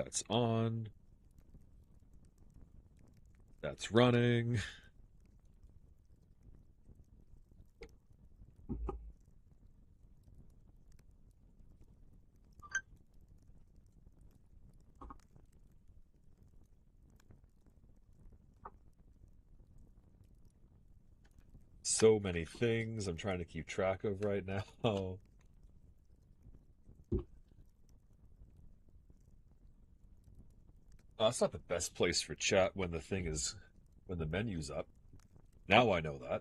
That's on. That's running. So many things I'm trying to keep track of right now. That's not the best place for chat when when the menu's up. Now I know that.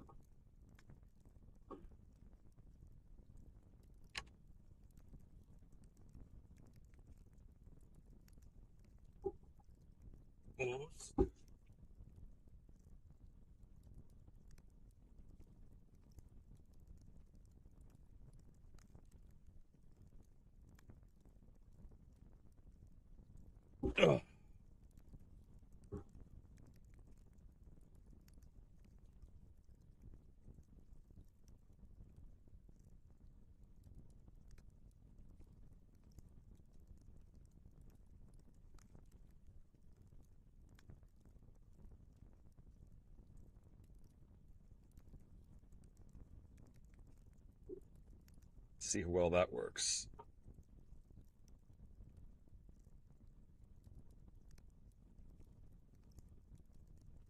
Ugh. See how well that works.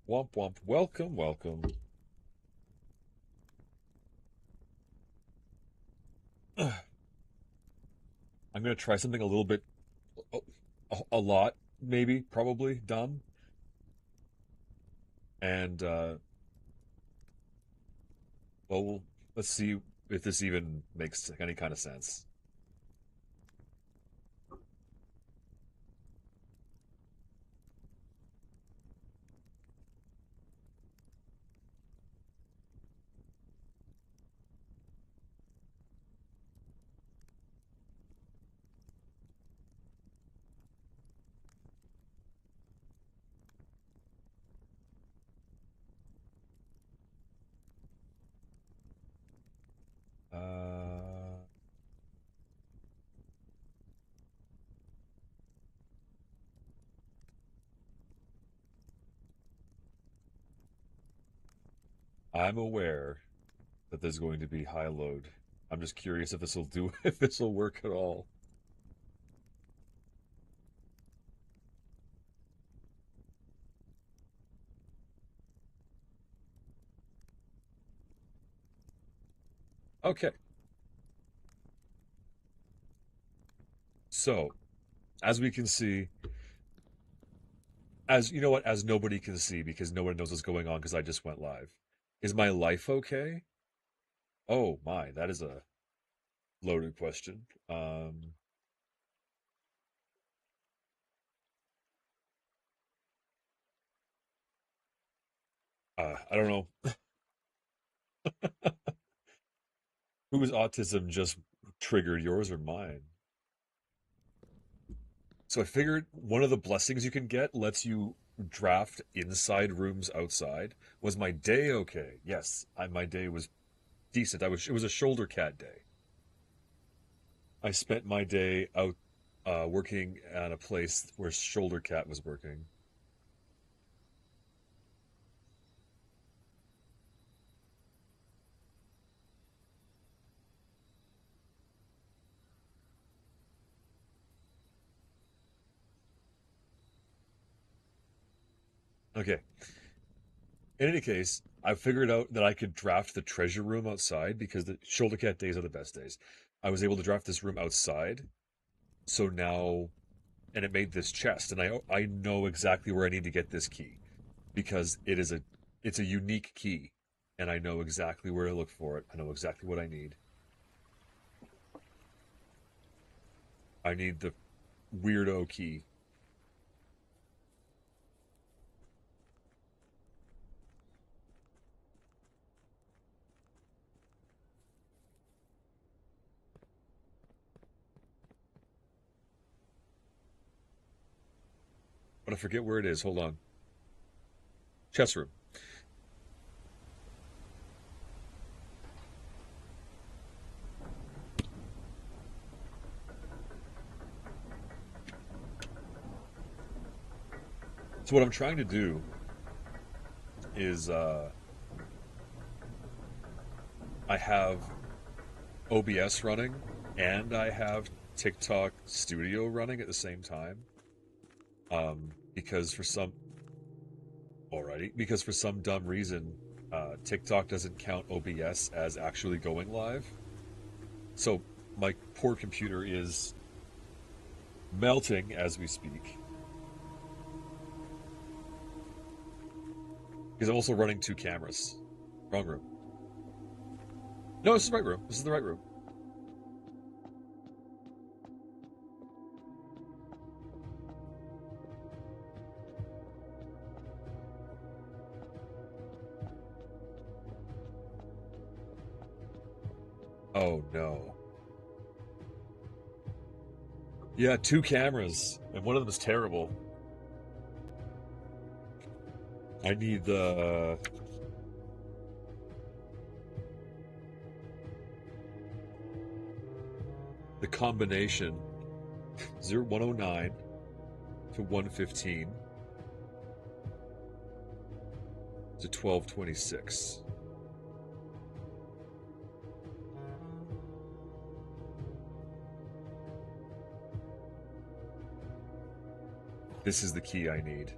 Womp womp. Welcome, welcome. Ugh. I'm gonna try something a little bit, a lot, maybe, probably dumb, and well, let's see if this even makes any kind of sense. Uh, I'm aware that there's going to be high load. I'm just curious if this will do if this will work at all. Okay, so as we can see, as you know what, as nobody can see because no one knows what's going on because I just went live. Is my life okay? Oh my, that is a loaded question. I don't know whose autism just triggered, yours or mine. So I figured one of the blessings you can get lets you draft inside rooms outside. Was my day okay? Yes, my day was decent. It was a shoulder cat day. I spent my day out working at a place where Shoulder Cat was working. Okay. In any case, I figured out that I could draft the treasure room outside because the Shoulder Cat days are the best days. I was able to draft this room outside, so now, and it made this chest, and I know exactly where I need to get this key because it's a unique key, and I know exactly where to look for it. I know exactly what I need. I need the weirdo key. But I forget where it is. Hold on. Chest room. So what I'm trying to do is I have OBS running and I have TikTok Studio running at the same time. Because for some Alrighty, because for some dumb reason, TikTok doesn't count OBS as actually going live. So my poor computer is melting as we speak. Because I'm also running two cameras. Wrong room. No, this is the right room. This is the right room. Oh no. Yeah, two cameras, and one of them is terrible. I need the combination 109 to 115 to 1226. This is the key I need.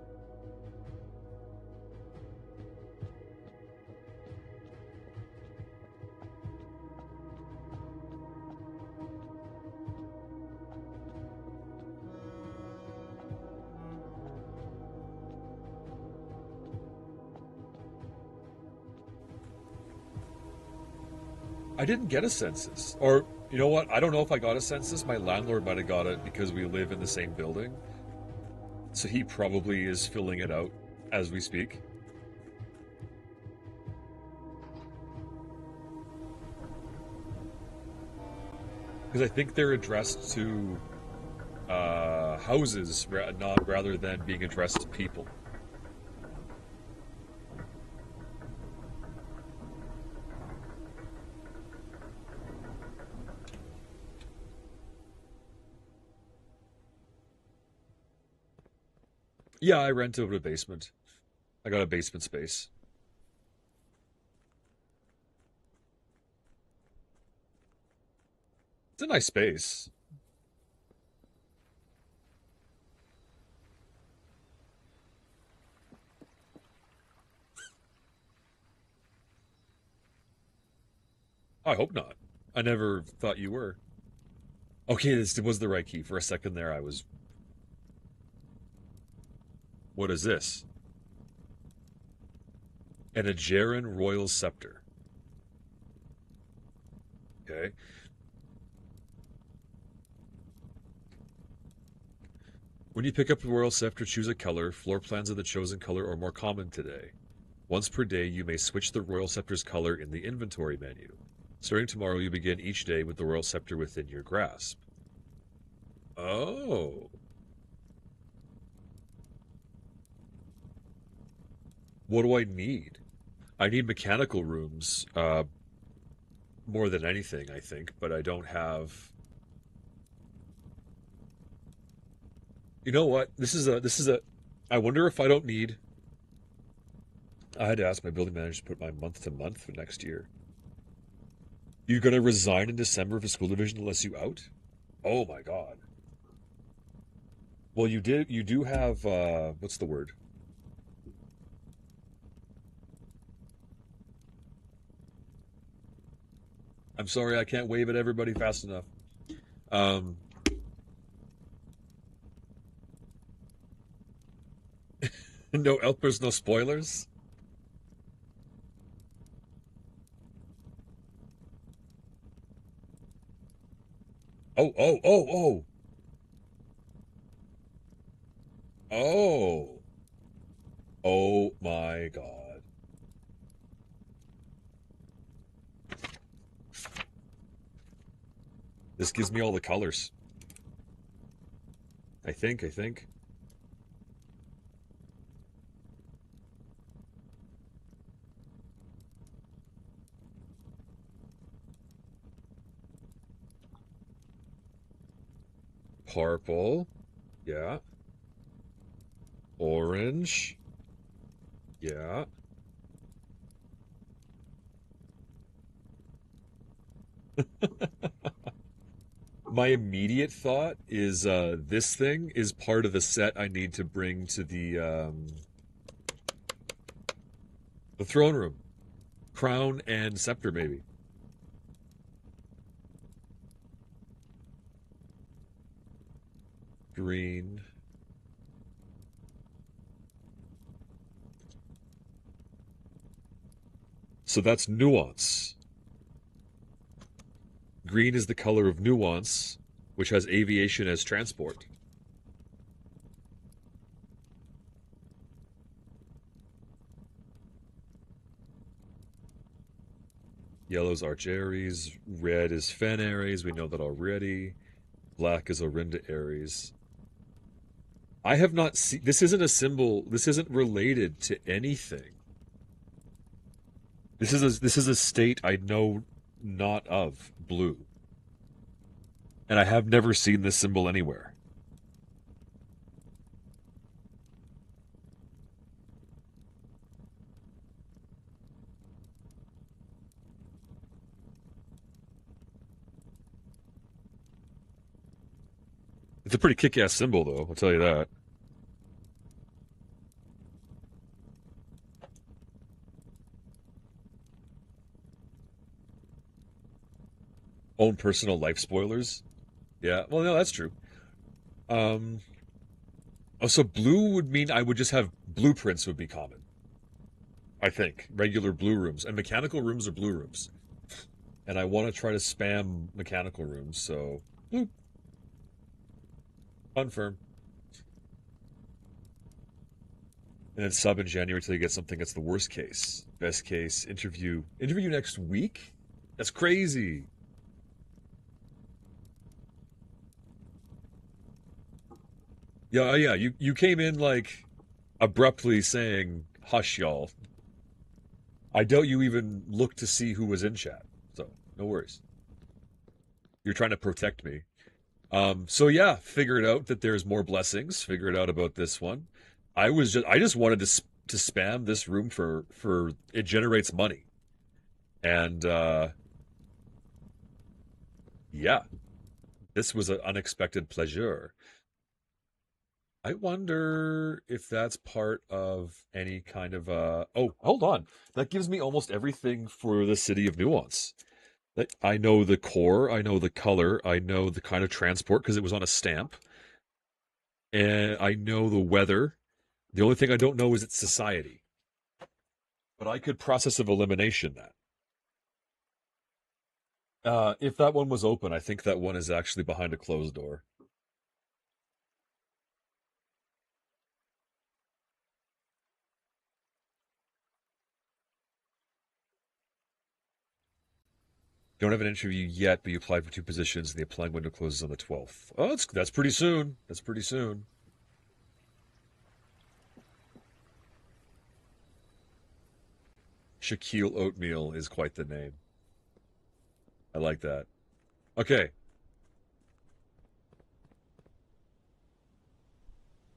I didn't get a census. Or, you know what? I don't know if I got a census. My landlord might have got it because we live in the same building. So he probably is filling it out as we speak. Because I think they're addressed to houses not rather than being addressed to people. Yeah, I rent out a basement. I got a basement space. It's a nice space. I hope not. I never thought you were. Okay, this was the right key. For a second there, I was. What is this? An Aegeran Royal Scepter. Okay. When you pick up the Royal Scepter, choose a color. Floor plans of the chosen color are more common today. Once per day, you may switch the Royal Scepter's color in the inventory menu. Starting tomorrow, you begin each day with the Royal Scepter within your grasp. Oh. What do I need? I need mechanical rooms more than anything, I think, but I don't have. You know what? This is a. I wonder if I don't need. I had to ask my building manager to put my month to month for next year. You're gonna resign in December of a school division unless you out? Oh my god. Well, you did. You do have. What's the word? I'm sorry, I can't wave at everybody fast enough. Um, no Elpers, no spoilers. Oh, oh, oh, oh, oh, oh my god. This gives me all the colors. I think. Purple. Yeah. Orange. Yeah. My immediate thought is this thing is part of the set I need to bring to the throne room. Crown and scepter, maybe. Green. So that's nuance. Green is the color of nuance, which has aviation as transport. Yellow's Arch Aries. Red is Fen Aries. We know that already. Black is Orinda Aries. I have not seen. This isn't a symbol. This isn't related to anything. This is a state I know not of. Blue, and I have never seen this symbol anywhere. It's a pretty kick-ass symbol, though. I'll tell you that. Own personal life spoilers. Yeah. Well, no, that's true. Um. Oh, so blue would mean I would just have blueprints would be common. I think regular blue rooms and mechanical rooms are blue rooms, and I want to try to spam mechanical rooms. So blue confirm, and then sub in January until you get something that's the worst case. Best case interview next week. That's crazy. Yeah, yeah. You came in like abruptly saying hush, y'all. I doubt you even looked to see who was in chat. So no worries. You're trying to protect me. So yeah, figured out that there's more blessings. Figured out about this one. I just wanted to spam this room for it generates money, and yeah, this was an unexpected pleasure. I wonder if that's part of any kind of oh, hold on. That gives me almost everything for the city of Nuance. That I know the core, I know the color, I know the kind of transport because it was on a stamp, and I know the weather. The only thing I don't know is its society. But I could process of elimination that. If that one was open, I think that one is actually behind a closed door. Don't have an interview yet, but you applied for two positions, and the applying window closes on the 12th. Oh, that's pretty soon. That's pretty soon. Shaquille Oatmeal is quite the name. I like that. Okay,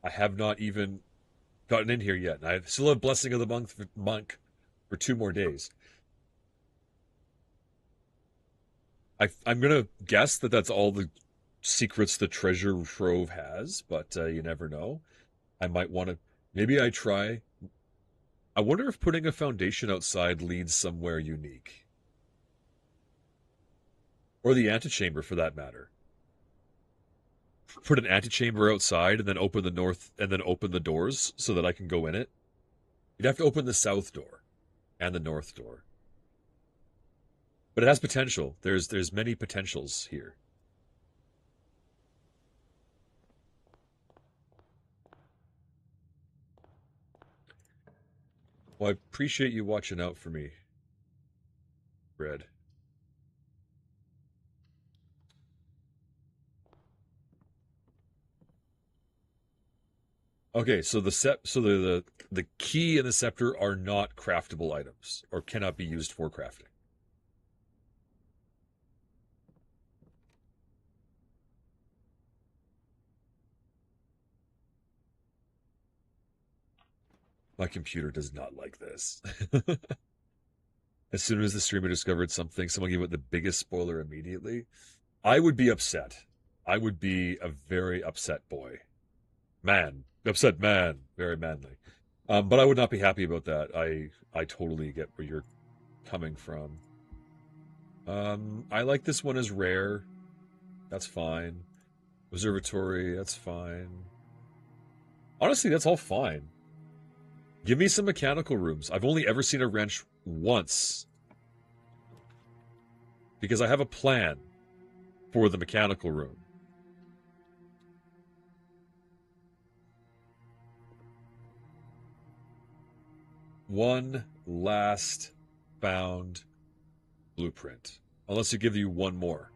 I have not even gotten in here yet. I still have Blessing of the Monk for 2 more days. I'm gonna guess that that's all the secrets the treasure trove has, but you never know. I might want to. Maybe I try. I wonder if putting a foundation outside leads somewhere unique, or the antechamber for that matter. Put an antechamber outside and then open the north and then open the doors so that I can go in it. You'd have to open the south door and the north door, but it has potential. There's many potentials here. Well, I appreciate you watching out for me, Red. Okay, so the key and the scepter are not craftable items or cannot be used for crafting. My computer does not like this. As soon as the streamer discovered something, someone gave it the biggest spoiler immediately. I would be upset. I would be a very upset boy. Man. Upset man. Very manly. But I would not be happy about that. I totally get where you're coming from. I like this one as rare. That's fine. Observatory, that's fine. Honestly, that's all fine. Give me some mechanical rooms. I've only ever seen a wrench once. Because I have a plan for the mechanical room. One last found blueprint. Unless you give you one more.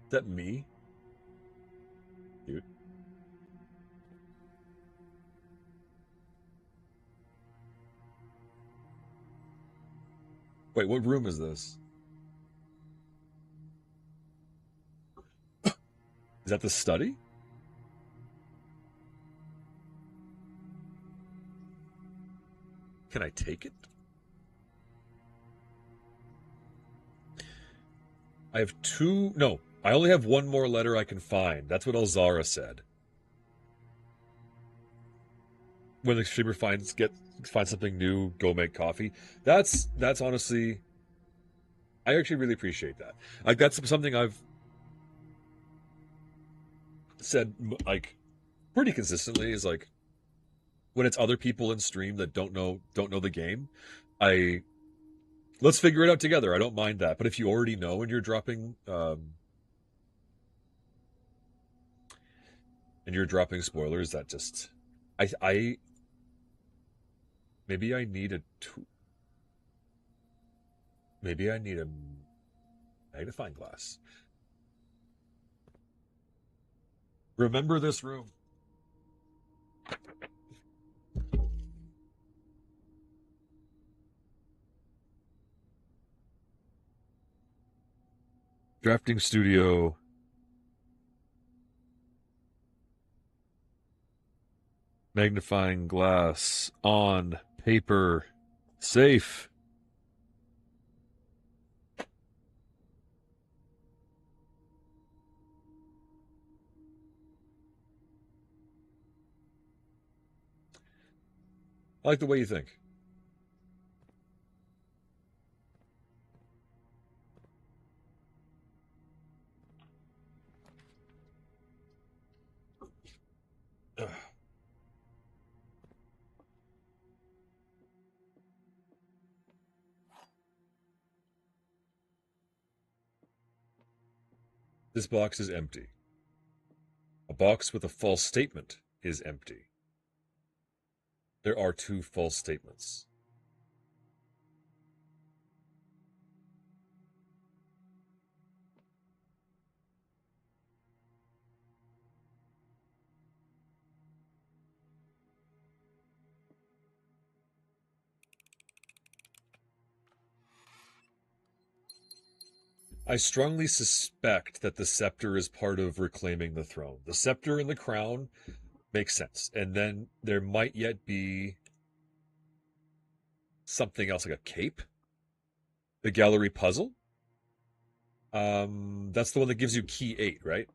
Is that me? Dude. Wait, what room is this? Is that the study? Can I take it? I have two. No, I only have one more letter I can find. That's what Elzara said. When the streamer finds something new, go make coffee. That's honestly, I actually really appreciate that. Like that's something I've said like pretty consistently. Is like when it's other people in stream that don't know the game, I let's figure it out together. I don't mind that. But if you already know and you're dropping spoilers, that just I maybe I need a maybe I need a magnifying glass. Remember this room. Drafting studio. Magnifying glass on paper. Safe. I like the way you think. Ugh. This box is empty. A box with a false statement is empty. There are two false statements. I strongly suspect that the scepter is part of reclaiming the throne. The scepter and the crown makes sense. And then there might yet be something else like a cape. The gallery puzzle. That's the one that gives you key 8, right?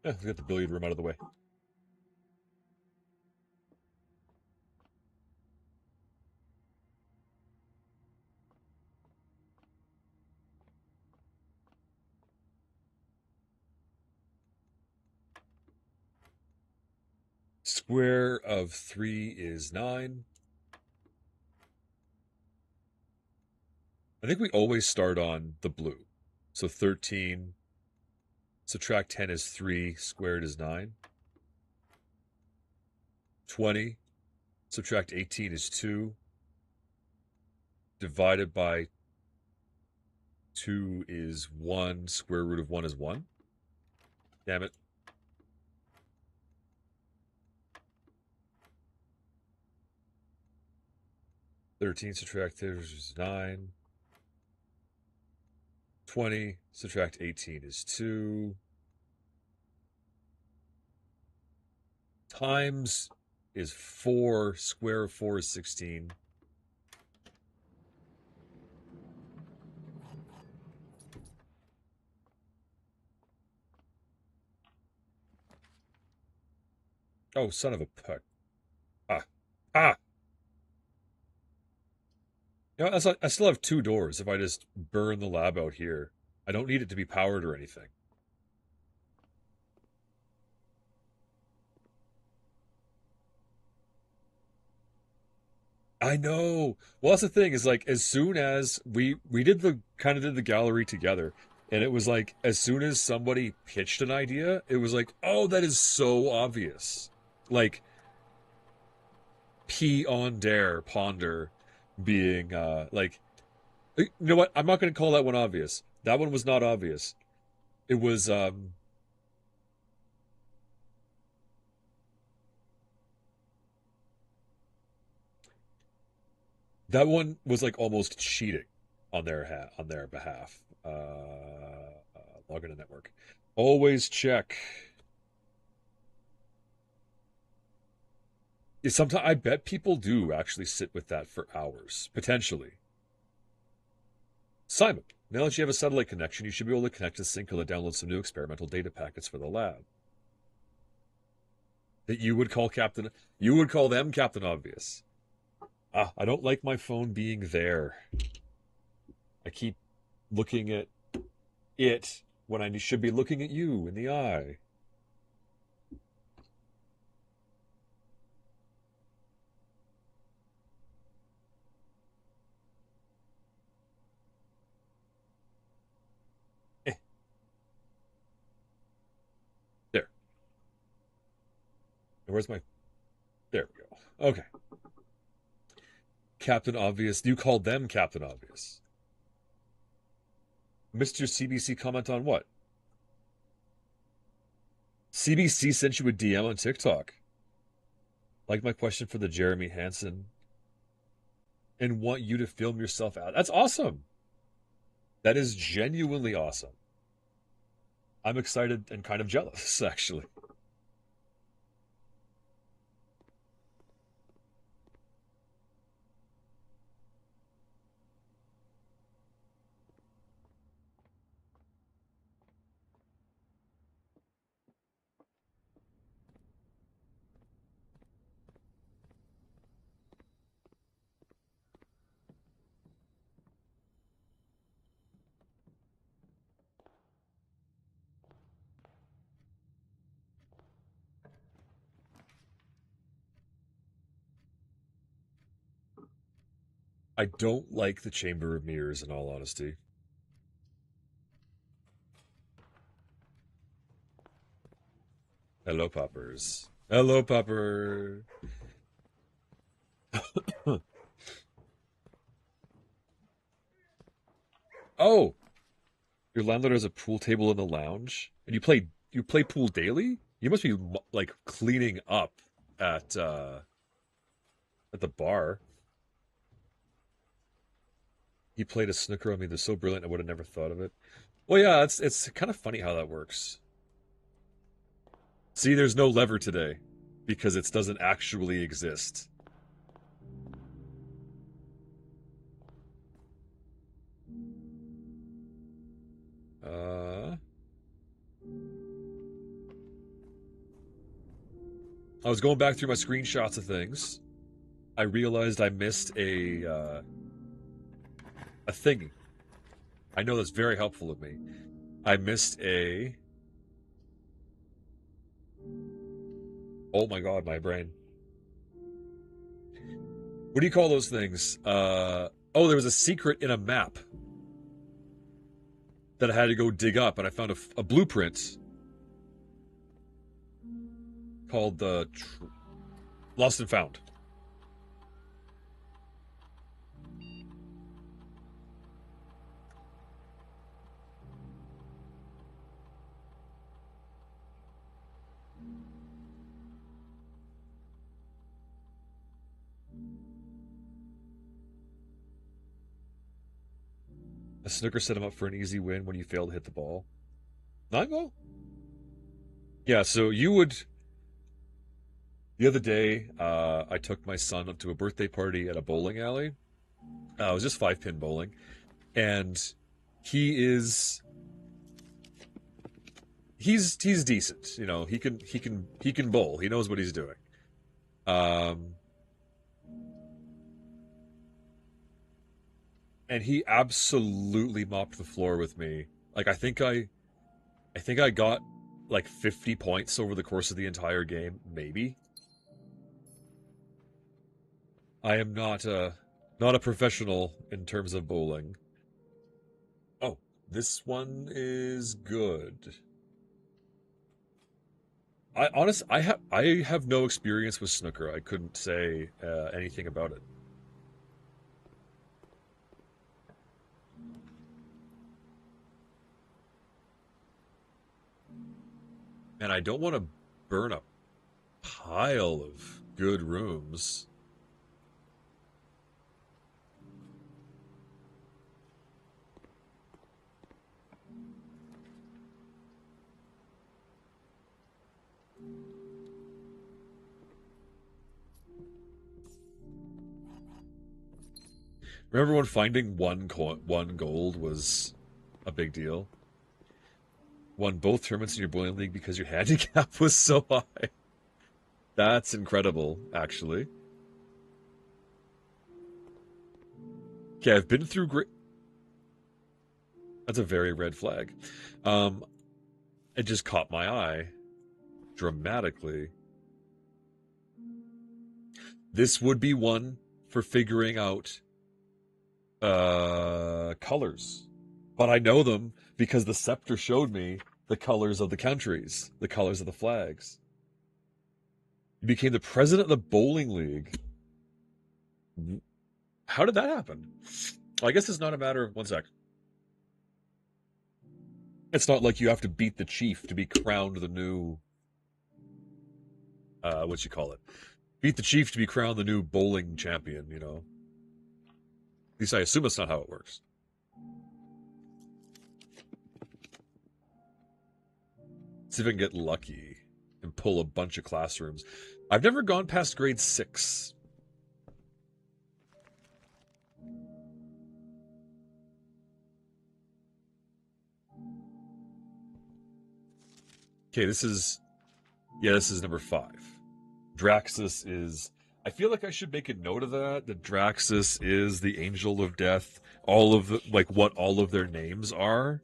Let's get the billiard room out of the way. Square of 3 is 9. I think we always start on the blue. So 13, subtract 10 is 3, squared is 9. 20 subtract 18 is 2. Divided by 2 is 1. Square root of 1 is 1. Damn it. Thirteen subtract 2 is 9. 20 subtract 18 is 2. Times is 4. Square of 4 is 16. Oh, son of a puck. Ah! You know, I still have 2 doors if I just burn the lab out here. I don't need it to be powered or anything. I know. Well, that's the thing is like as soon as we did the gallery together, and it was like as soon as somebody pitched an idea, it was like, oh, that is so obvious. Like ponder being like you know what? I'm not going to call that one obvious. That one was not obvious. It was that one was like almost cheating on their behalf. Log into network. Always check. Sometimes I bet people do actually sit with that for hours, potentially. Simon, now that you have a satellite connection, you should be able to connect to Syncla to download some new experimental data packets for the lab. That you would call them Captain Obvious. I don't like my phone being there. I keep looking at it when I should be looking at you in the eye. There. Where's my... There we go. Okay. Captain Obvious. You called them Captain Obvious. Mr. CBC comment on what? CBC sent you a DM on TikTok. Like my question for the Jeremy Hansen. And want you to film yourself out. That's awesome. That is genuinely awesome. I'm excited and kind of jealous, actually. I don't like the Chamber of Mirrors, in all honesty. Hello, Poppers. Hello, Popper. Oh, your landlord has a pool table in the lounge, and you play pool daily? You must be like cleaning up at uh at the bar. He played a snooker on me. They're so brilliant. I would have never thought of it. Well, yeah, it's kind of funny how that works. See, there's no lever today because it doesn't actually exist. I was going back through my screenshots of things. I realized I missed a thingy. I know that's very helpful of me. I missed a... Oh my god, my brain. What do you call those things? Oh, there was a secret in a map that I had to go dig up, and I found a blueprint called the... Lost and Found. A snooker set him up for an easy win when you fail to hit the ball. 9 ball? Yeah, so you would. The other day, I took my son up to a birthday party at a bowling alley. It was just 5-pin bowling, and he is he's decent. You know, he can bowl. He knows what he's doing. Um, and he absolutely mopped the floor with me. Like I think I got like 50 points over the course of the entire game, maybe. I am not a professional in terms of bowling. Oh, this one is good. I have no experience with snooker. I couldn't say anything about it. And I don't want to burn a pile of good rooms. Remember when finding one gold was a big deal? Won both tournaments in your bowling league because your handicap was so high. That's incredible, actually. Okay, I've been through great. That's a very red flag. Um, it just caught my eye dramatically. This would be one for figuring out colors. But I know them because the scepter showed me the colors of the countries, the colors of the flags. You became the president of the bowling league. How did that happen? I guess it's not a matter of 1 sec. It's not like you have to beat the chief to be crowned the new what you call it. Beat the chief to be crowned the new bowling champion, you know. At least I assume that's not how it works. See if I can get lucky and pull a bunch of classrooms. I've never gone past grade 6. Okay, this is number 5. Draxus is. I feel like I should make a note of that. That Draxus is the angel of death. All of the, like what all of their names are.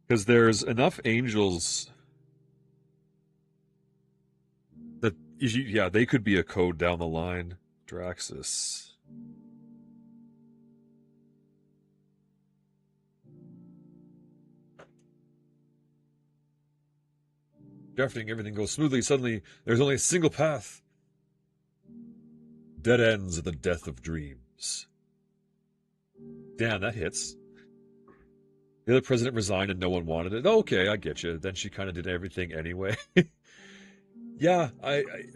Because there's enough angels that yeah, they could be a code down the line. Draxus. Drafting, everything goes smoothly. Suddenly, there's only a single path. Dead ends at the death of dreams. Damn, that hits. The other president resigned and no one wanted it. Okay, I get you. Then she kind of did everything anyway. Yeah,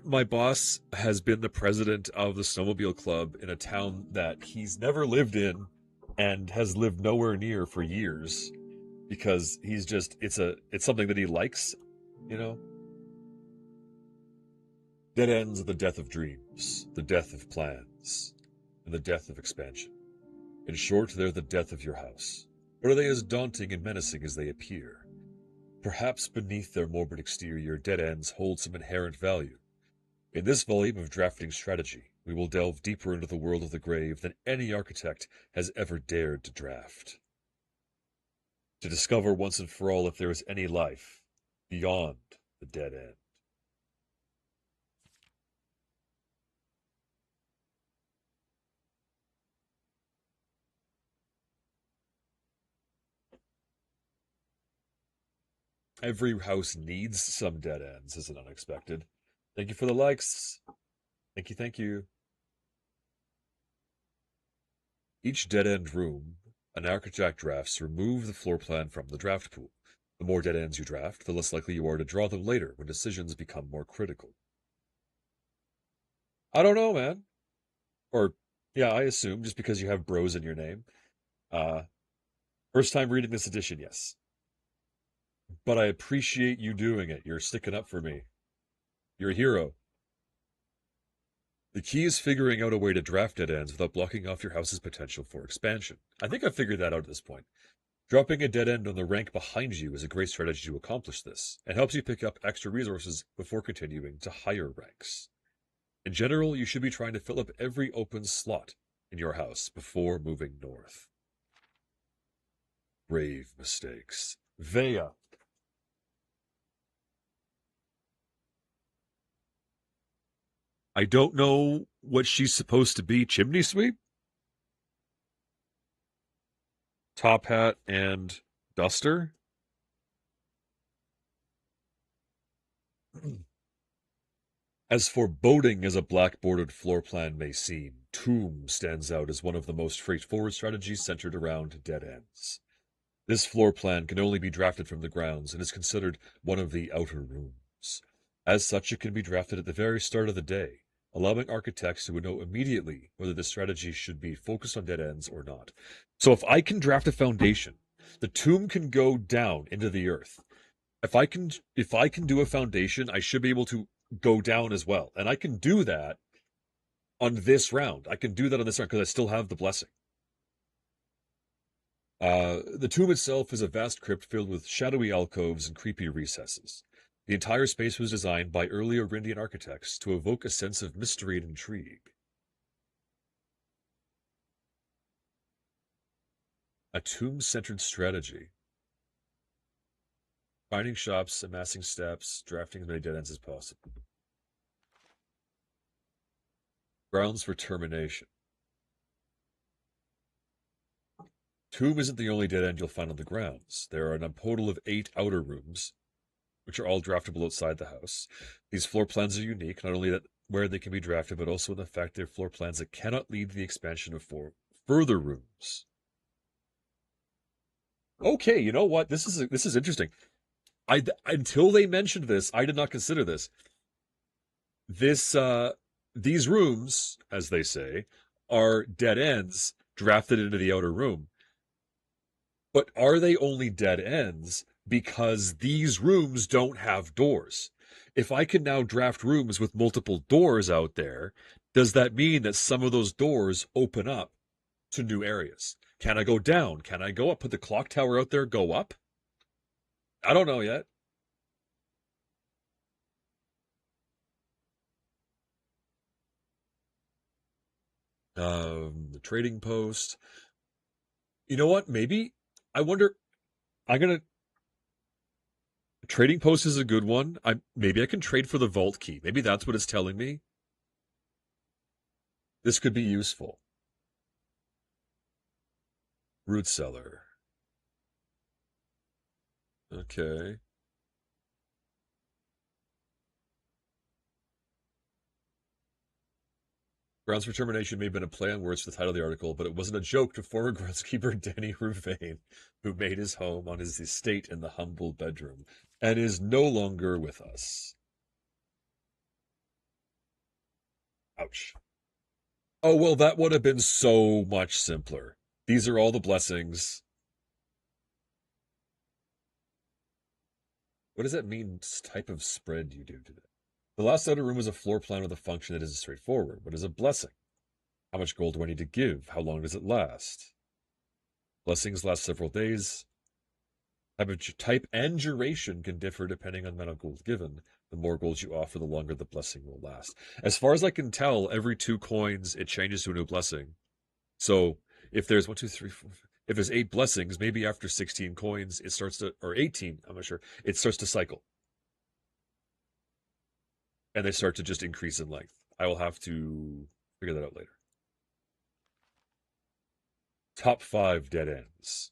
my boss has been the president of the snowmobile club in a town that he's never lived in and has lived nowhere near for years because he's just it's something that he likes, you know. Dead ends are the death of dreams, the death of plans, and the death of expansion. In short, they're the death of your house. But are they as daunting and menacing as they appear? Perhaps beneath their morbid exterior, dead ends hold some inherent value. In this volume of drafting strategy, we will delve deeper into the world of the grave than any architect has ever dared to draft. To discover once and for all if there is any life beyond the dead end. Every house needs some dead ends, isn't unexpected. Thank you for the likes. Thank you, thank you. Each dead end room, an architect drafts remove the floor plan from the draft pool. The more dead ends you draft, the less likely you are to draw them later when decisions become more critical. I don't know, man. Or, yeah, I assume just because you have bros in your name. Uh, First time reading this edition, yes. But I appreciate you doing it. You're sticking up for me. You're a hero. The key is figuring out a way to draft dead ends without blocking off your house's potential for expansion. I think I've figured that out at this point. Dropping a dead end on the rank behind you is a great strategy to accomplish this, and helps you pick up extra resources before continuing to higher ranks. In general, you should be trying to fill up every open slot in your house before moving north. Grave mistakes. Vea. I don't know what she's supposed to be. Chimney sweep? Top hat and duster? As foreboding as a black-bordered floor plan may seem, Tomb stands out as one of the most straightforward strategies centered around dead ends. This floor plan can only be drafted from the grounds and is considered one of the outer rooms. As such, it can be drafted at the very start of the day, allowing architects to know immediately whether the strategy should be focused on dead ends or not. So if I can draft a foundation, the tomb can go down into the earth. If I can do a foundation, I should be able to go down as well. And I can do that on this round. I can do that on this round because I still have the blessing. The tomb itself is a vast crypt filled with shadowy alcoves and creepy recesses. The entire space was designed by early Arindian architects to evoke a sense of mystery and intrigue. A tomb-centered strategy. Finding shops, amassing steps, drafting as many dead ends as possible. Grounds for termination. Tomb isn't the only dead end you'll find on the grounds. There are a total of 8 outer rooms, which are all draftable outside the house. These floor plans are unique, not only that where they can be drafted, but also in the fact they're floor plans that cannot lead to the expansion of further rooms. Okay, you know what? This is interesting. Until they mentioned this, I did not consider this. This these rooms, as they say, are dead ends drafted into the outer room. But are they only dead ends because these rooms don't have doors? If I can now draft rooms with multiple doors out there, does that mean that some of those doors open up to new areas? Can I go down? Can I go up? Put the clock tower out there, go up? I don't know yet. The trading post. You know what? Maybe I wonder. I'm gonna. Trading post is a good one. Maybe I can trade for the vault key. Maybe that's what it's telling me. This could be useful. Root cellar. Okay. Grounds for termination may have been a play on words for the title of the article, but it wasn't a joke to former groundskeeper Danny Rouvain, who made his home on his estate in the humble bedroom, and is no longer with us. Ouch. Oh, well, that would have been so much simpler. These are all the blessings. What does that mean, type of spread you do today? The last outer room is a floor plan with a function that is straightforward. What is a blessing? How much gold do I need to give? How long does it last? Blessings last several days. Type and duration can differ depending on the amount of gold given. The more gold you offer, the longer the blessing will last. As far as I can tell, every 2 coins, it changes to a new blessing. So if there's 1, 2, 3, 4, if there's 8 blessings, maybe after 16 coins, it starts to, or 18, I'm not sure, it starts to cycle. And they start to just increase in length. I will have to figure that out later. Top 5 dead ends.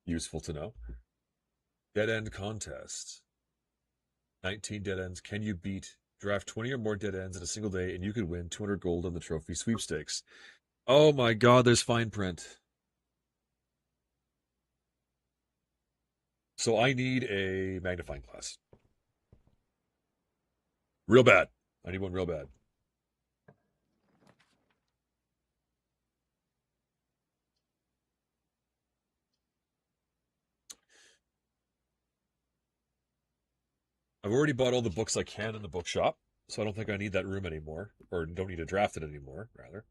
Useful to know. Dead end contest. 19 dead ends. Can you beat? Draft 20 or more dead ends in a single day, and you could win 200 gold on the trophy sweepstakes. Oh my god, there's fine print. So I need a magnifying glass. Real bad. I need one real bad. I've already bought all the books I can in the bookshop, so I don't think I need that room anymore, or don't need to draft it anymore, rather.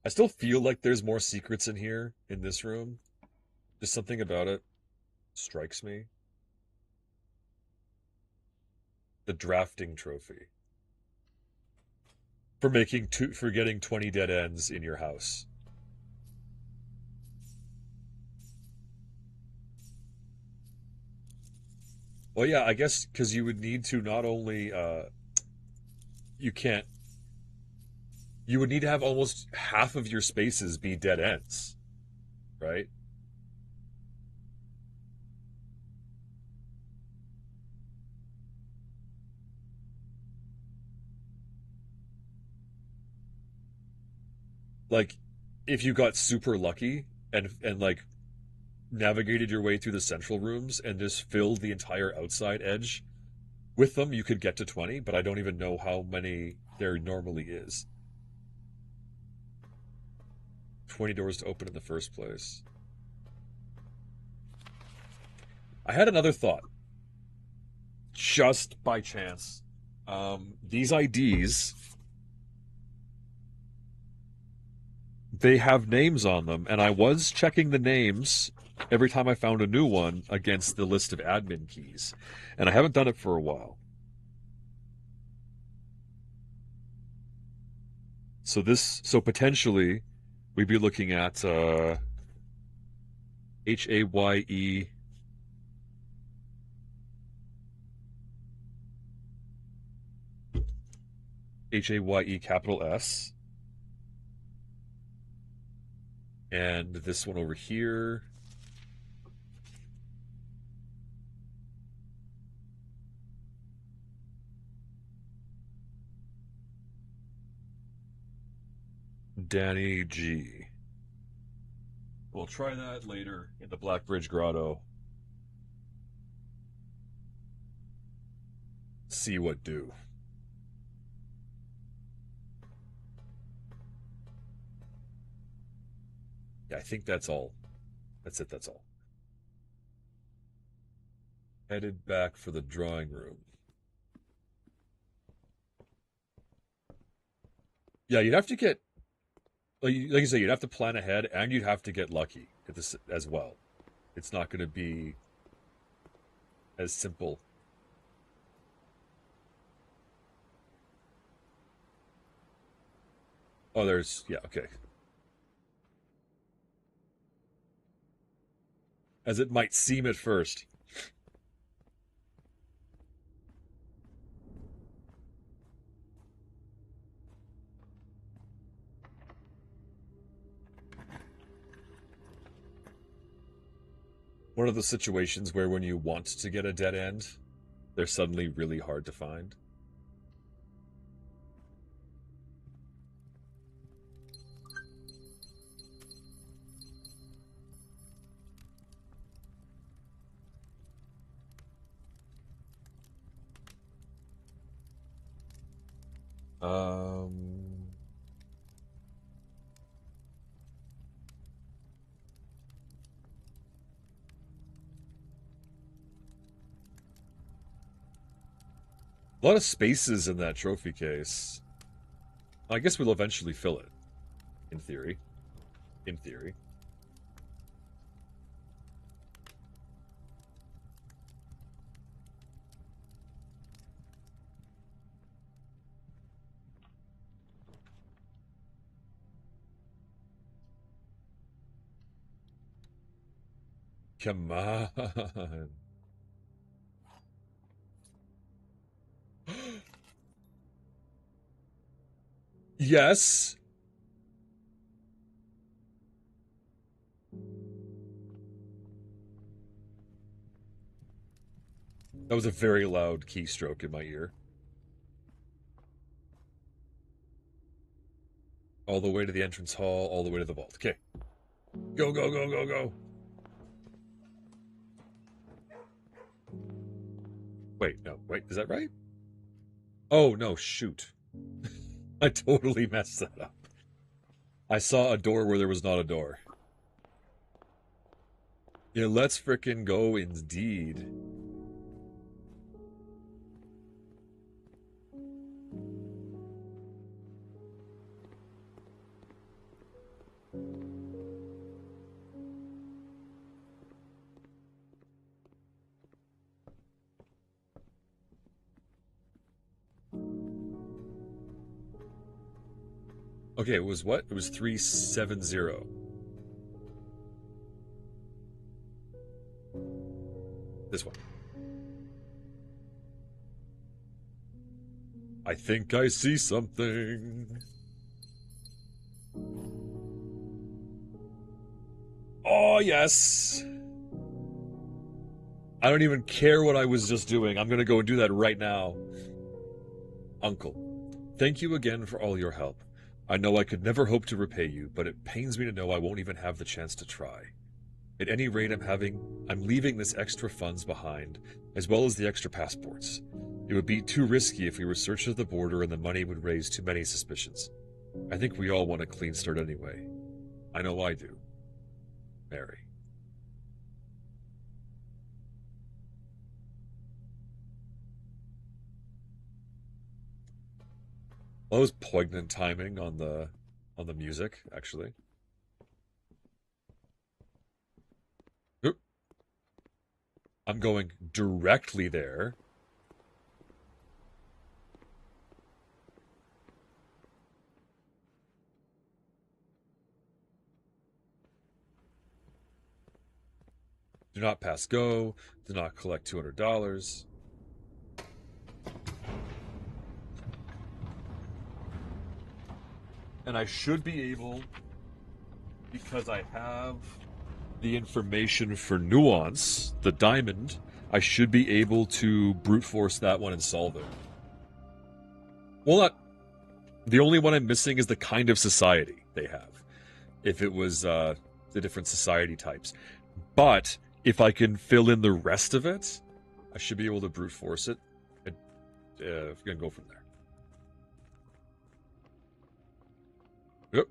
I still feel like there's more secrets in here, in this room. Just something about it strikes me. The drafting trophy. For getting 20 dead ends in your house. Well, yeah, I guess because you would need to not only you can't you would need to have almost half of your spaces be dead ends, right? Like if you got super lucky and like navigated your way through the central rooms and just filled the entire outside edge with them, you could get to 20, but I don't even know how many there normally is. 20 doors to open in the first place. I had another thought, just by chance. These IDs, they have names on them, and I was checking the names every time I found a new one against the list of admin keys, and I haven't done it for a while. So potentially, we'd be looking at Haye, Haye capital S, and this one over here. Danny G. We'll try that later in the Blackbridge Grotto. See what do. Yeah, I think that's all. That's it, that's all. Headed back for the drawing room. Yeah, you'd have to get, like you say, you'd have to plan ahead and you'd have to get lucky at this as well. It's not going to be as simple. Oh, yeah, okay. As it might seem at first. One of the situations where when you want to get a dead end, they're suddenly really hard to find. Um, a lot of spaces in that trophy case. I guess we'll eventually fill it, in theory. In theory. Come on. Yes. That was a very loud keystroke in my ear. All the way to the entrance hall, all the way to the vault. Okay. Go, go, go, go, go. Wait, no, wait, is that right? Oh, no, shoot. I totally messed that up. I saw a door where there was not a door. Yeah, let's frickin' go indeed. Okay, it was what? It was 370. This one. I think I see something. Oh, yes. I don't even care what I was just doing. I'm going to go and do that right now. Uncle, thank you again for all your help. I know I could never hope to repay you, but it pains me to know I won't even have the chance to try. At any rate, I'm leaving this extra funds behind, as well as the extra passports. It would be too risky if we were searched at the border and the money would raise too many suspicions. I think we all want a clean start anyway. I know I do. Mary. Well, that was poignant timing on the music, actually. Oop. I'm going directly there. Do not pass go. Do not collect $200. And I should be able, because I have the information for nuance, the diamond, I should be able to brute force that one and solve it. Well, not. The only one I'm missing is the kind of society they have. If it was the different society types. But if I can fill in the rest of it, I should be able to brute force it. We're going to go from there. Yep.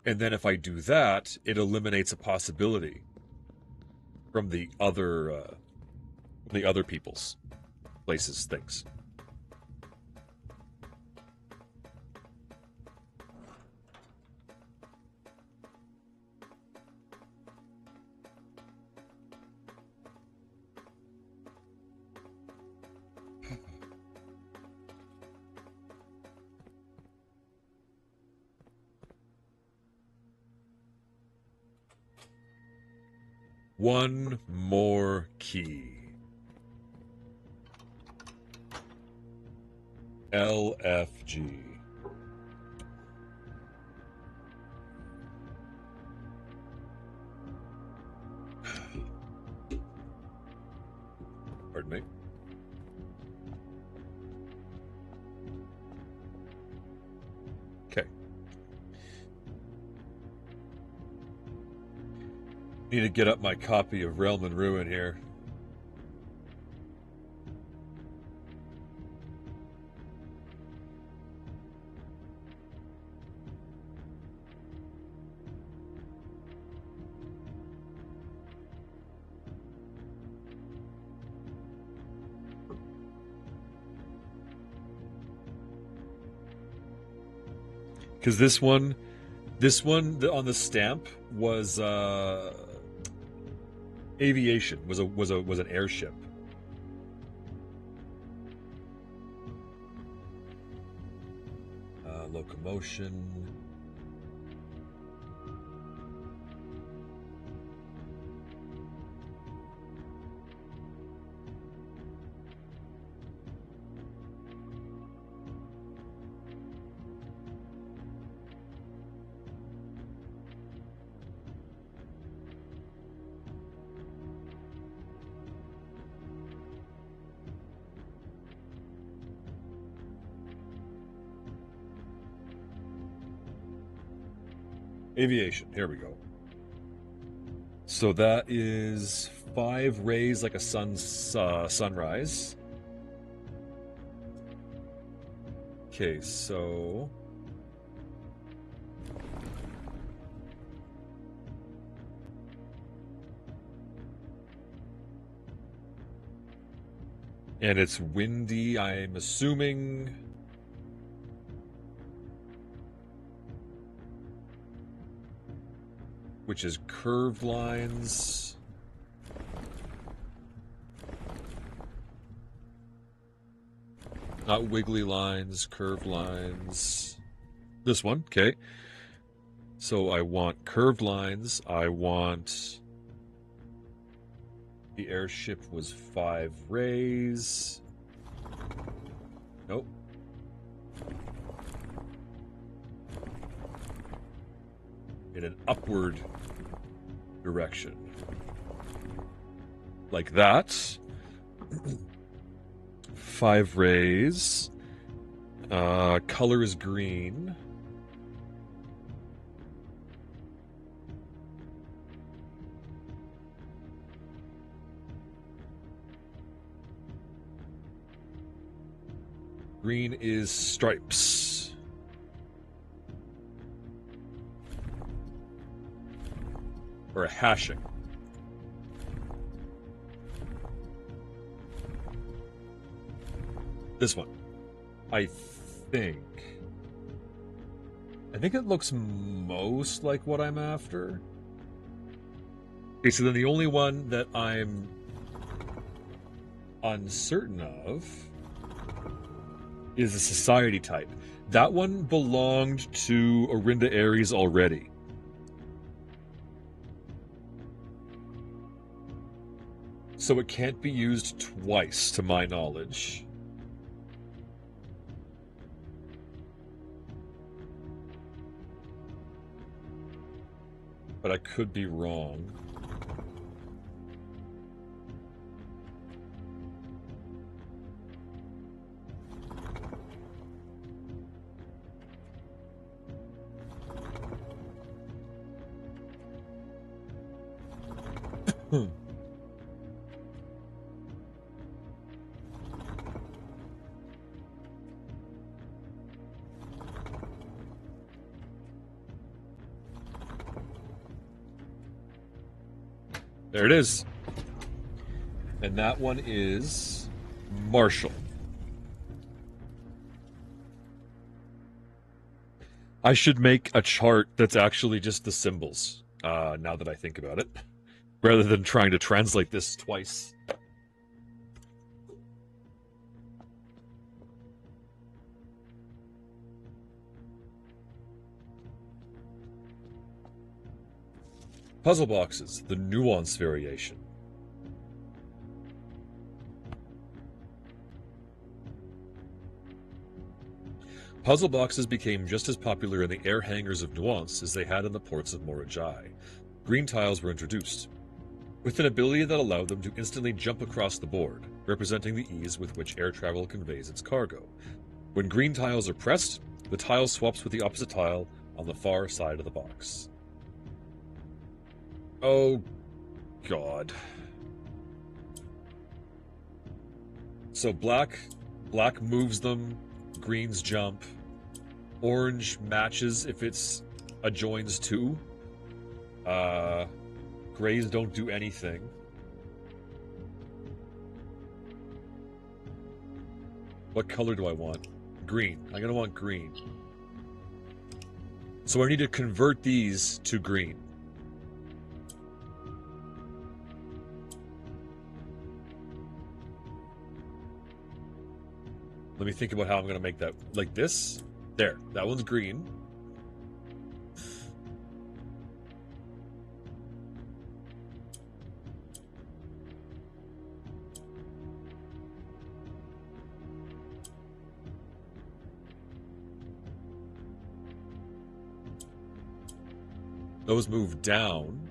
And then if I do that, it eliminates a possibility from the other people's places, things. One more key. LFG. Pardon me. Okay. Need to get up my copy of Realm and Ruin here. Because this one on the stamp was aviation, was an airship. Locomotion. Aviation. Here we go. So that is 5 rays like a sunrise. Okay, so and it's windy, I'm assuming. Which is curved lines. Not wiggly lines, curved lines. This one, okay. So I want curved lines. I want... The airship was 5 rays. Nope. In an upward direction. Like that. 5 rays. Color is green. Green is stripes. Or a hashing. This one. I think it looks most like what I'm after. Okay, so then the only one that I'm uncertain of is a society type. That one belonged to Orinda Aries already. So it can't be used twice, to my knowledge. But I could be wrong. There it is. And that one is Marshall. I should make a chart that's actually just the symbols, now that I think about it, rather than trying to translate this twice. Puzzle boxes, the nuance variation. Puzzle boxes became just as popular in the air hangars of Nuance as they had in the ports of Morajai. Green tiles were introduced, with an ability that allowed them to instantly jump across the board, representing the ease with which air travel conveys its cargo. When green tiles are pressed, the tile swaps with the opposite tile on the far side of the box. Oh, God. So black moves them, greens jump, orange matches if it's adjoins two. Grays don't do anything. What color do I want? Green. I'm gonna want green. So I need to convert these to green. Let me think about how I'm going to make that. Like this. There. That one's green. Those move down.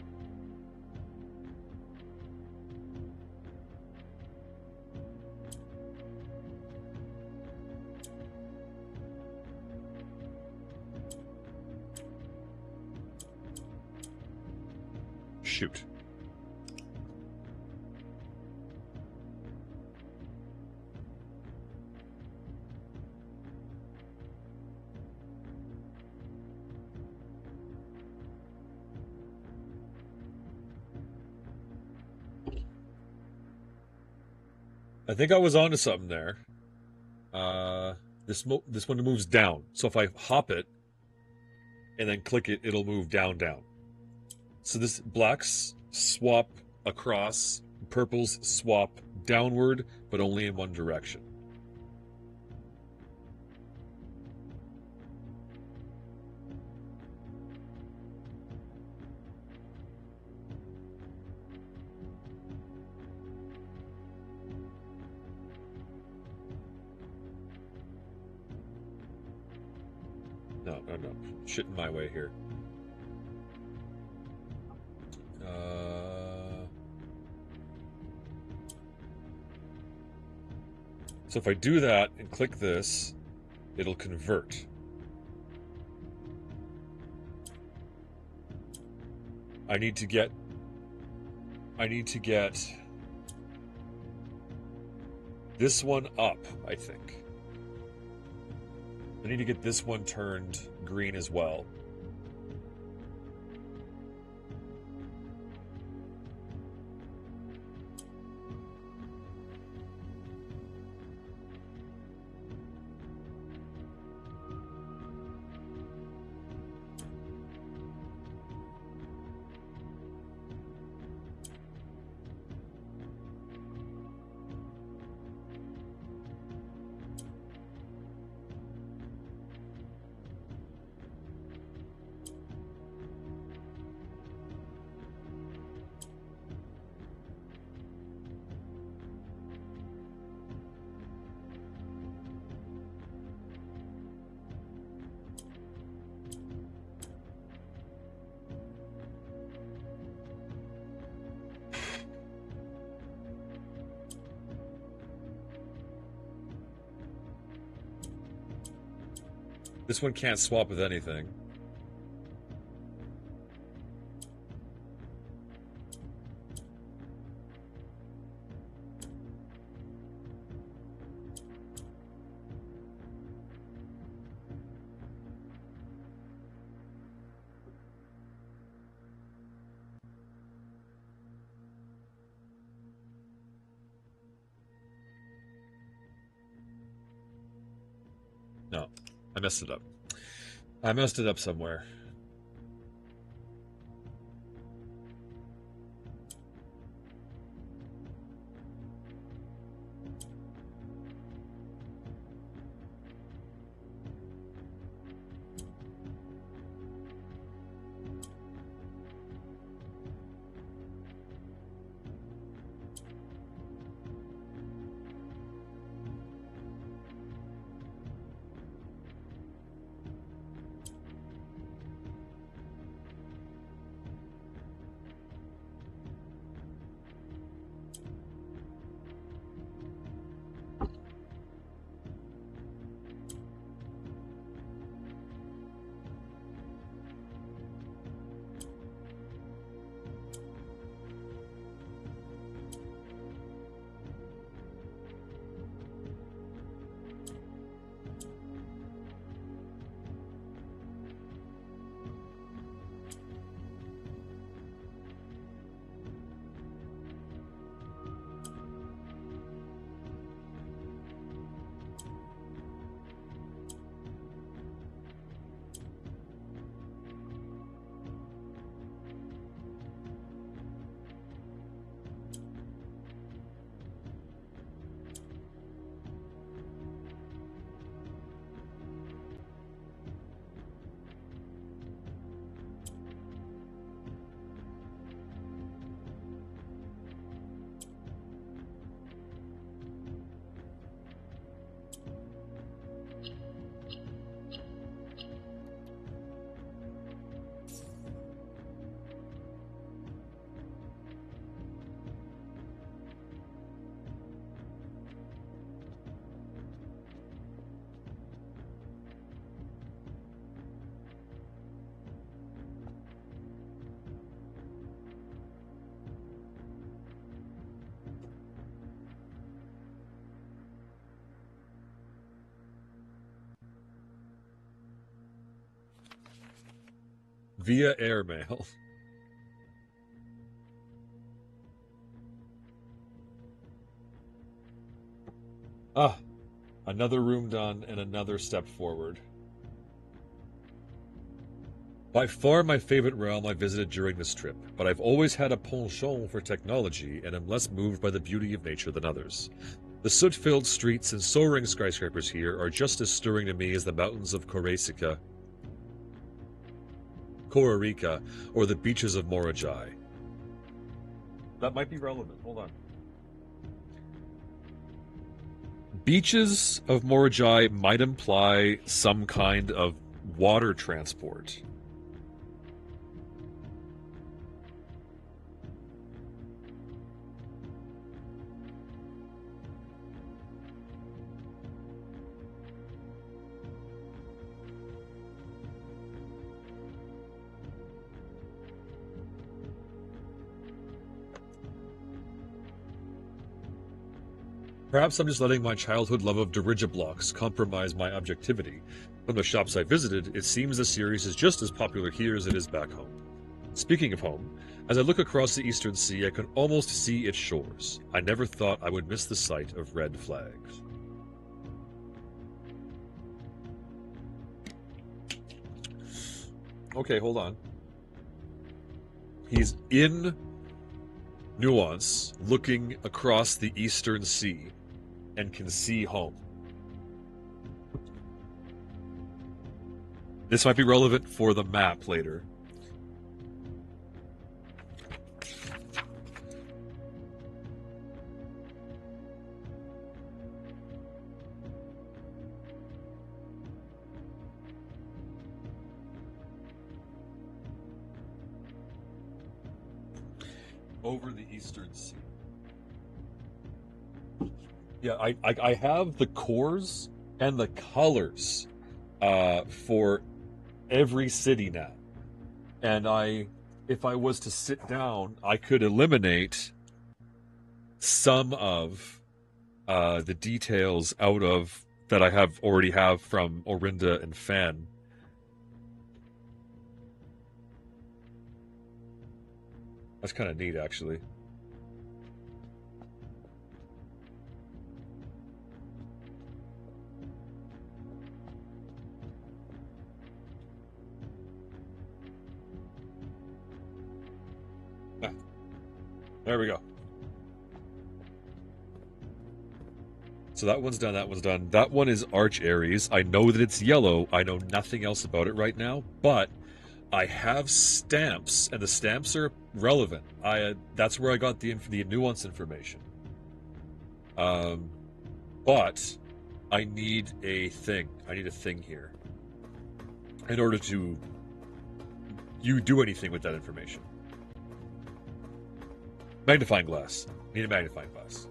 Shoot. I think I was onto something there. This one moves down. So if I hop it and then click it, it'll move down, down. So this blacks swap across, purples swap downward, but only in one direction. No. Shit in my way here. So if I do that and click this, it'll convert. I need to get this one up, I think. I need to get this one turned green as well. This one can't swap with anything. No, I messed it up. I messed it up somewhere. via airmail. Ah, another room done and another step forward. By far my favorite realm I visited during this trip, but I've always had a penchant for technology and am less moved by the beauty of nature than others. The soot-filled streets and soaring skyscrapers here are just as stirring to me as the mountains of Korasica, or the beaches of Morajai. That might be relevant. Hold on. Beaches of Morajai might imply some kind of water transport. Perhaps I'm just letting my childhood love of dirigiblocks compromise my objectivity. From the shops I visited, it seems the series is just as popular here as it is back home. Speaking of home, as I look across the Eastern Sea, I can almost see its shores. I never thought I would miss the sight of red flags. Okay, hold on. He's in Nuance, looking across the Eastern Sea, and can see home. This might be relevant for the map later. Over the Eastern Sea. Yeah, I have the cores and the colors for every city now. And if I was to sit down, I could eliminate some of the details out of that I already have from Orinda and Fen. That's kind of neat, actually. Ah, there we go. So that one's done, that one's done. That one is Arch Ares. I know that it's yellow. I know nothing else about it right now, but I have stamps, and the stamps are relevant. That's where I got the nuance information. But I need a thing. I need a thing here in order to do anything with that information. Magnifying glass. Need a magnifying glass.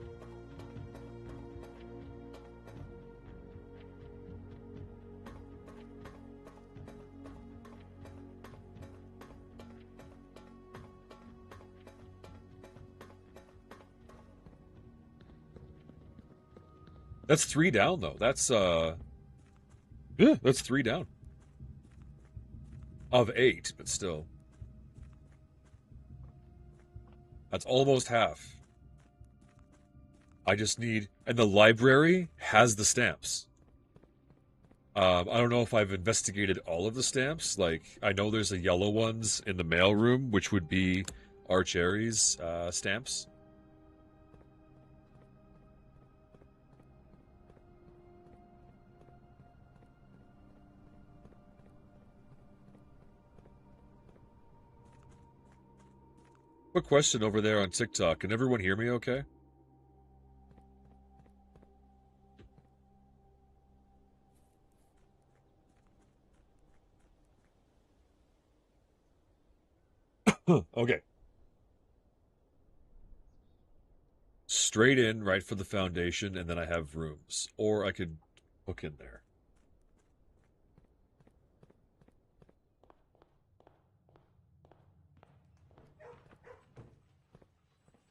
That's 3 down though. That's 3 down. Of 8, but still. That's almost half. I just need, and the library has the stamps. I don't know if I've investigated all of the stamps. Like, I know there's the yellow ones in the mailroom, which would be Arch Ares stamps. Quick question over there on TikTok. Can everyone hear me okay? Okay. Straight in, right for the foundation, and then I have rooms. Or I could hook in there.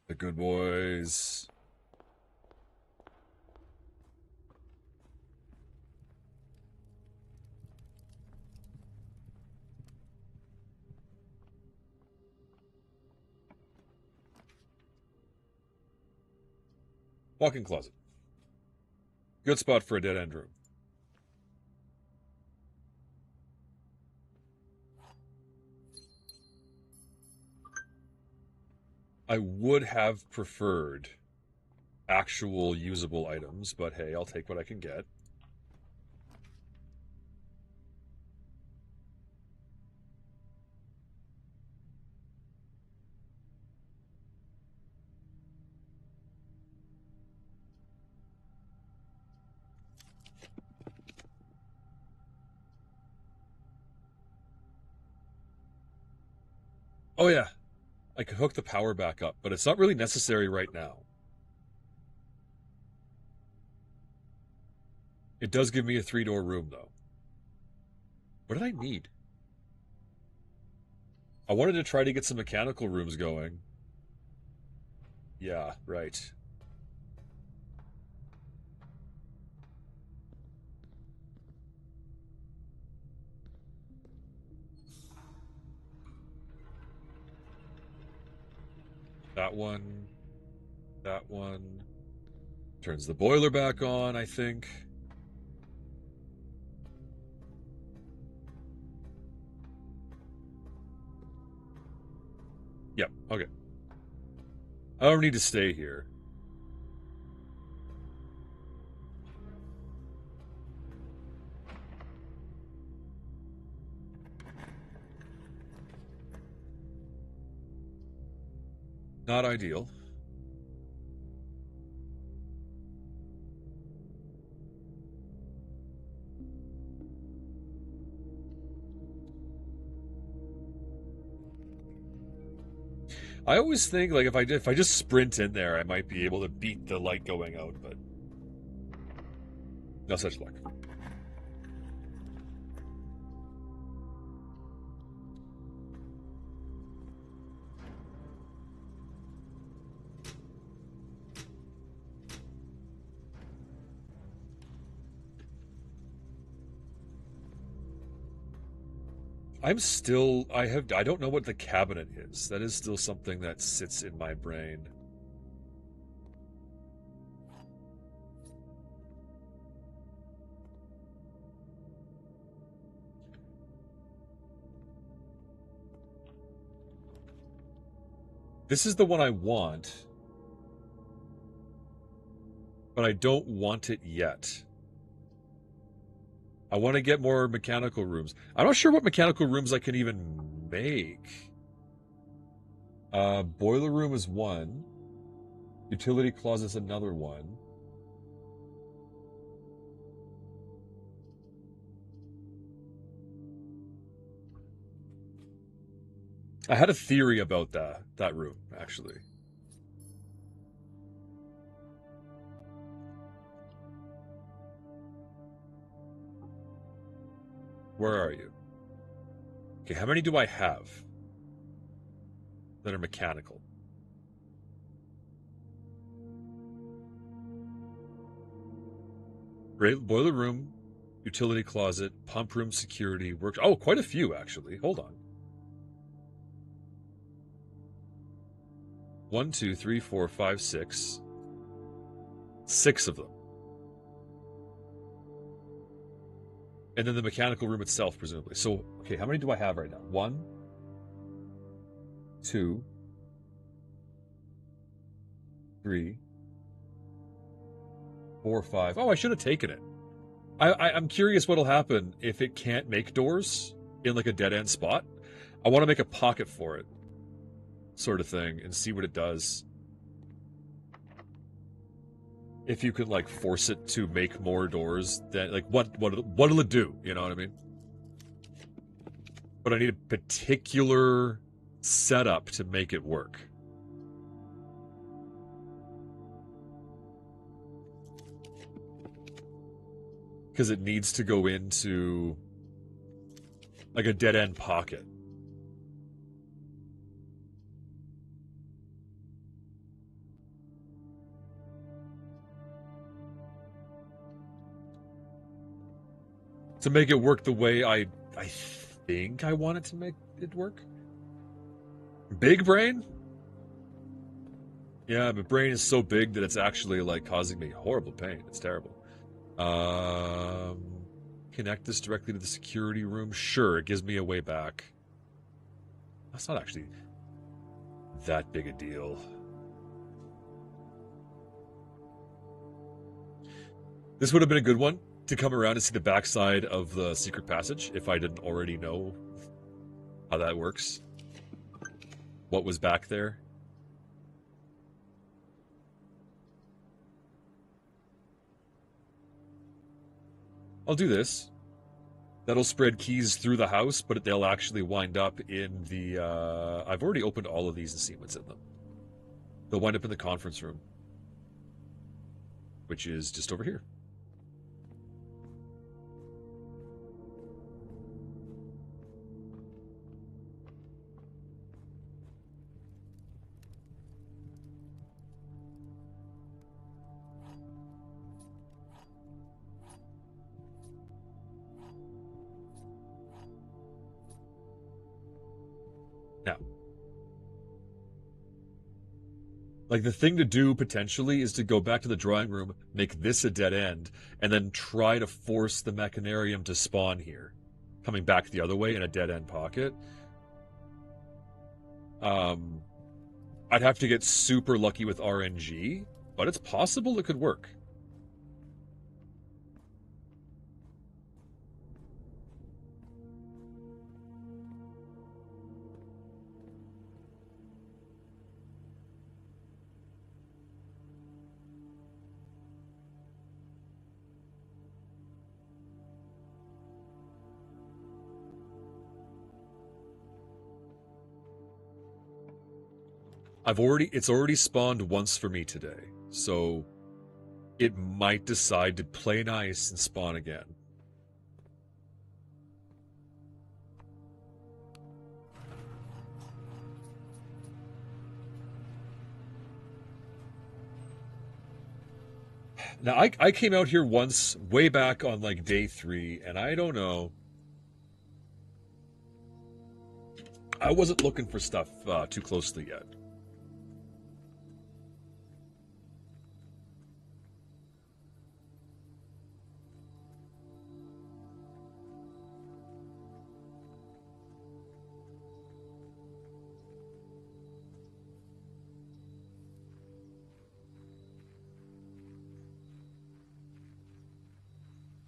The good boys. Walk-in closet. Good spot for a dead-end room. I would have preferred actual usable items, but hey, I'll take what I can get. Oh yeah, I could hook the power back up, but it's not really necessary right now. It does give me a 3-door room, though. What did I need? I wanted to try to get some mechanical rooms going. Yeah, right. That one. That one. Turns the boiler back on, I think. Yep, okay. I don't need to stay here. Not ideal. I always think like if I just sprint in there, I might be able to beat the light going out, but no such luck. I don't know what the cabinet is. That is still something that sits in my brain. This is the one I want, but I don't want it yet. I want to get more mechanical rooms. I'm not sure what mechanical rooms I can even make. Boiler room is one. Utility closet's another one. I had a theory about that room, actually. Where are you? Okay, how many do I have that are mechanical? Boiler room, utility closet, pump room, security, work. Oh, quite a few, actually. Hold on. 1, 2, 3, 4, 5, 6. 6 of them. And then the mechanical room itself, presumably. So, okay, how many do I have right now? 1, 2, 3, 4, 5. Oh, I should have taken it. I'm curious what'll happen if it can't make doors in like a dead end spot. I want to make a pocket for it, sort of thing, and see what it does. If you could like force it to make more doors, then like what'll it do? You know what I mean? But I need a particular setup to make it work. Because it needs to go into like a dead end pocket. To make it work the way I think I want it to make it work. Big brain? Yeah, my brain is so big that it's actually like causing me horrible pain. It's terrible. Um, Connect this directly to the security room. Sure, it gives me a way back. That's not actually that big a deal. This would have been a good one to come around and see the backside of the secret passage if I didn't already know how that works. What was back there. I'll do this. That'll spread keys through the house, but they'll actually wind up in the... I've already opened all of these and seen what's in them. They'll wind up in the conference room, which is just over here. Now, like the thing to do potentially is to go back to the drawing room, make this a dead end, and then try to force the mechanarium to spawn here, coming back the other way in a dead end pocket. I'd have to get super lucky with RNG, but it's possible it could work. It's already spawned once for me today, so it might decide to play nice and spawn again. Now, I came out here once, way back on like day 3, and I don't know. I wasn't looking for stuff too closely yet.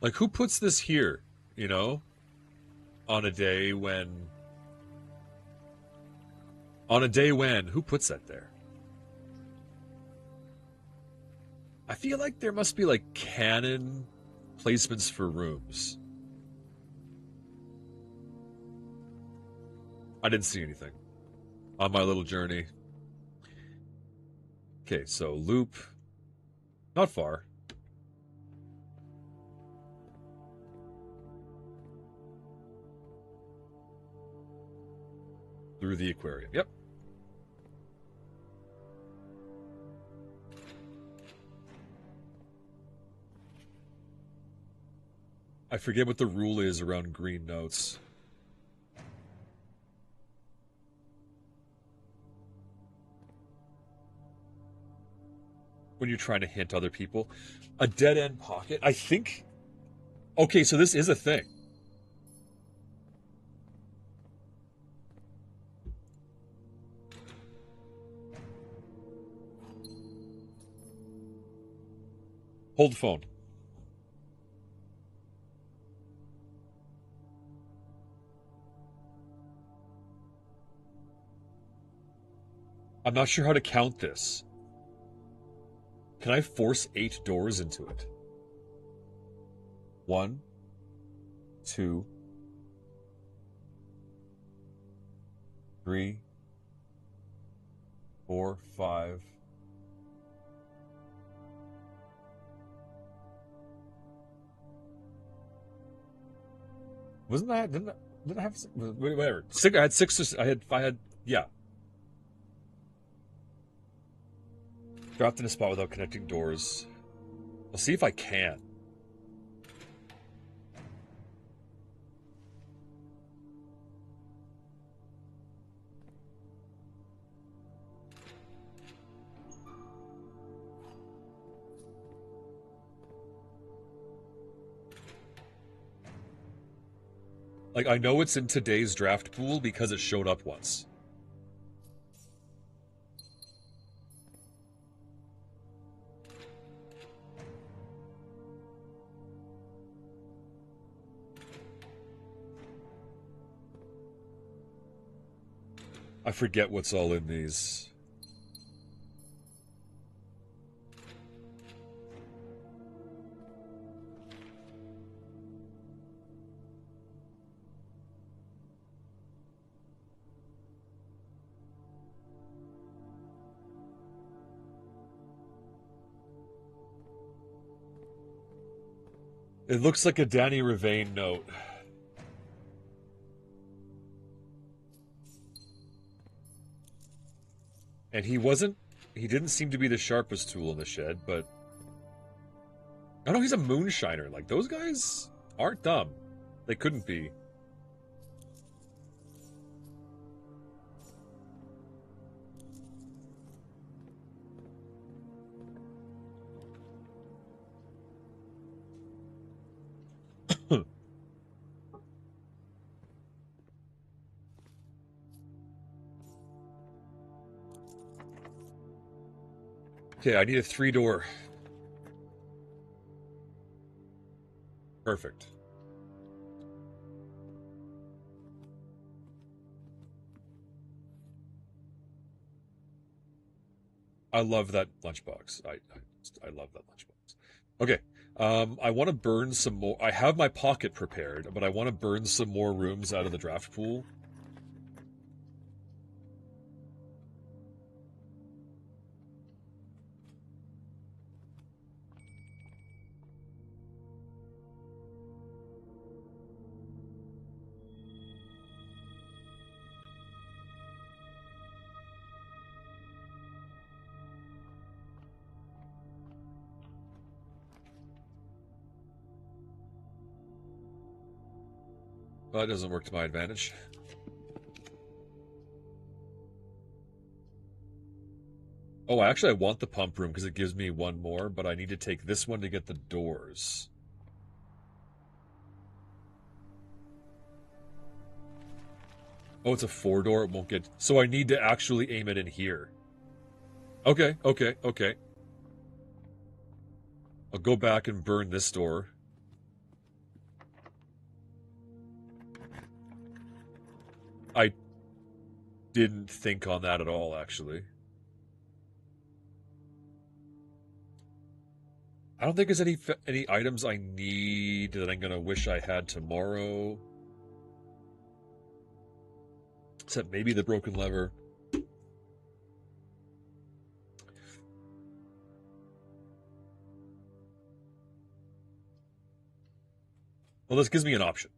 Like, who puts this here, you know, on a day when... On a day when, who puts that there? I feel like there must be, like, canon placements for rooms. I didn't see anything on my little journey. Okay, so loop. Not far. Through the aquarium. Yep. I forget what the rule is around green notes. When you're trying to hint other people. A dead end pocket? I think... Okay, so this is a thing. Hold the phone. I'm not sure how to count this. Can I force 8 doors into it? 1, 2, 3, 4, 5. Wasn't that? Didn't I have whatever? I had 6. I had yeah. Dropped in a spot without connecting doors. I'll see if I can. Like, I know it's in today's draft pool because it showed up once. I forget what's all in these. It looks like a Danny Ravane note. And he didn't seem to be the sharpest tool in the shed, but I know he's a moonshiner. Like, those guys aren't dumb. They couldn't be. Okay, I need a 3-door. Perfect. I love that lunchbox. I love that lunchbox. Okay. I want to burn some more. I have my pocket prepared, but I want to burn some more rooms out of the draft pool. Well, that doesn't work to my advantage. Oh, actually, I want the pump room because it gives me one more, but I need to take this one to get the doors. Oh, it's a 4-door. It won't get... So I need to actually aim it in here. Okay. I'll go back and burn this door. I didn't think on that at all, actually. I don't think there's any items I need that I'm gonna wish I had tomorrow. Except maybe the broken lever. Well, this gives me an option.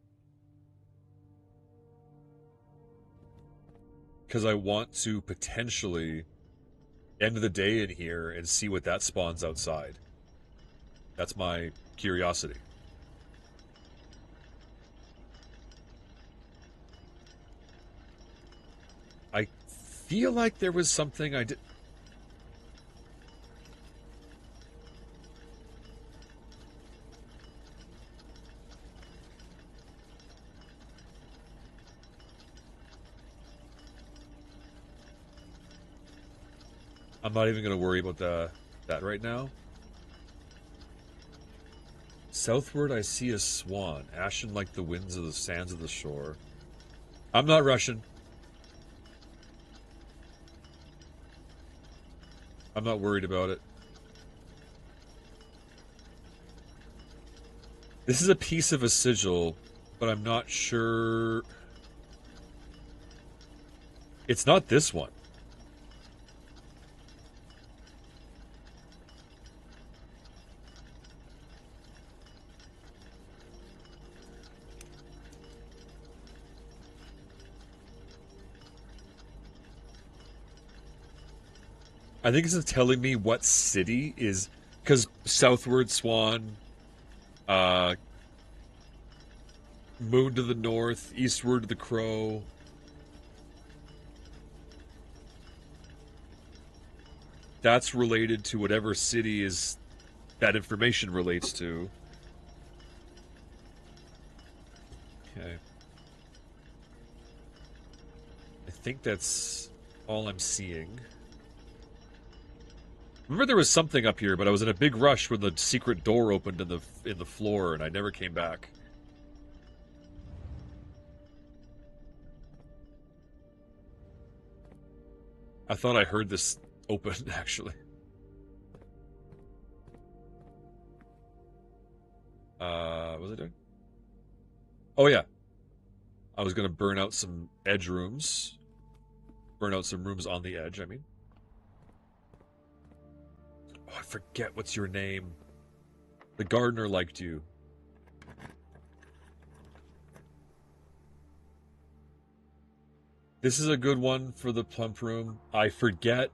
Because I want to potentially end the day in here and see what that spawns outside. That's my curiosity. I feel like there was something I did... I'm not even going to worry about that right now. Southward, I see a swan, ashen like the winds of the sands of the shore. I'm not rushing. I'm not worried about it. This is a piece of a sigil, but I'm not sure... It's not this one. I think this is telling me what city is... Because southward, swan... moon to the north, eastward the crow. That's related to whatever city is that information relates to. Okay. think that's all I'm seeing. Remember there was something up here, but I was in a big rush when the secret door opened in the floor, and I never came back. I thought I heard this open, actually. What was I doing? Oh, yeah. I was going to burn out some edge rooms. Burn out some rooms on the edge, I mean. Oh, I forget what's your name. The gardener liked you. This is a good one for the plump room. I forget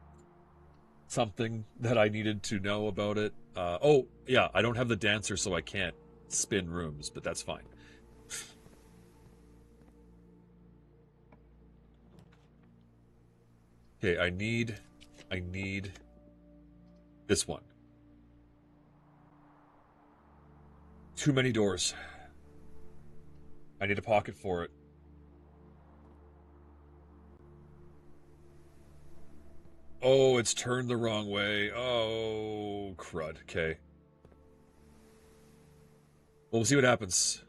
something that I needed to know about it. Oh, yeah, I don't have the dancer, so I can't spin rooms, but that's fine. Okay, I need this one. Too many doors. I need a pocket for it. Oh, it's turned the wrong way. Oh, crud. Okay. Well, we'll see what happens.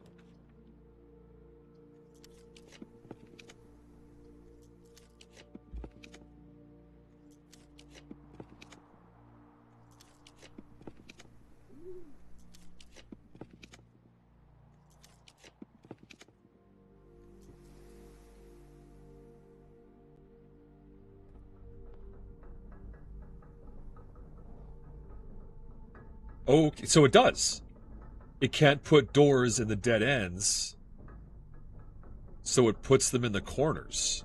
Oh, so it does. It can't put doors in the dead ends, so it puts them in the corners.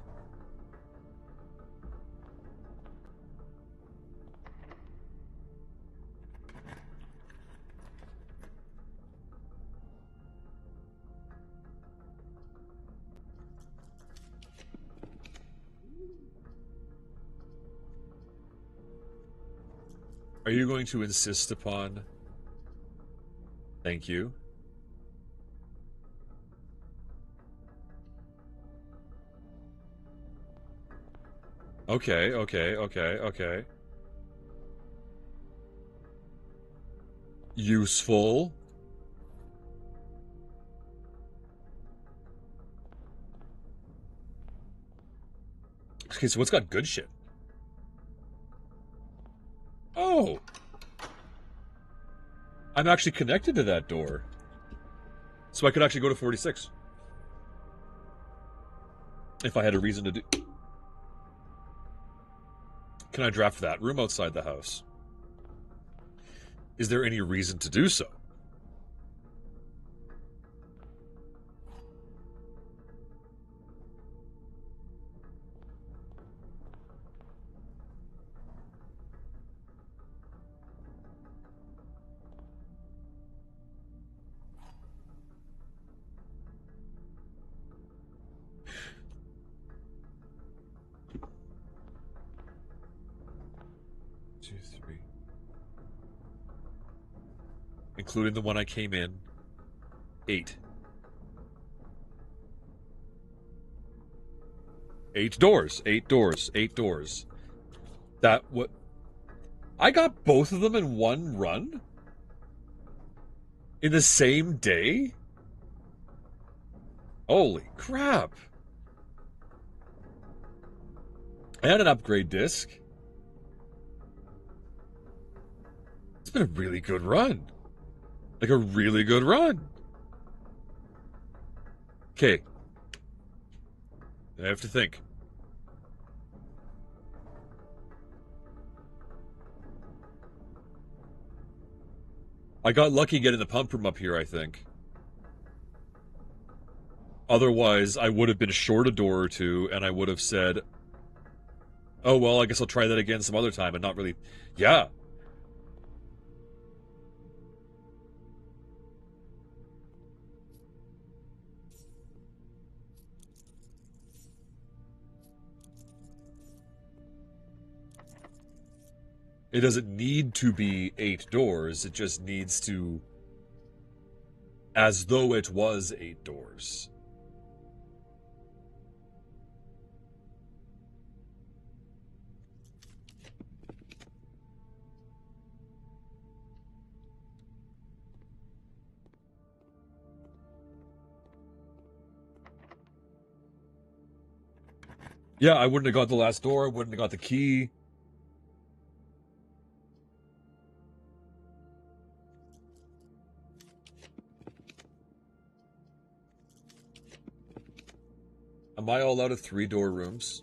Are you going to insist upon... Thank you. Okay, okay, okay, okay. Useful. Okay, so what's got good shit? Oh! I'm actually connected to that door. So I could actually go to 46. If I had a reason to do... Can I draft that room outside the house? Is there any reason to do so? Including the one I came in. 8. 8 doors. 8 doors. 8 doors. That what... I got both of them in one run? In the same day? Holy crap. I had an upgrade disc. It's been a really good run. Like a really good run. Okay. I have to think. I got lucky getting the pump room up here, I think. Otherwise, I would have been short a door or two, and I would have said, oh, well, I guess I'll try that again some other time, and not really... Yeah. It doesn't need to be 8 doors, it just needs to... As though it was 8 doors. Yeah, I wouldn't have got the last door. I wouldn't have got the key. Am I all out of 3-door rooms?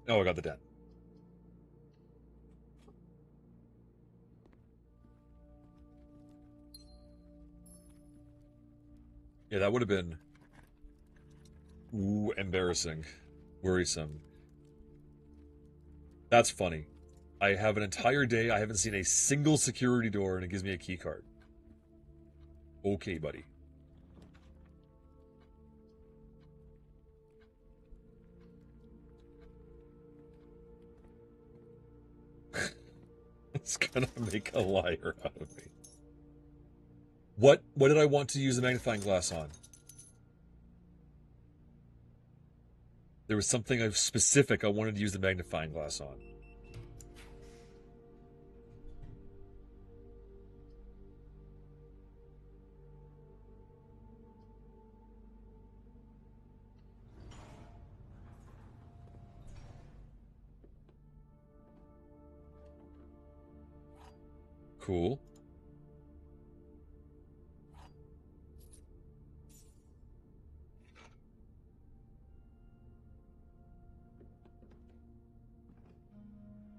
Oh, I got the den. Yeah, that would have been embarrassing, worrisome. That's funny. I have an entire day. I haven't seen a single security door, and it gives me a key card. Okay, buddy. It's gonna make a liar out of me. What did I want to use the magnifying glass on? There was something specific I wanted to use the magnifying glass on. Cool.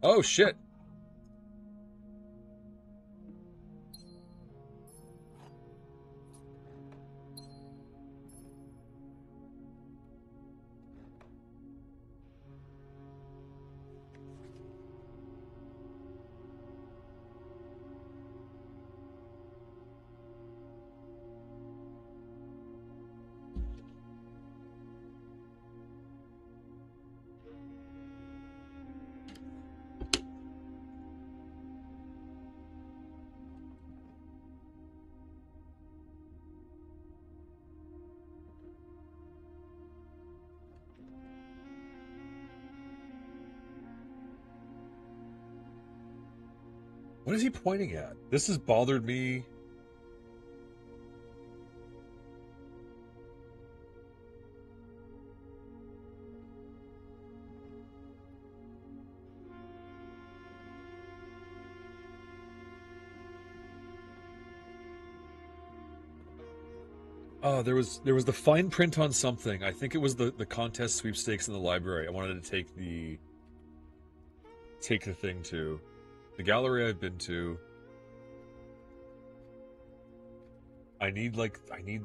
Oh shit. What is he pointing at? This has bothered me. Oh, there was the fine print on something. I think it was the contest sweepstakes in the library. I wanted to take the thing to. The gallery I've been to. I need the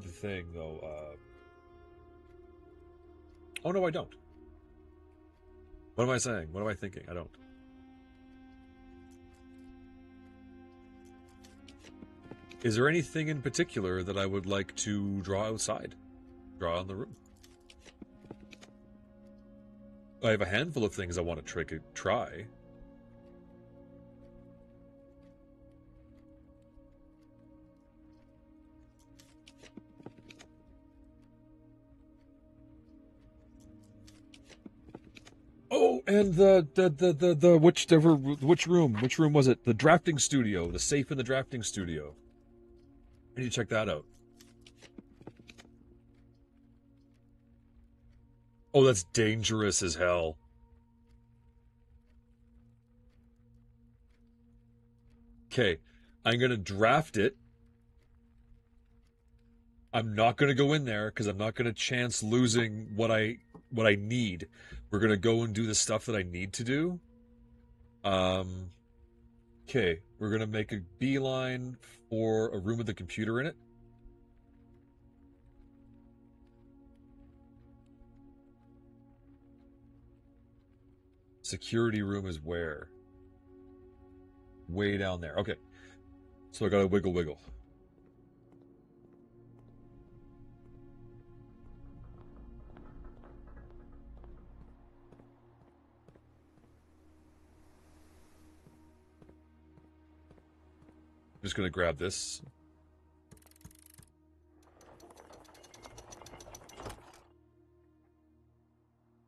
thing though. Oh no, I don't. What am I saying? What am I thinking? I don't. Is there anything in particular that I would like to draw outside? Draw on the room. I have a handful of things I want to try. Oh, and the which room was it? The drafting studio, the safe in the drafting studio. I need to check that out. Oh, that's dangerous as hell. Okay, I'm gonna draft it. I'm not gonna go in there because I'm not gonna chance losing what I need. We're gonna go and do the stuff that I need to do. Um, okay, we're gonna make a beeline for a room with a computer in it. Security room is where? Way down there. Okay, so I gotta wiggle wiggle. I'm just gonna grab this.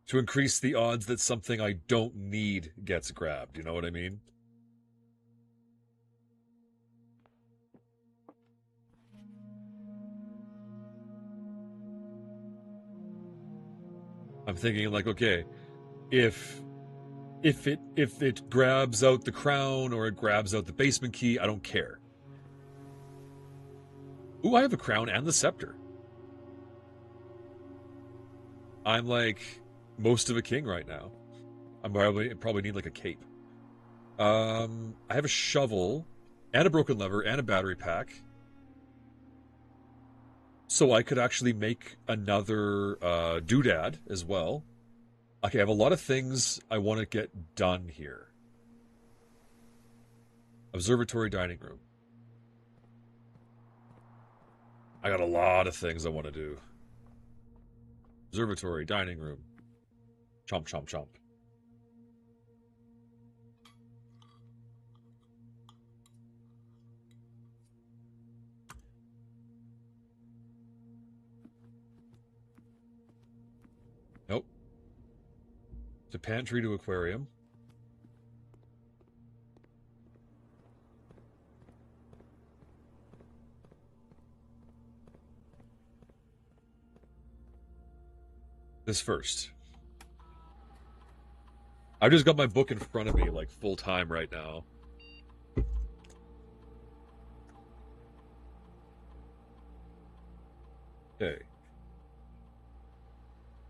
To increase the odds that something I don't need gets grabbed. You know what I mean? I'm thinking like, okay, if it grabs out the crown or it grabs out the basement key, I don't care. Ooh, I have a crown and the scepter. I'm like most of a king right now. I'm probably need like a cape. I have a shovel and a broken lever and a battery pack. So I could actually make another doodad as well. Okay, I have a lot of things I want to get done here. Observatory dining room. I got a lot of things I want to do. Observatory dining room. Chomp, chomp, chomp. Nope. To pantry to aquarium. This first. I've just got my book in front of me like full time right now. Okay.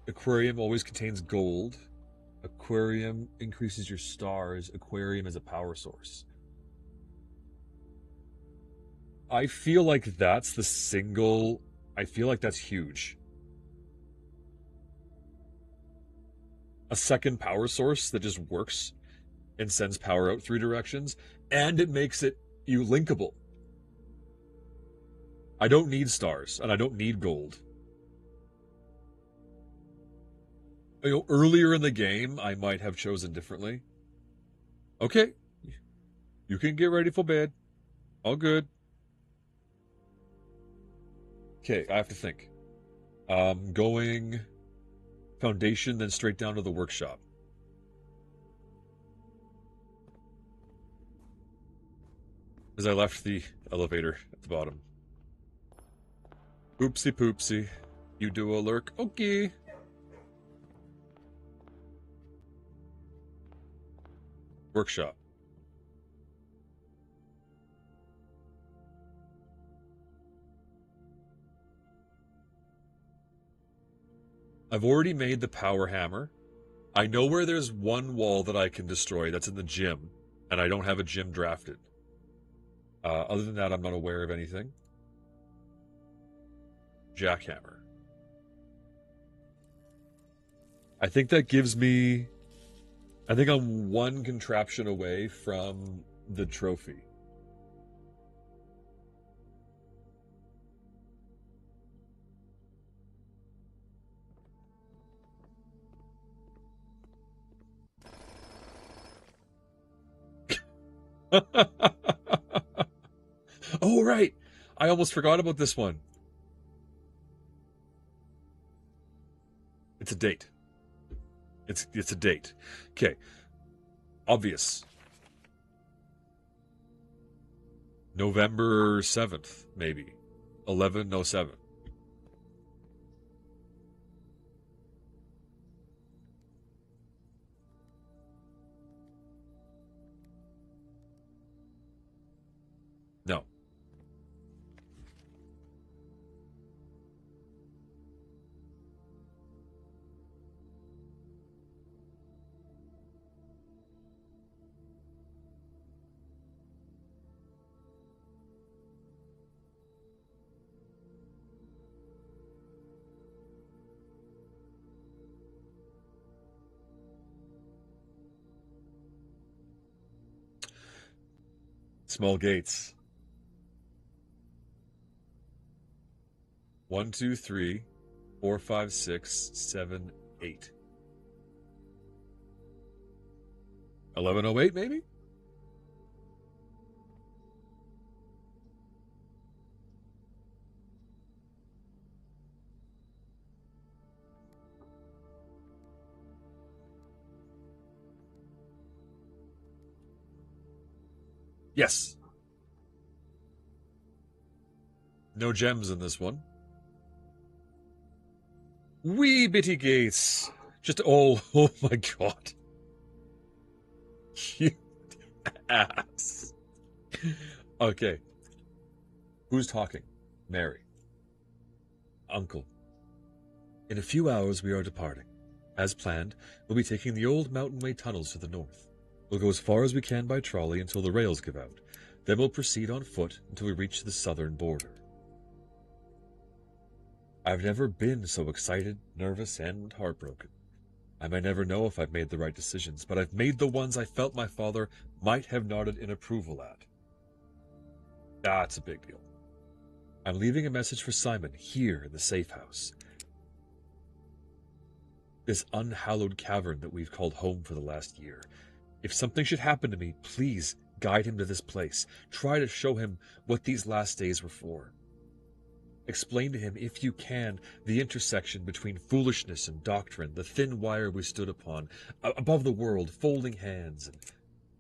Aquarium always contains gold. Aquarium increases your stars. Aquarium is a power source. I feel like that's the single. I feel like that's huge. A second power source that just works and sends power out 3 directions, and it makes it you linkable. I don't need stars, and I don't need gold. You know, earlier in the game, I might have chosen differently. Okay, you can get ready for bed. All good. Okay, I have to think. Going foundation, then straight down to the workshop. As I left the elevator at the bottom. Oopsie poopsie. You do a lurk. Okay. Workshop. I've already made the power hammer. I know where there's one wall that I can destroy. That's in the gym. And I don't have a gym drafted. Other than that, I'm not aware of anything. Jackhammer. I think that gives me... I think I'm one contraption away from the trophy. Oh, right. I almost forgot about this one. It's a date. It's a date. Okay. Obvious. November 7th, maybe. 11/07. No. Small gates. 1, 2, 3, 4, 5, 6, 7, 8. 11/08, maybe? Yes. No gems in this one. Wee bitty gates. Just, oh, oh my god. You ass. Okay. Who's talking? Mary. Uncle. In a few hours we are departing. As planned, we'll be taking the old Mountain Way tunnels to the north. We'll go as far as we can by trolley until the rails give out. Then we'll proceed on foot until we reach the southern border. I've never been so excited, nervous, and heartbroken. I may never know if I've made the right decisions, but I've made the ones I felt my father might have nodded in approval at. That's a big deal. I'm leaving a message for Simon here in the safe house. This unhallowed cavern that we've called home for the last year. If something should happen to me, please guide him to this place. Try to show him what these last days were for. Explain to him, if you can, the intersection between foolishness and doctrine, the thin wire we stood upon, above the world, folding hands and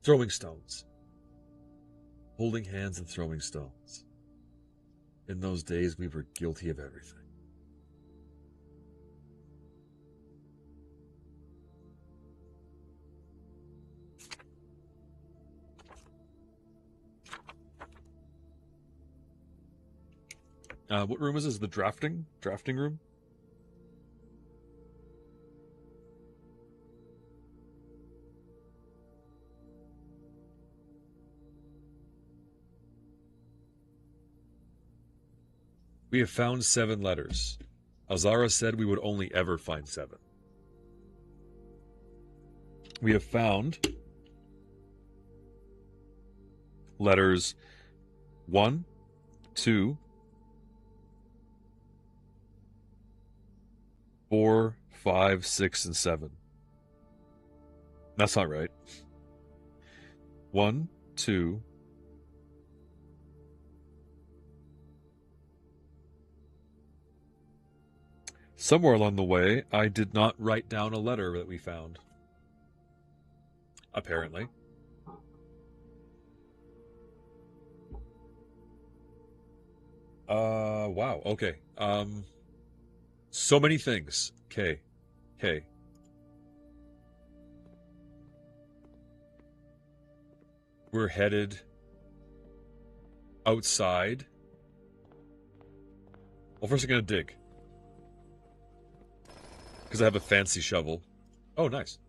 throwing stones. Holding hands and throwing stones. In those days, we were guilty of everything. What room is this? The drafting room? We have found 7 letters. Azara said we would only ever find 7. We have found letters 1, 2, 4, 5, 6, and 7. That's not right. 1, 2. Somewhere along the way, I did not write down a letter that we found. Apparently. Wow, okay. So many things. Okay. We're headed outside. Well, first I'm gonna dig. Because I have a fancy shovel. Oh, nice.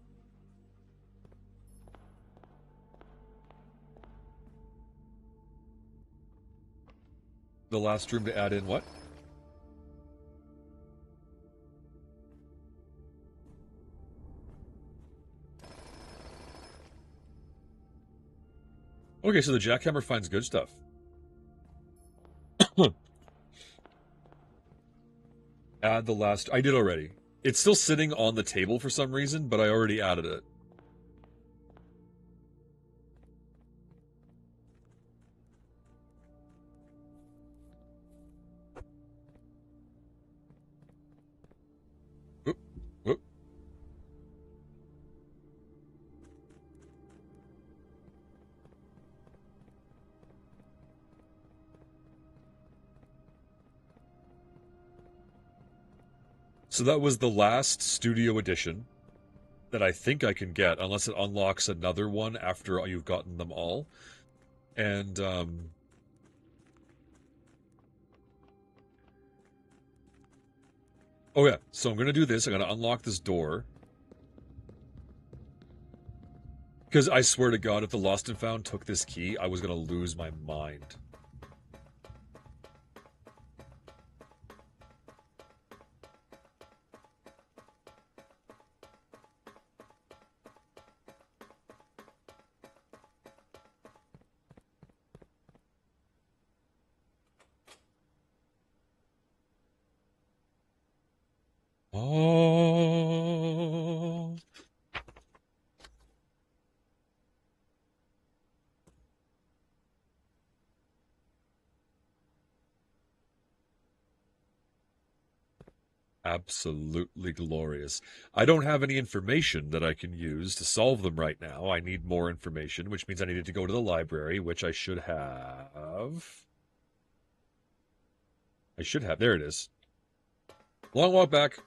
The last room to add in what? Okay, so the jackhammer finds good stuff. Add the last... I did already. It's still sitting on the table for some reason, but I already added it. Whoop, whoop. So that was the last studio edition that I think I can get, unless it unlocks another one after you've gotten them all. And, oh yeah, so I'm going to do this. I'm going to unlock this door. Because I swear to God, if the Lost and Found took this key, I was going to lose my mind. Oh. Absolutely glorious. I don't have any information that I can use to solve them right now. I need more information, which means I needed to go to the library, which I should have. There it is. Long walk back.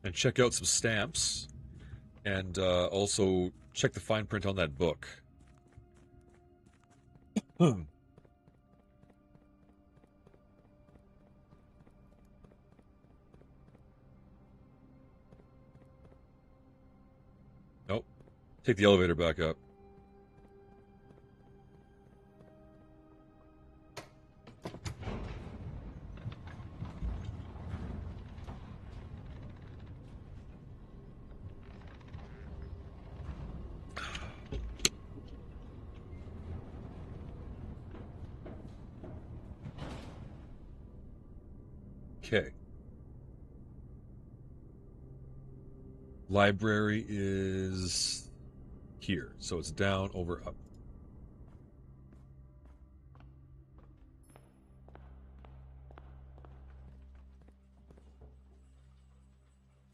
and check out some stamps, and also check the fine print on that book. Nope. Take the elevator back up. Okay. Library is here, so it's down, over, up.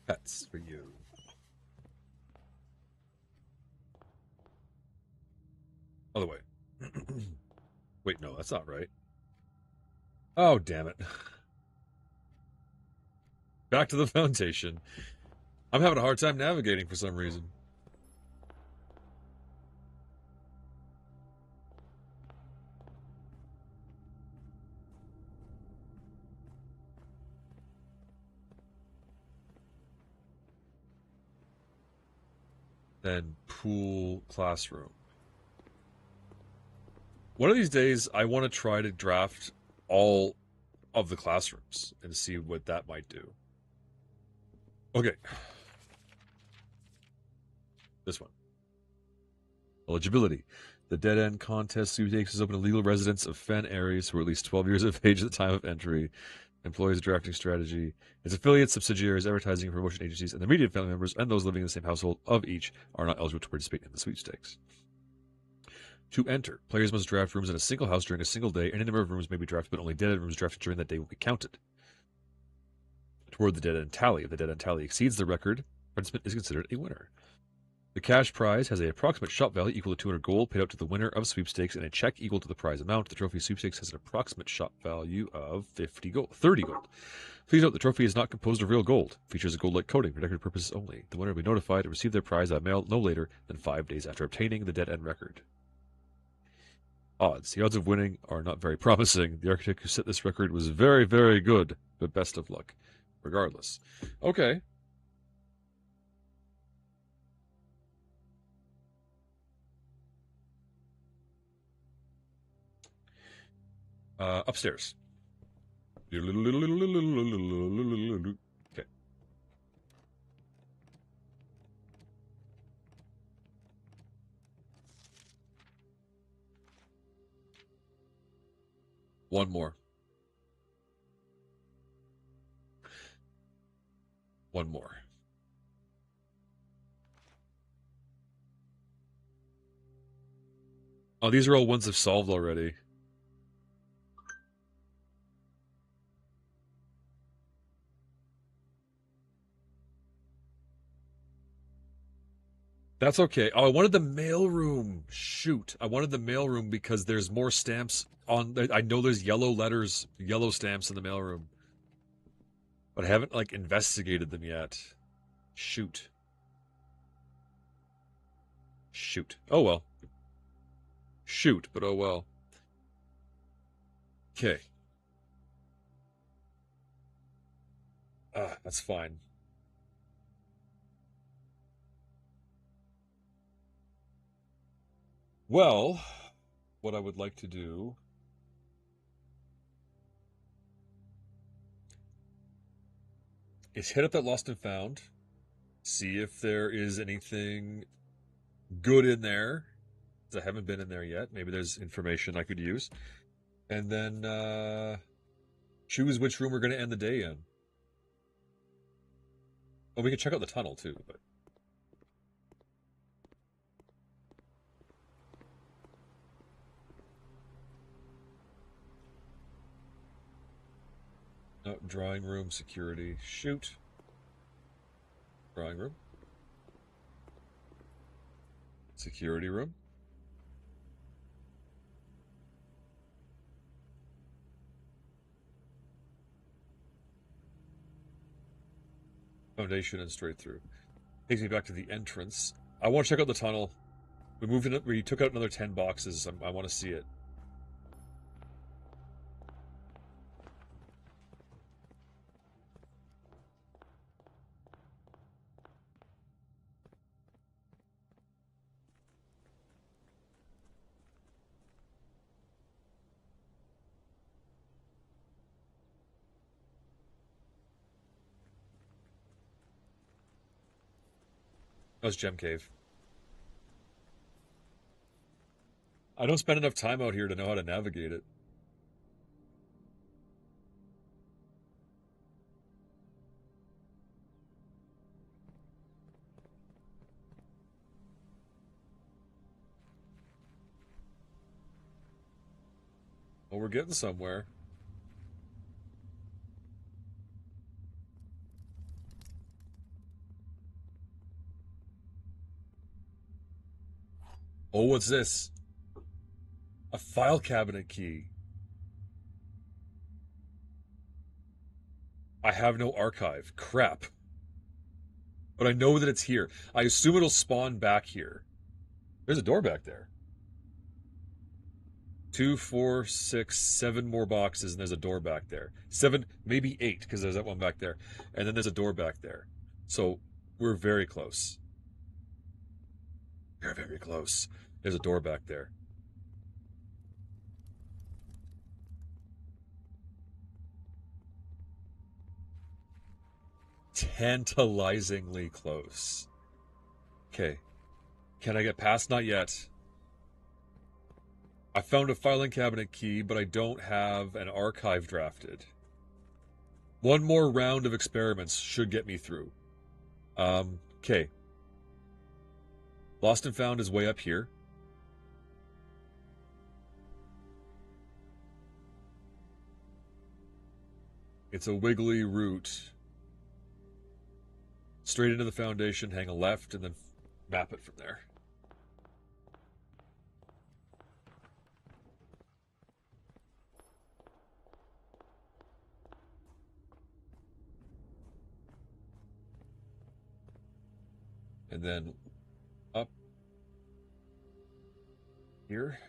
Pets for you. Other way. Wait, no, that's not right. Oh, damn it. Back to the foundation. I'm having a hard time navigating for some reason. Then pool classroom. One of these days, I want to try to draft all of the classrooms and see what that might do. Okay. This one. Eligibility. The Dead End Contest sweepstakes is open to legal residents of Fen areas who are at least 12 years of age at the time of entry. Employs a drafting strategy. Its affiliates, subsidiaries, advertising and promotion agencies, and the immediate family members and those living in the same household of each are not eligible to participate in the sweepstakes. To enter, players must draft rooms in a single house during a single day. Any number of rooms may be drafted, but only dead end rooms drafted during that day will be counted toward the dead end tally. If the dead end tally exceeds the record, participant is considered a winner. The cash prize has an approximate shop value equal to 200 gold paid out to the winner of sweepstakes and a check equal to the prize amount. The trophy sweepstakes has an approximate shop value of 30 gold. Please note the trophy is not composed of real gold. Features a gold-like coating for decorative purposes only. The winner will be notified and receive their prize by mail no later than 5 days after obtaining the dead end record. Odds. The odds of winning are not very promising. The architect who set this record was very, very good, but best of luck. Regardless. Okay. Upstairs. Okay. One more. One more. Oh, these are all ones I've solved already. That's okay. Oh, I wanted the mailroom. Shoot. I wanted the mailroom because there's more stamps on. I know there's yellow letters, yellow stamps in the mailroom. But I haven't, like, investigated them yet. Shoot. Shoot. Oh, well. Shoot, but oh, well. Okay. That's fine. Well, what I would like to do is hit up that Lost and Found, see if there is anything good in there. I haven't been in there yet. Maybe there's information I could use. And then choose which room we're going to end the day in. Oh, we could check out the tunnel too, but no, drawing room, security. Shoot. Drawing room. Security room. foundation and straight through. Takes me back to the entrance. I want to check out the tunnel. We moved in. We took out another 10 boxes. I want to see it. That was Gem Cave. I don't spend enough time out here to know how to navigate it. Well, we're getting somewhere. Oh, what's this? A file cabinet key. I have no archive. Crap. But I know that it's here. I assume it'll spawn back here. There's a door back there. 2, 4, 6, 7 more boxes, and there's a door back there. 7, maybe 8, because there's that one back there. And then there's a door back there. So we're very close. We're very close. There's a door back there. Tantalizingly close. Okay. Can I get past? Not yet. I found a filing cabinet key, but I don't have an archive drafted. One more round of experiments should get me through. Okay. Lost and Found is way up here. It's a wiggly route. Straight into the foundation, hang a left, and then map it from there. And then up here.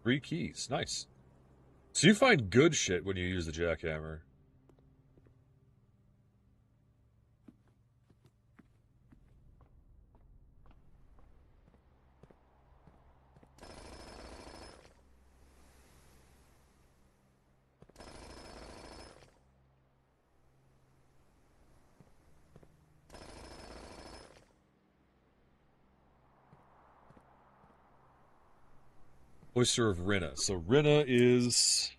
Three keys. Nice. So you find good shit when you use the jackhammer. Oyster of Rinna. So Rinna is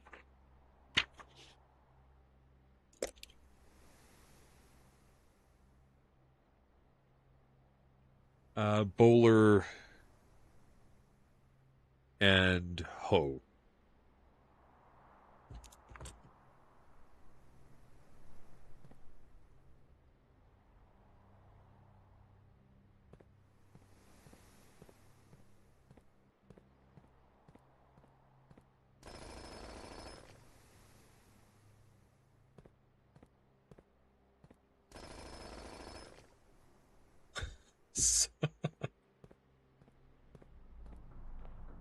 Bowler and Ho.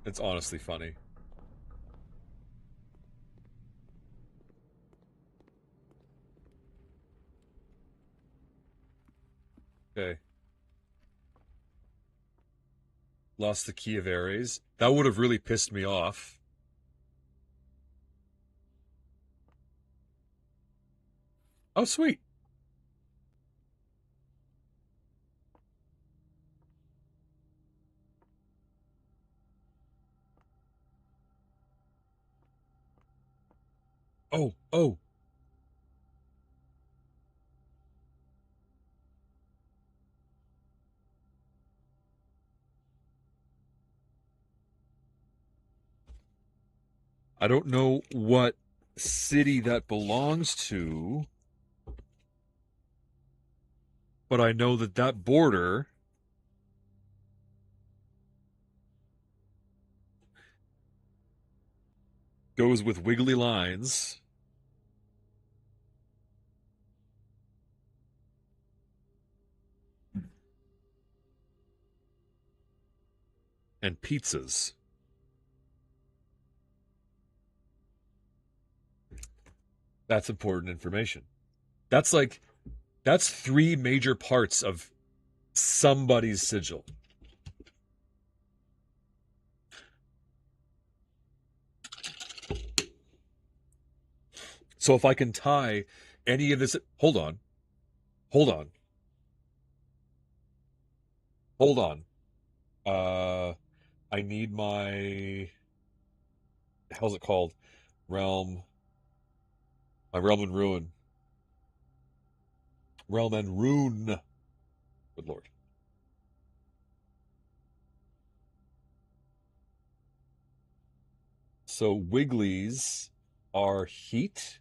It's honestly funny. Okay. Lost the key of Ares. That would have really pissed me off. Oh, sweet. Oh, oh. I don't know what city that belongs to, but I know that that border goes with wiggly lines and pizzas. That's important information. That's like that's three major parts of somebody's sigil. So if I can tie any of this, hold on, hold on, hold on. Uh, I need how's it called? Realm, my realm and ruin, realm and rune. Good lord. So wigglies are heat.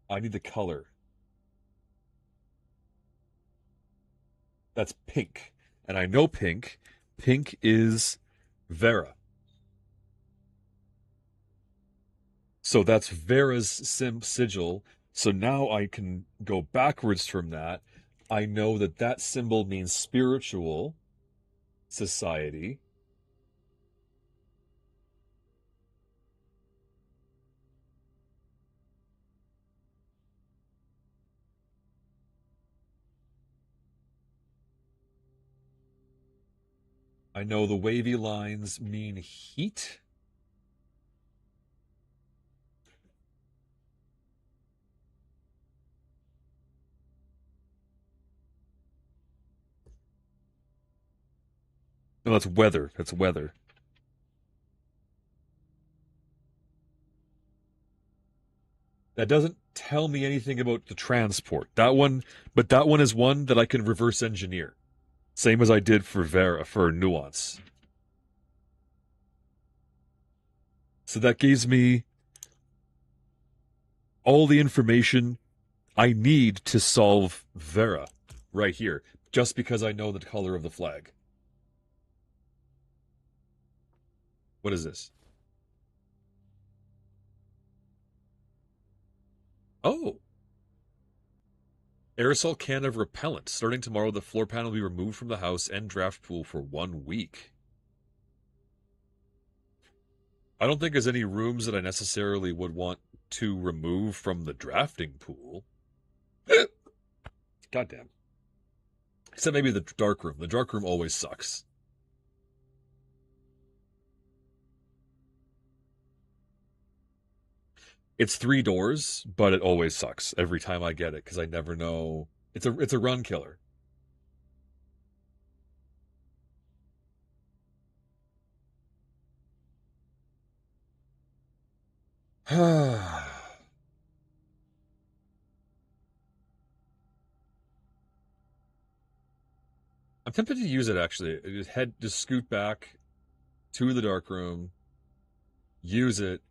I need the color. That's pink, and I know pink. Pink is Vera. So that's Vera's sigil. So now I can go backwards from that. I know that that symbol means spiritual society. I know the wavy lines mean heat. No, that's weather. That's weather. That doesn't tell me anything about the transport. That one, but that one is one that I can reverse engineer. Same as I did for Vera, for Nuance. So that gives me all the information I need to solve Vera right here, just because I know the color of the flag. What is this? Oh, aerosol can of repellent. Starting tomorrow, the floor panel will be removed from the house and draft pool for 1 week. I don't think there's any rooms that I necessarily would want to remove from the drafting pool. Goddamn. Except maybe the dark room. The dark room always sucks. It's 3 doors, but it always sucks every time I get it because I never know. It's a run killer. I'm tempted to use it actually. Just scoot back to the dark room, use it,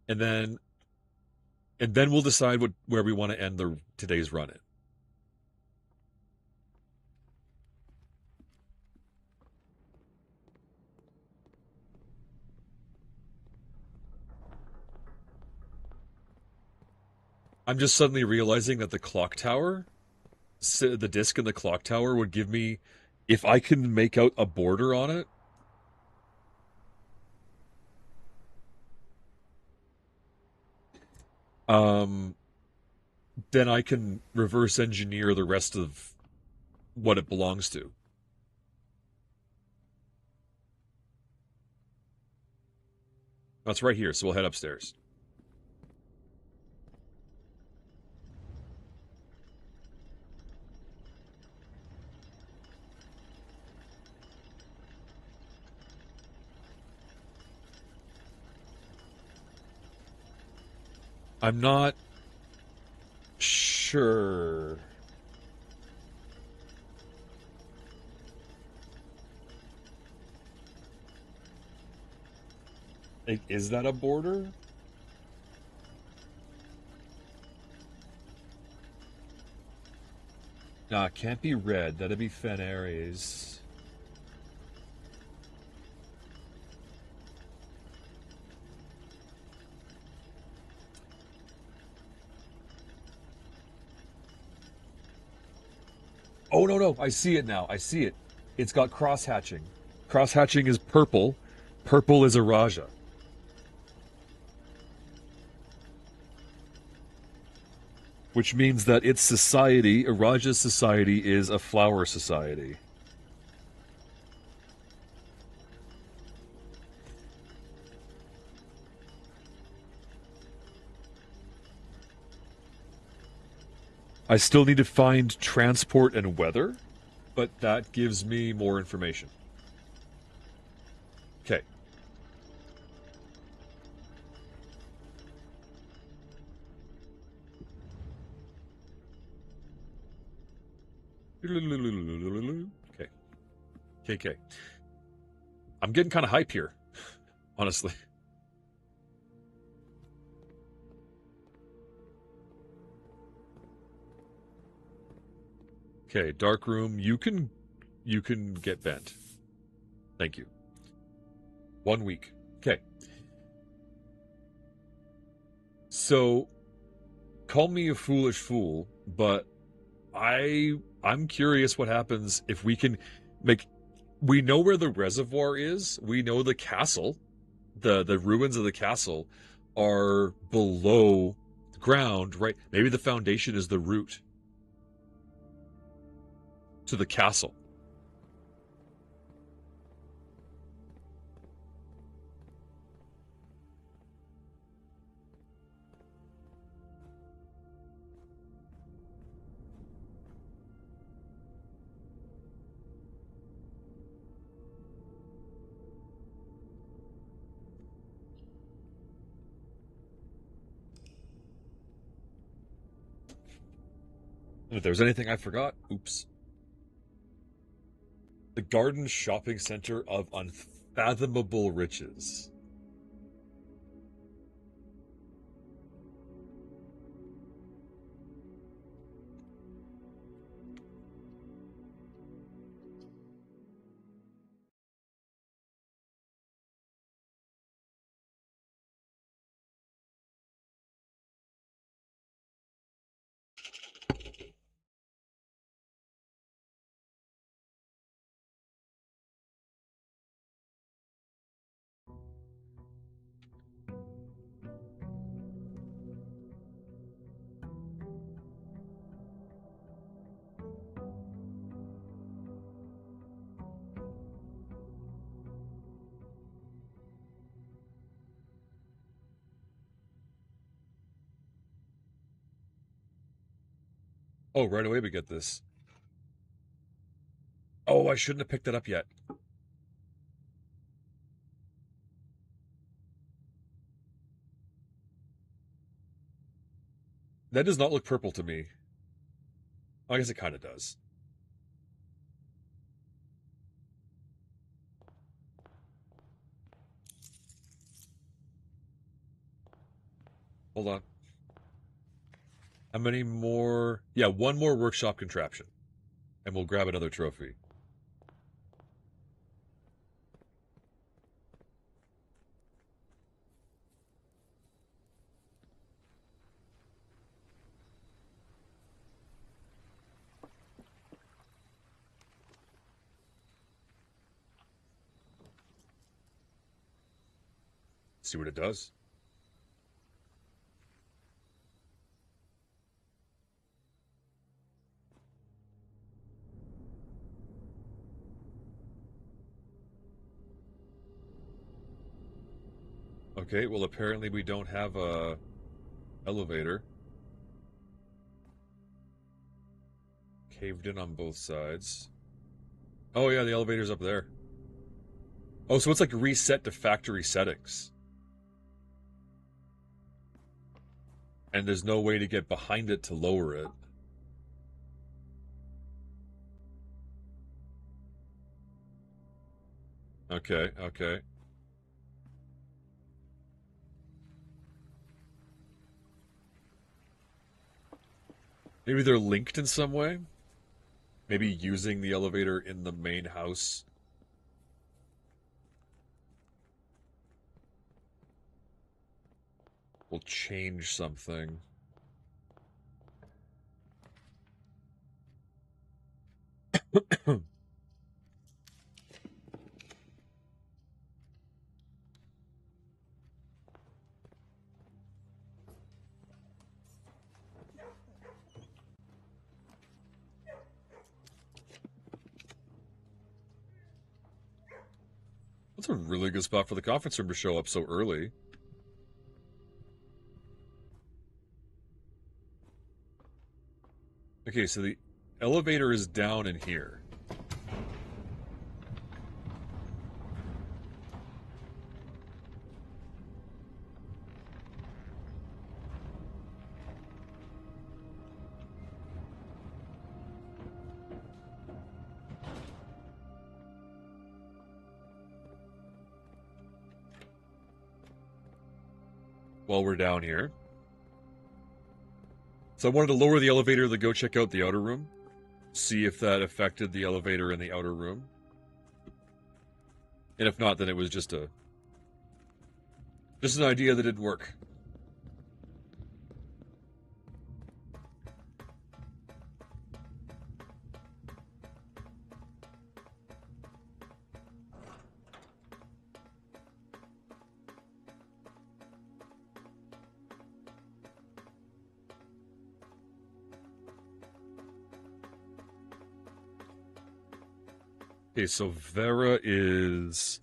and then we'll decide where we want to end the today's run in. I'm just suddenly realizing that the clock tower, the disc in the clock tower would give me, if I can make out a border on it, um, then I can reverse engineer the rest of what it belongs to. That's right here, so we'll head upstairs. I'm not sure. Like, is that a border? Nah, it can't be red. That'd be Fen Ares. Oh, no, no. I see it now. I see it. It's got cross hatching. Cross hatching is purple. Purple is a Raja. Which means that its society, Raja's society, is a flower society. I still need to find transport and weather, but that gives me more information. Okay. Okay. KK. I'm getting kind of hype here, honestly. Okay, dark room. You can get bent. Thank you. 1 week. Okay. So call me a foolish fool, but I'm curious what happens if we can make we know where the reservoir is. We know the castle. The ruins of the castle are below the ground, right? Maybe the foundation is the route to the castle. And if there's anything I forgot, oops. The Garden Shopping Center of Unfathomable Riches. Oh, right away we get this. Oh, I shouldn't have picked that up yet. That does not look purple to me. I guess it kind of does. Hold on. How many more? Yeah, one more workshop contraption, and we'll grab another trophy. See what it does. Okay, well apparently we don't have a elevator. Caved in on both sides. Oh yeah, the elevator's up there. Oh, so it's like reset to factory settings. And there's no way to get behind it to lower it. Okay, okay. Maybe they're linked in some way? Maybe using the elevator in the main house will change something. That's a really good spot for the conference room to show up so early. Okay, so the elevator is down in here. While we're down here. So I wanted to lower the elevator to go check out the outer room. See if that affected the elevator in the outer room. And if not, then it was just an idea that didn't work. Okay, so Vera is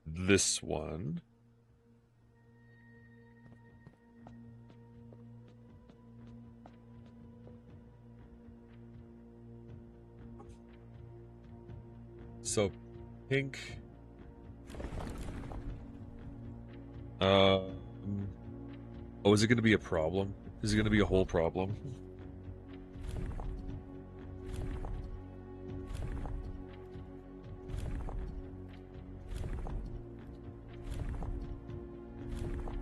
this one. So pink. Oh, is it going to be a problem? Is it going to be a whole problem?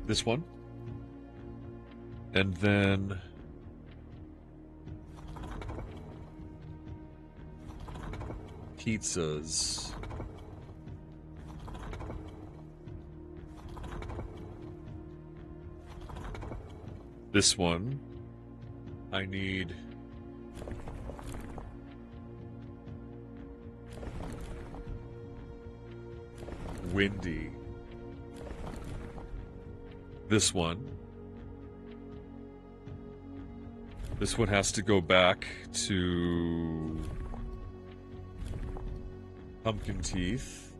This one. And then pizzas. This one. I need windy. This one. This one has to go back to pumpkin teeth.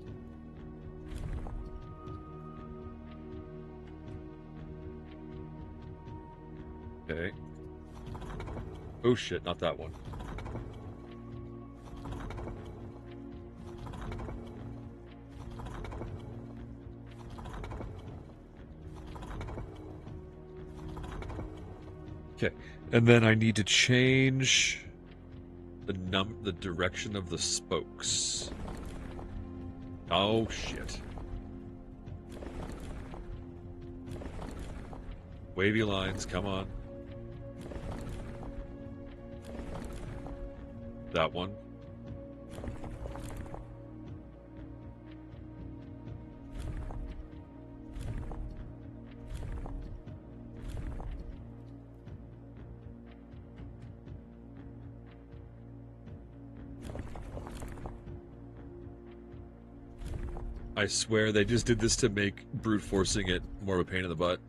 Okay. Oh shit, not that one. Okay, and then I need to change the direction of the spokes. Oh shit. Wavy lines, come on. That one. I swear they just did this to make brute forcing it more of a pain in the butt.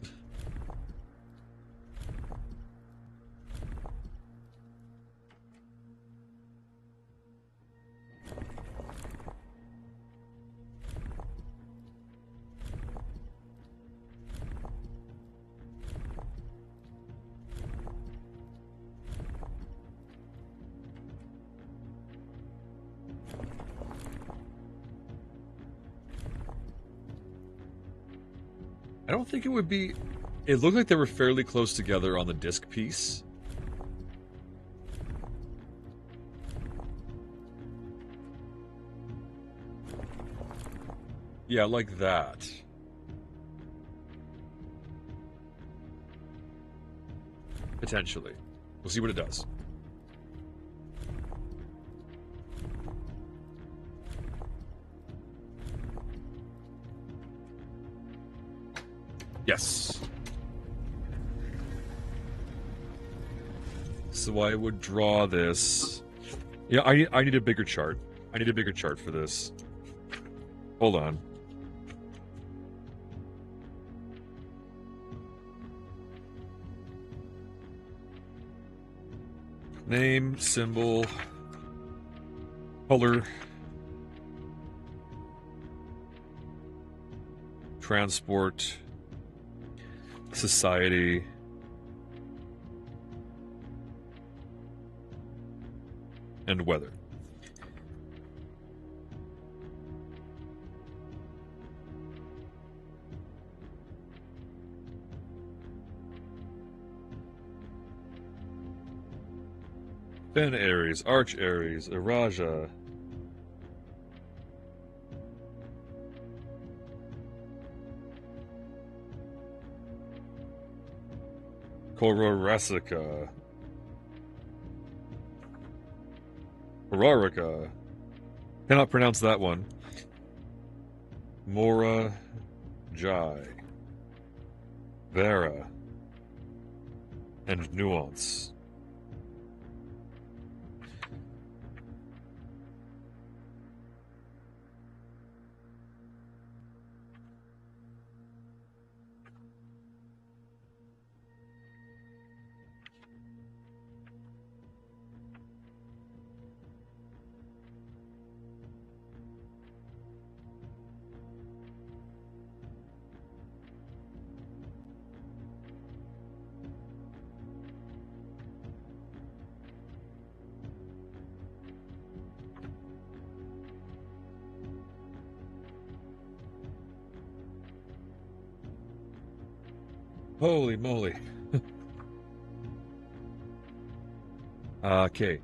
I don't think it would be... It looked like they were fairly close together on the disc piece. Yeah, like that. Potentially. We'll see what it does. Yes. So I would draw this. Yeah, I need a bigger chart. I need a bigger chart for this. Hold on. Name, symbol, color. transport, society, and weather. Ben Aries, Arch Aries, Iraja. Kororasica. Horarica. Cannot pronounce that one. Mora Jai. Vera. And Nuance. Holy moly. Okay.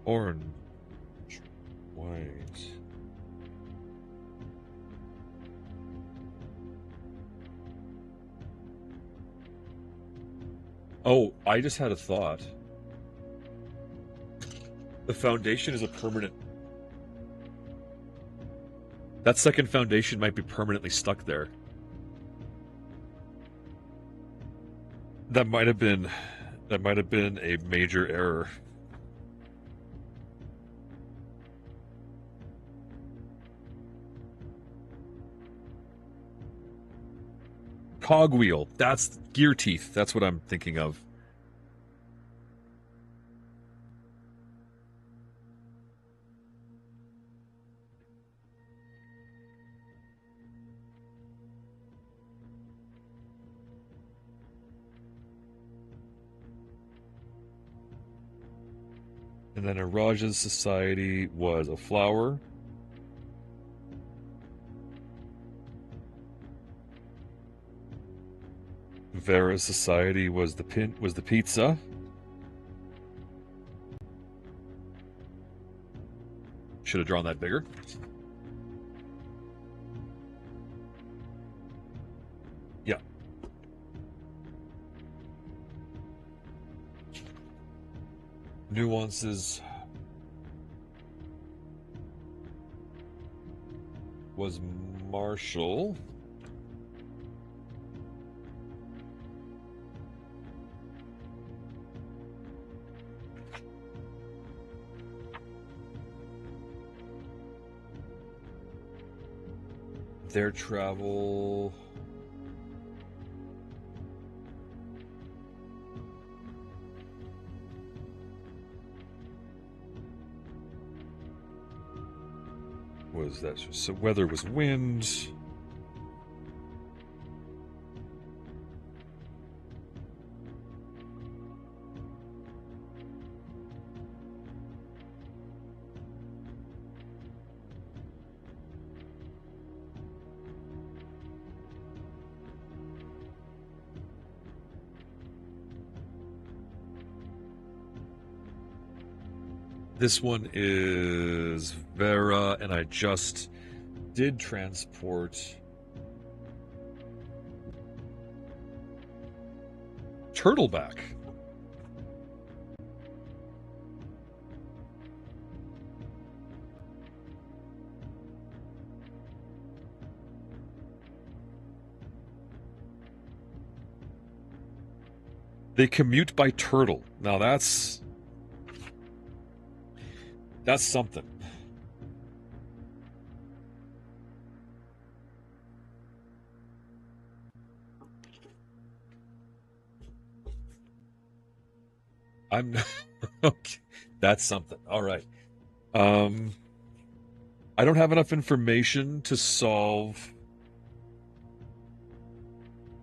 Orange. White. Oh, I just had a thought. The foundation is a permanent... That second foundation might be permanently stuck there. That might have been a major error. Cogwheel. That's gear teeth. That's what I'm thinking of. And then Araja's society was a flower. Vera's society was the pizza. Should have drawn that bigger. Yeah. Nuances was Marshall. Their travel... was that... So weather was wind. This one is Vera, and I just did transport Turtleback. They commute by turtle. Now that's something. I'm okay. That's something. All right. I don't have enough information to solve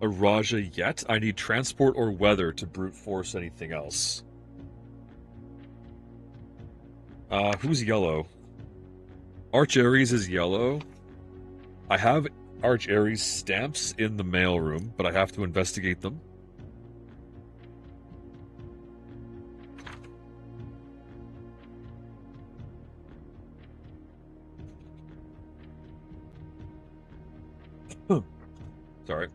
a Raja yet. I need transport or weather to brute force anything else. Who's yellow? Arch Ares is yellow. I have Arch Ares stamps in the mailroom, but I have to investigate them. Sorry.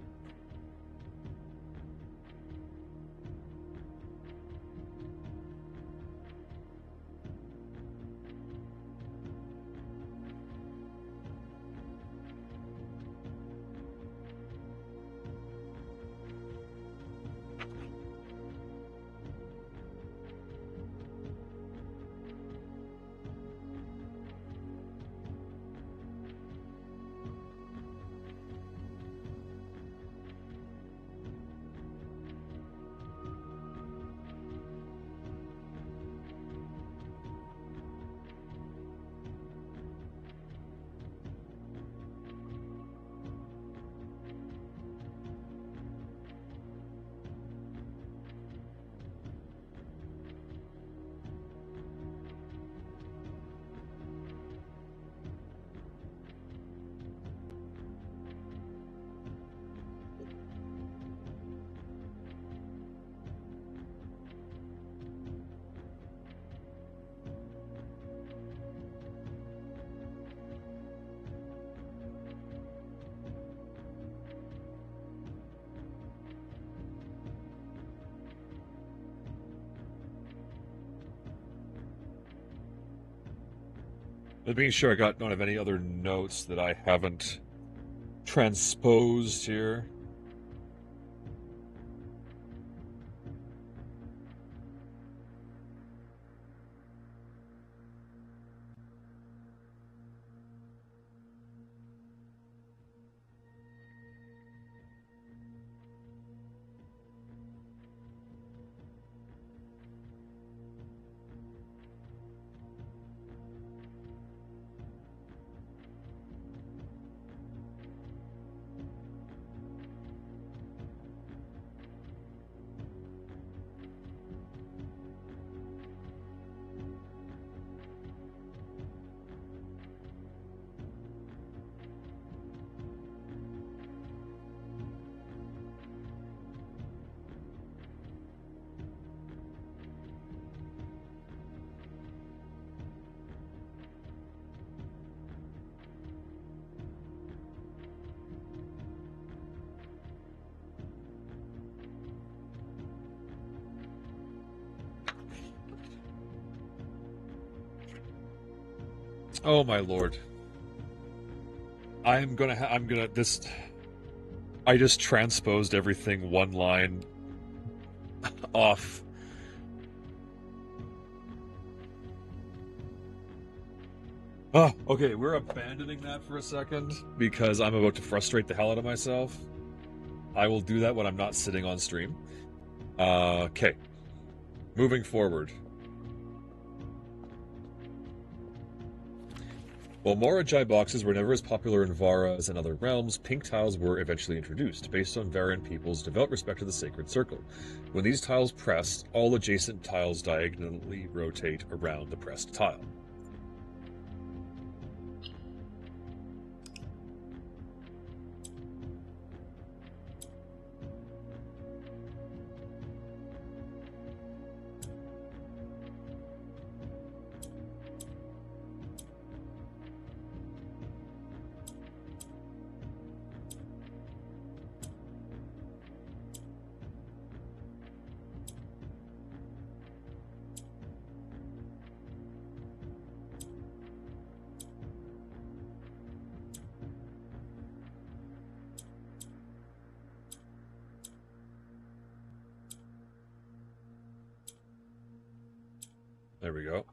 But being sure I don't have any other notes that I haven't transposed here. Oh my lord. I'm gonna this. I just transposed everything one line off. Oh, okay, we're abandoning that for a second because I'm about to frustrate the hell out of myself. I will do that when I'm not sitting on stream. Okay. Moving forward. While Morajai boxes were never as popular in Vara as in other realms, pink tiles were eventually introduced, based on Varan people's devout respect to the sacred circle. When these tiles press, all adjacent tiles diagonally rotate around the pressed tile. There we go.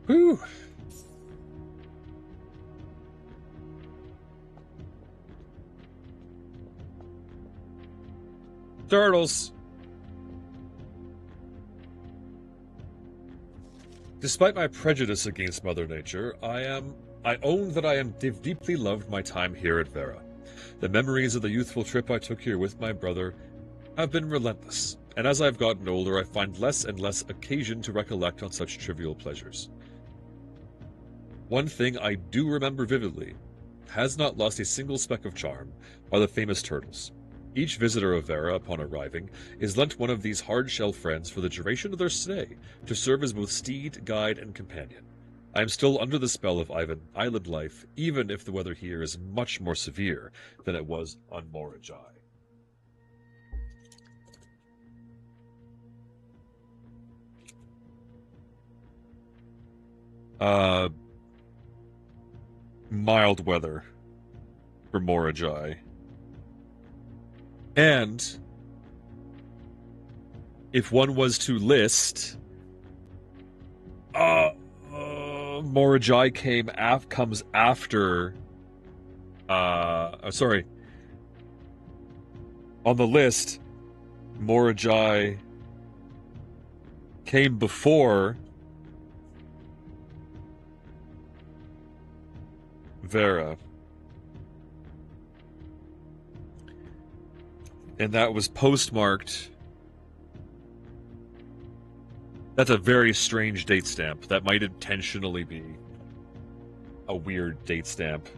Whew. Turtles. Despite my prejudice against Mother Nature, I own that I am deeply loved my time here at Vera. The memories of the youthful trip I took here with my brother have been relentless, and as I've gotten older, I find less and less occasion to recollect on such trivial pleasures. One thing I do remember vividly has not lost a single speck of charm are the famous turtles. Each visitor of Vera, upon arriving, is lent one of these hard-shell friends for the duration of their stay, to serve as both steed, guide, and companion. I am still under the spell of island life, even if the weather here is much more severe than it was on Morajai. Mild weather for Morajai. And if one was to list, Morajai comes after. Sorry. On the list, Morajai came before Vera. And that was postmarked. That's a very strange date stamp. That might intentionally be a weird date stamp.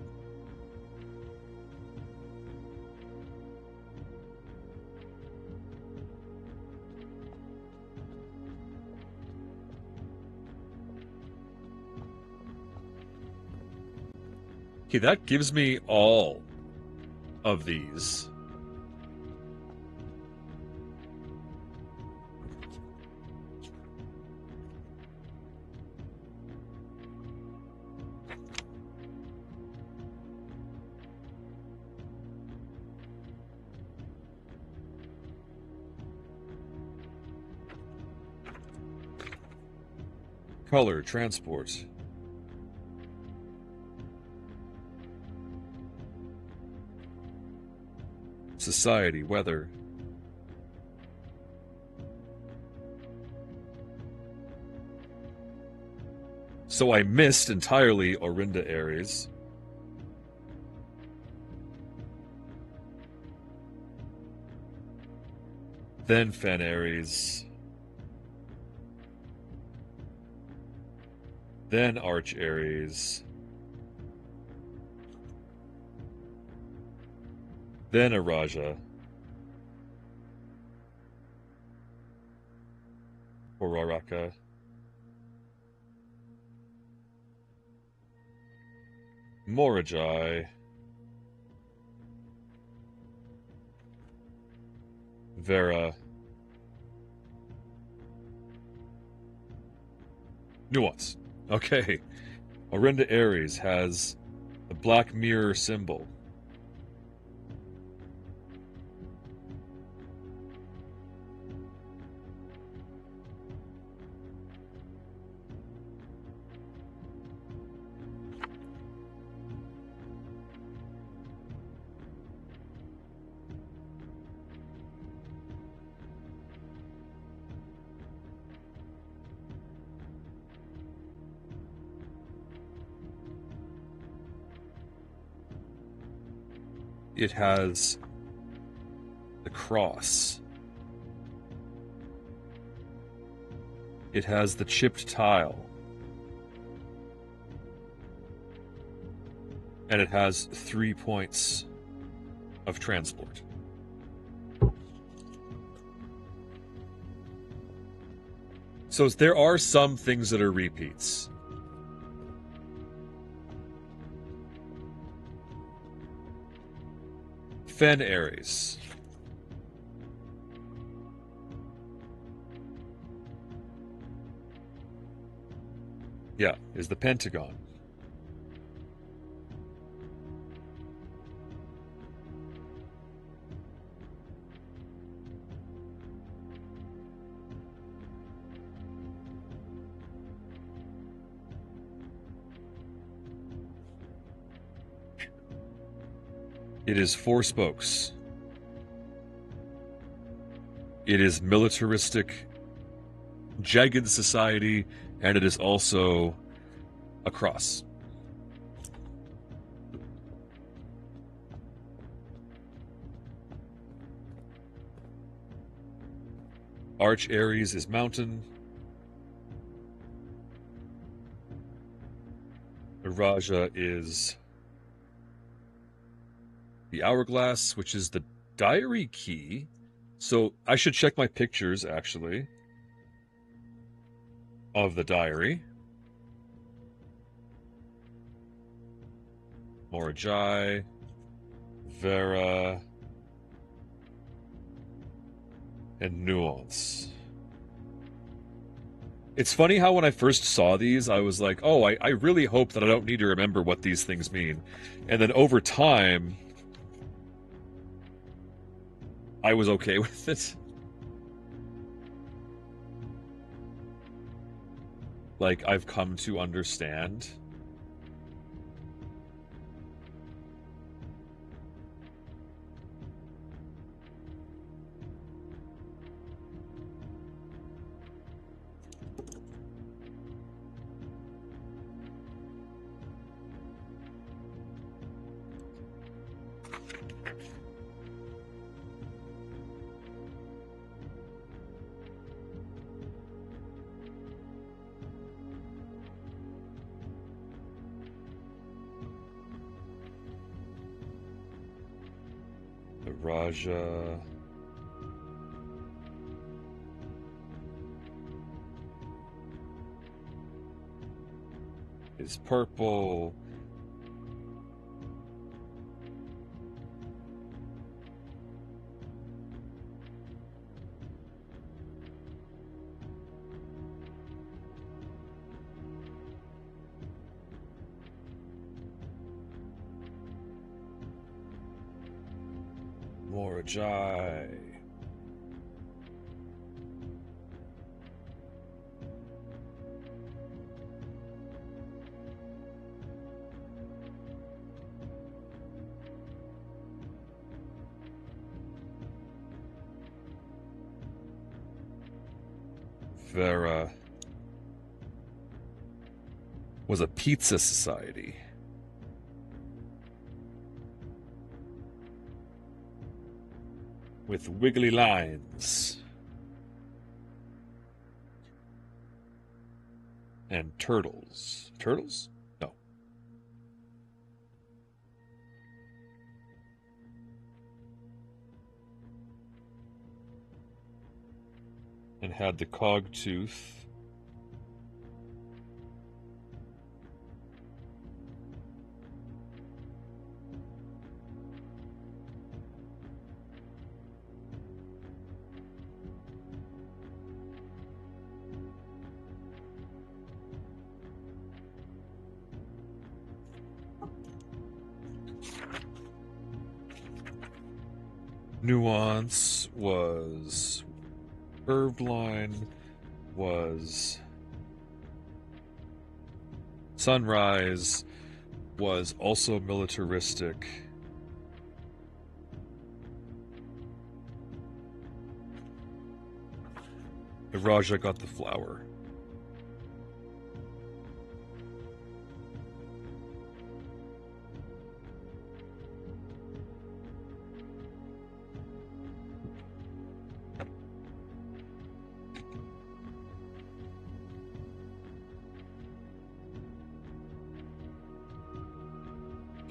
Okay, that gives me all of these. Color, transport. Society, weather. So I missed entirely Orinda Aries. Then Fen Aries. Then Arch Aries. Then Araja. Oraraka. Morajai. Vera. Nuance. Okay. Orenda Ares has the black mirror symbol. It has the cross. It has the chipped tile. And it has 3 points of transport. So there are some things that are repeats. Fen Ares. Yeah, is the Pentagon. It is 4 spokes. It is militaristic, jagged society, and it is also a cross. Arch Ares is mountain. Raja is the hourglass, which is the diary key. So I should check my pictures, actually, of the diary. Morajai, Vera, and Nuance. It's funny how when I first saw these, I was like, oh, I really hope that I don't need to remember what these things mean. And then over time, I was okay with it. Like, I've come to understand. The Raja. Is purple. Morajai. Vera was a pizza society. With wiggly lines. And turtles. Turtles? No. And had the cog tooth. Nuance was curved line, was sunrise, was also militaristic. The Raja got the flower.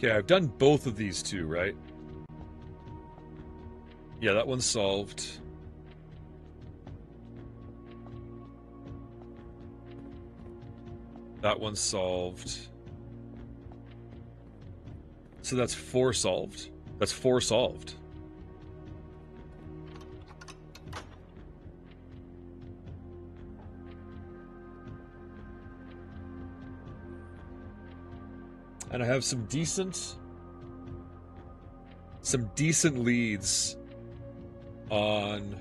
Okay, I've done both of these two, right? Yeah, that one's solved. That one's solved. So that's 4 solved. That's 4 solved. And I have some decent leads on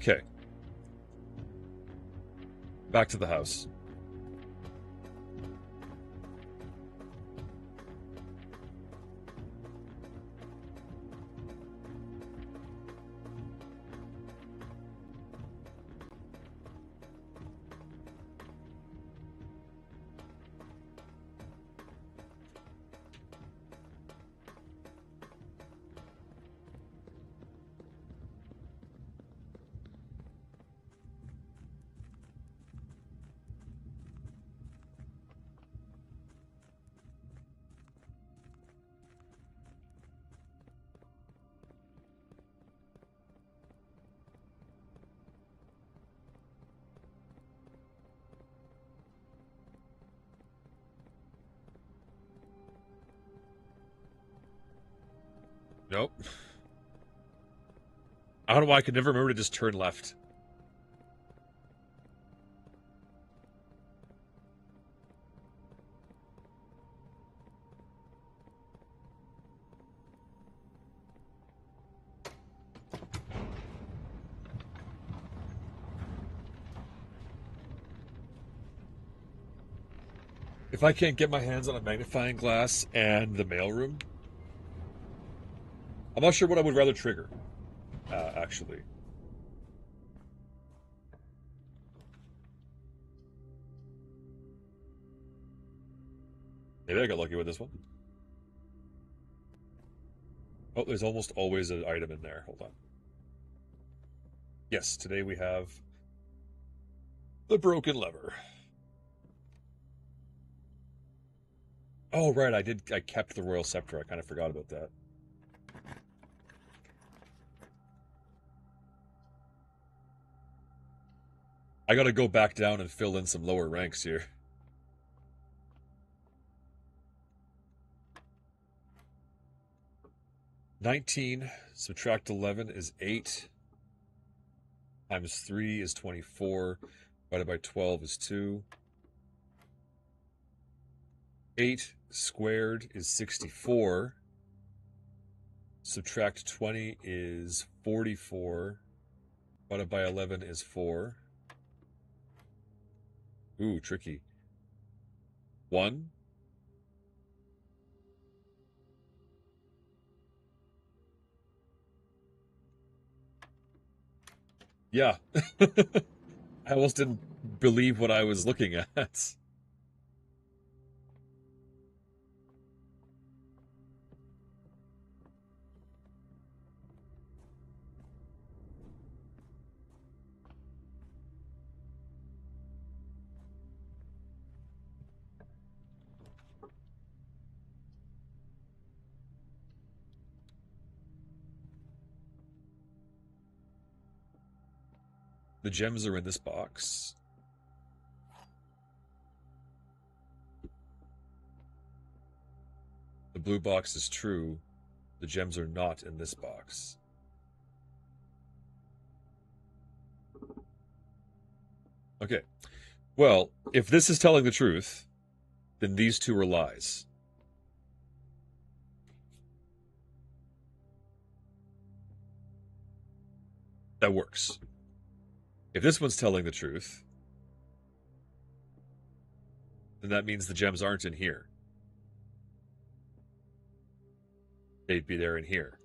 Okay. Back to the house. Nope. I don't know why I could never remember to just turn left. If I can't get my hands on a magnifying glass and the mailroom, I'm not sure what I would rather trigger, actually. Maybe I got lucky with this one. Oh, there's almost always an item in there. Hold on. Yes, today we have the broken lever. Oh, right, I kept the Royal Scepter. I kind of forgot about that. I gotta go back down and fill in some lower ranks here. 19 subtract 11 is 8. Times 3 is 24. Divided by 12 is 2. 8 squared is 64. Subtract 20 is 44. Divided by 11 is 4. Ooh, tricky. 1. Yeah. I almost didn't believe what I was looking at. The gems are in this box. The blue box is true. The gems are not in this box. Okay. Well, if this is telling the truth, then these two are lies. That works. If this one's telling the truth, then that means the gems aren't in here. They'd be there in here.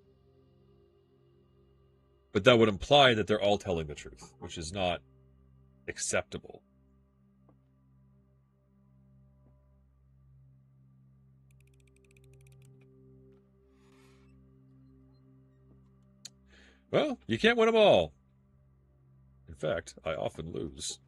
But that would imply that they're all telling the truth, which is not acceptable. Well, you can't win them all. In fact, I often lose.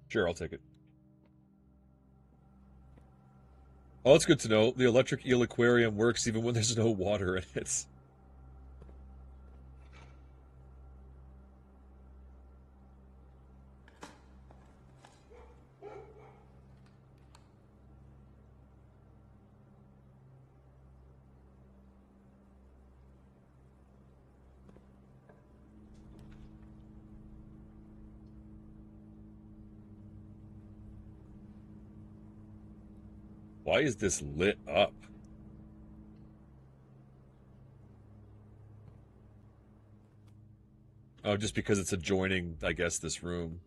Sure, I'll take it. Oh, it's good to know. The electric eel aquarium works even when there's no water in it. Why is this lit up? Oh, just because it's adjoining, I guess, this room.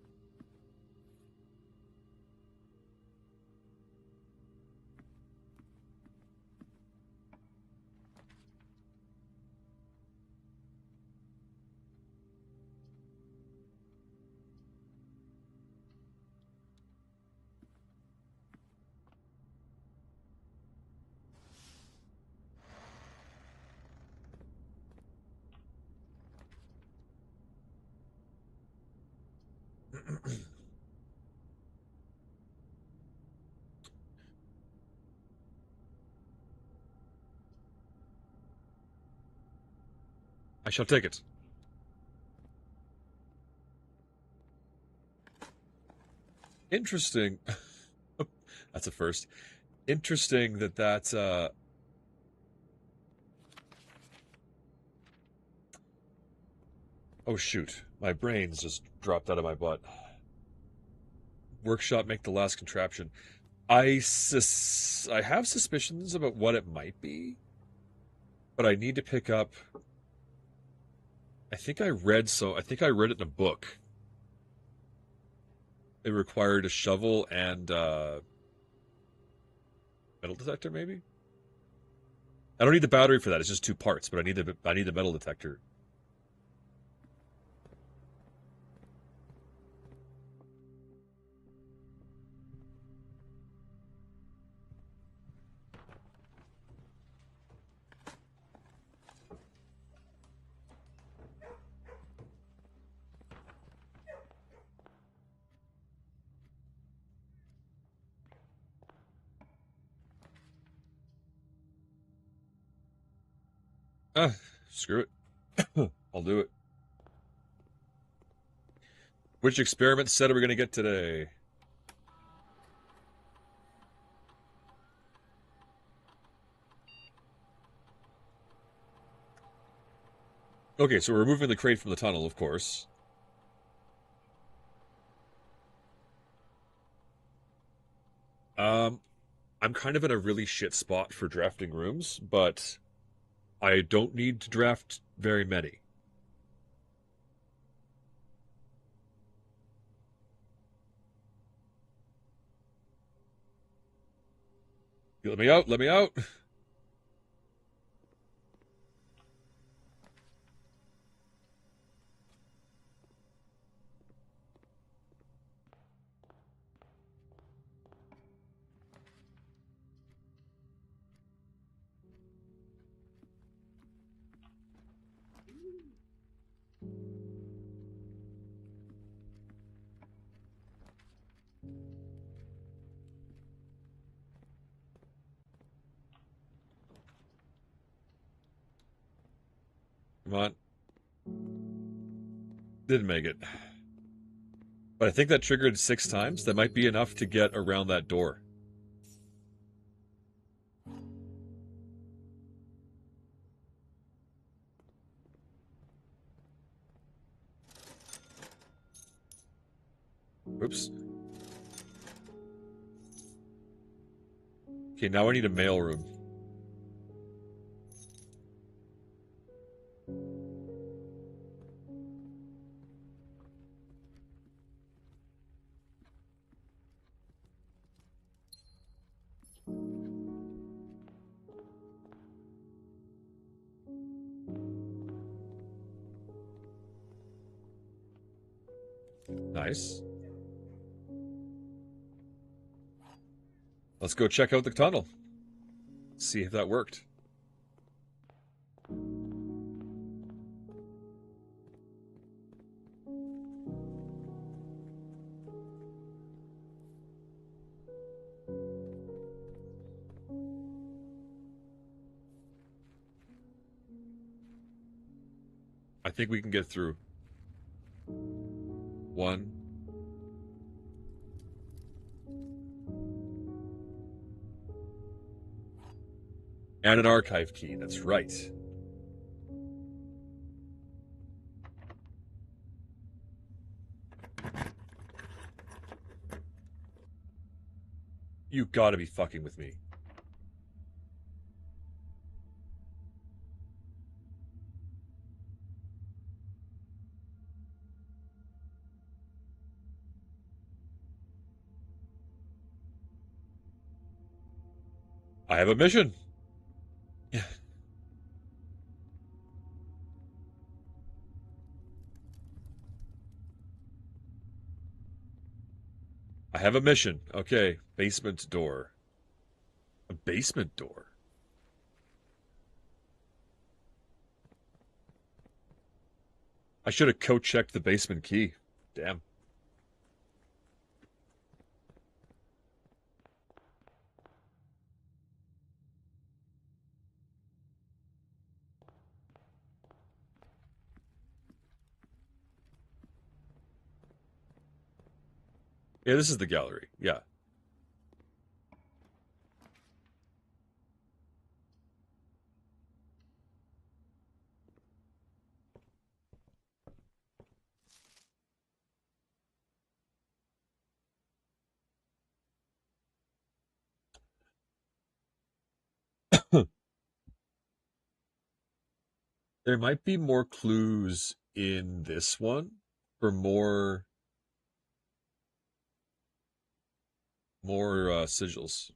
I shall take it. Interesting. That's a first. Interesting that that's oh shoot. My brain's just dropped out of my butt. Workshop make the last contraption. I have suspicions about what it might be, but I need to pick up. I think I read it in a book. It required a shovel and metal detector, maybe. I don't need the battery for that. It's just two parts, but I need the metal detector. Ah, screw it. I'll do it. Which experiment set are we going to get today? Okay, so we're removing the crate from the tunnel, of course. Um, I'm kind of in a really shit spot for drafting rooms, but I don't need to draft very many. Let me out, let me out. Come on. Didn't make it. But I think that triggered 6 times. That might be enough to get around that door. Oops. Okay, now I need a mailroom. Nice. Let's go check out the tunnel. See if that worked. I think we can get through. 1. And an archive key, that's right. You gotta be fucking with me. I have a mission. I have a mission. Okay, basement door. A basement door? I should have co-checked the basement key. Damn. Yeah, this is the gallery. Yeah. There might be more clues in this one for more sigils.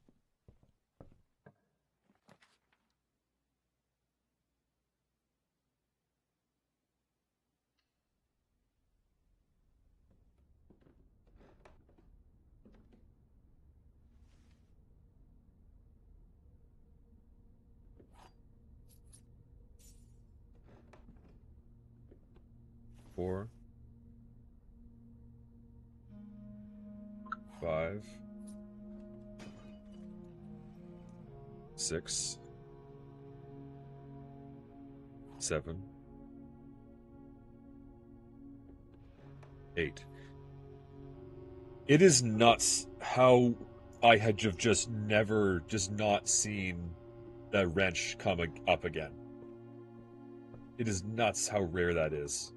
Four, 5, 6, 7, 8. It is nuts how I had just never, just not seen that wrench come up again. It is nuts how rare that is.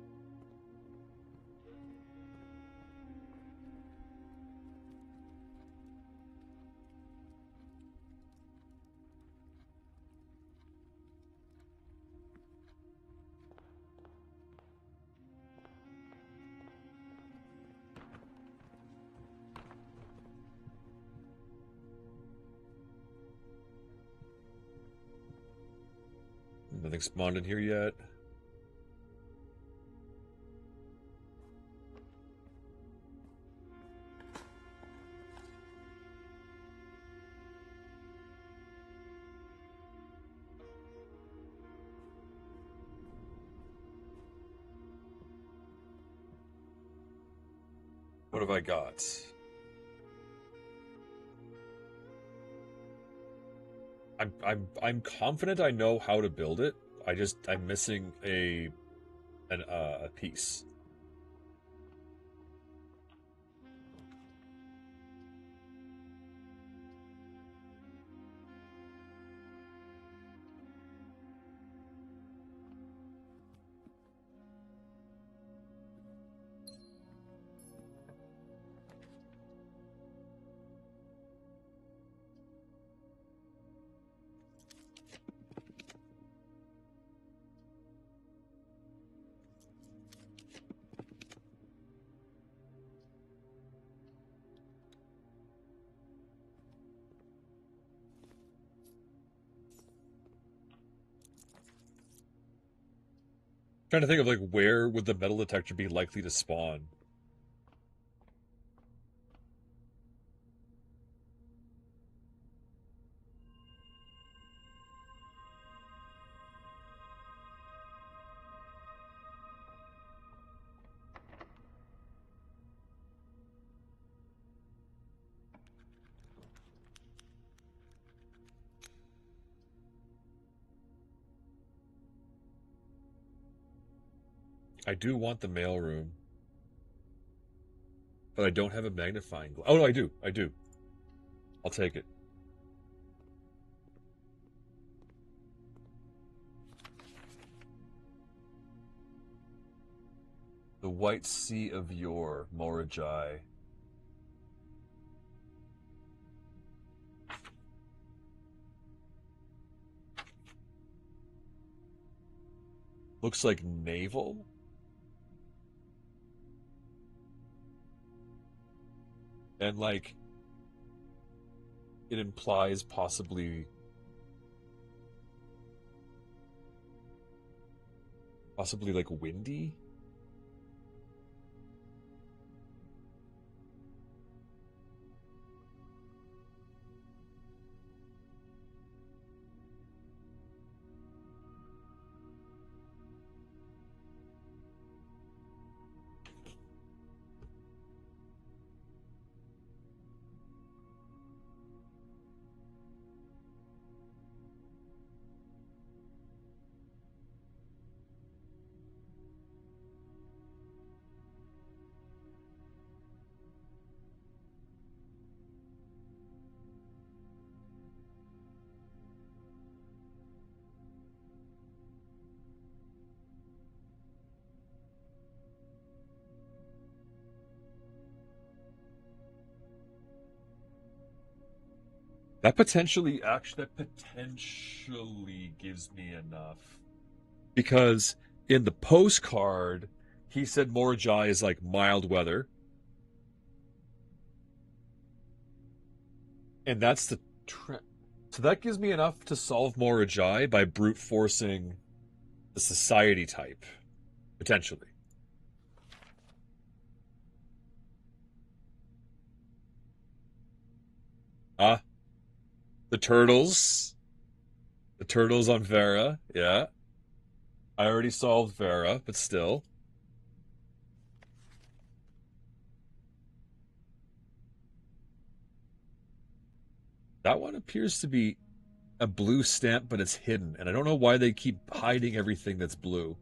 Nothing spawned in here yet. What have I got? I'm confident I know how to build it. I'm missing a piece. Trying to think of like where would the metal detector be likely to spawn? I do want the mailroom, but I don't have a magnifying glass. Oh no, I do. I do. I'll take it. The White Sea of Yore, Morajai. Looks like naval. And like it implies possibly like windy. That potentially gives me enough. Because in the postcard, he said Morajai is like mild weather. And that's the so that gives me enough to solve Morajai by brute forcing the society type, potentially. Ah, the turtles. The turtles on Vera, yeah. I already solved Vera, but still. That one appears to be a blue stamp, but it's hidden, and I don't know why they keep hiding everything that's blue.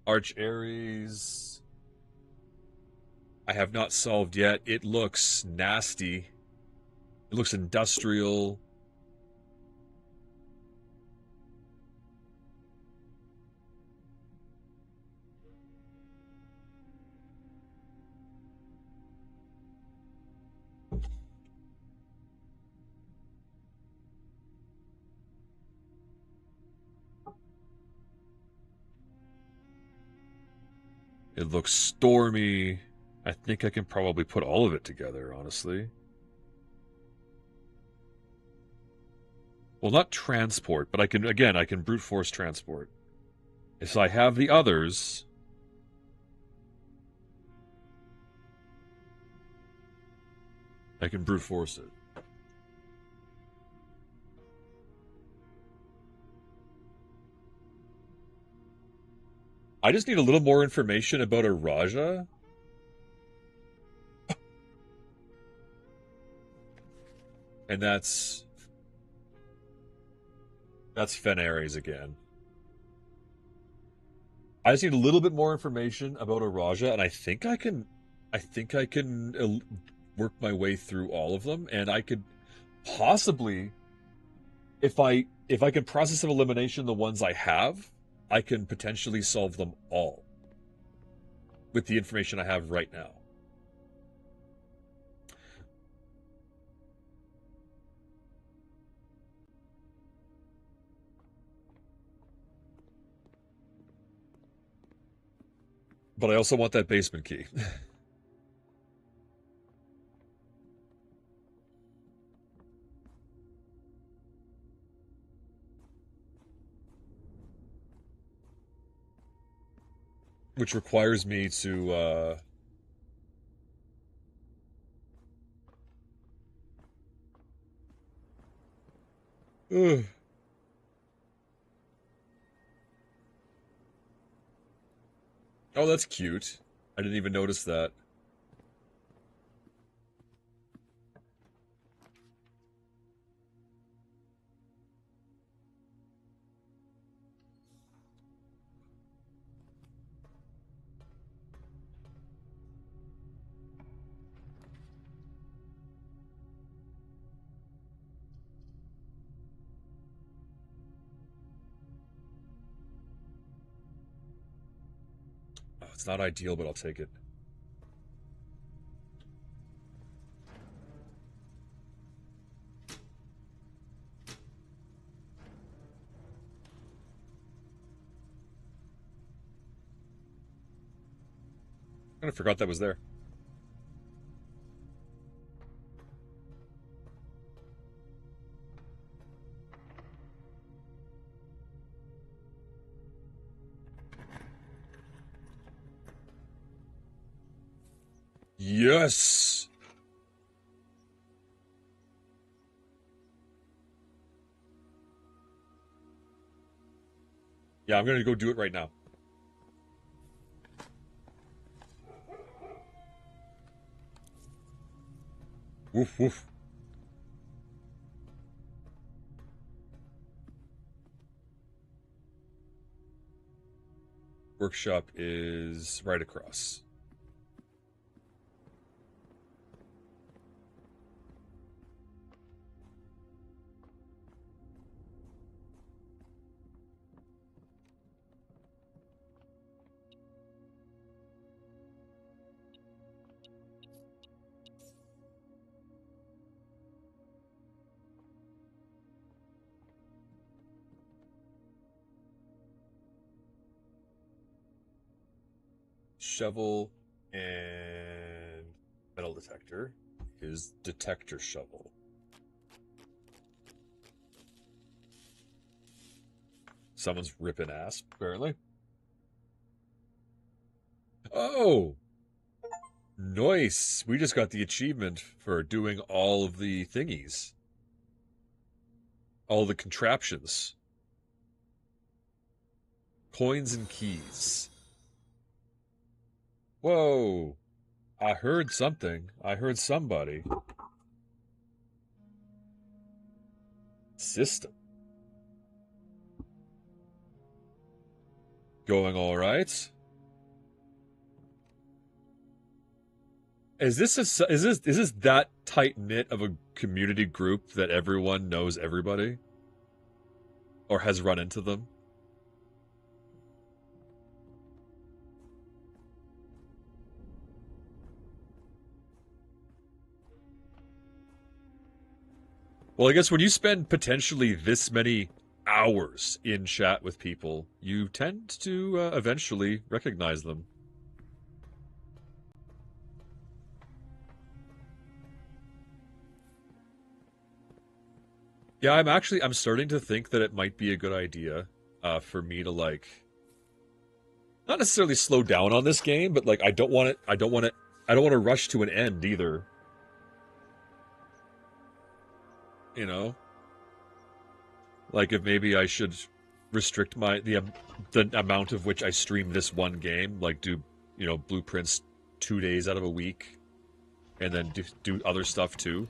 Arch Aries. I have not solved yet. It looks nasty. It looks industrial. It looks stormy. I think I can probably put all of it together, honestly. Well, not transport, but I can brute force transport. If I have the others, I can brute force it. I just need a little more information about a Raja. And that's Fenares again. I just need a little bit more information about Araja, and I think I can work my way through all of them, and I could possibly, if I can process of elimination the ones I have, I can potentially solve them all with the information I have right now. But I also want that basement key. Which requires me to oh, that's cute. I didn't even notice that. Oh, it's not ideal, but I'll take it. I kind of forgot that was there. Yes! Yeah, I'm gonna go do it right now. Woof woof. Workshop is right across. Shovel and metal detector is detector shovel. Someone's ripping ass, apparently. Oh! Nice! We just got the achievement for doing all of the thingies. All the contraptions. Coins and keys. Whoa! I heard something. I heard somebody. System. Going all right? Is this is this that tight knit of a community group that everyone knows everybody, or has run into them? Well, I guess when you spend potentially this many hours in chat with people, you tend to eventually recognize them. Yeah, I'm starting to think that it might be a good idea for me to like not necessarily slow down on this game, but like I don't want to rush to an end either. You know? Like if maybe I should restrict the amount of which I stream this one game, like do, blueprints 2 days out of a week and then do other stuff too.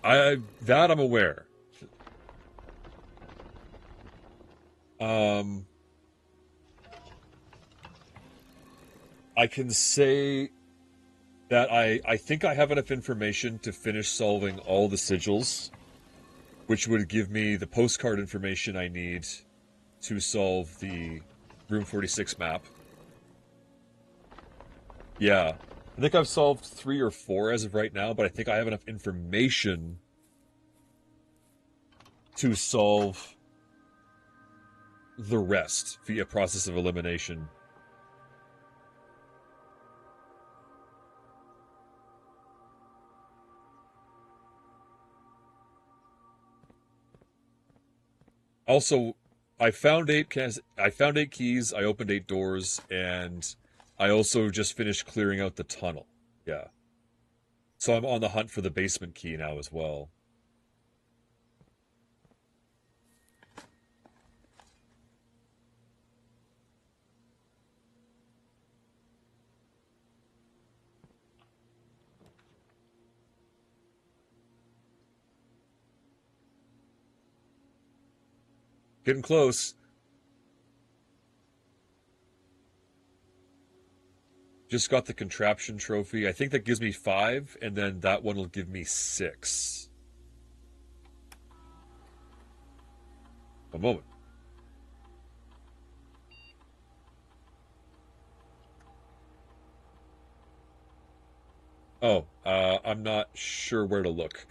That I'm aware. Um, I can say that I think I have enough information to finish solving all the sigils, which would give me the postcard information I need to solve the Room 46 map. Yeah. I think I've solved 3 or 4 as of right now, but I think I have enough information to solve the rest via process of elimination. Also, I found 8 keys, I opened 8 doors, and I also just finished clearing out the tunnel. Yeah. So I'm on the hunt for the basement key now as well. Getting close. Just got the contraption trophy. I think that gives me 5, and then that one will give me 6. A moment. Oh, I'm not sure where to look.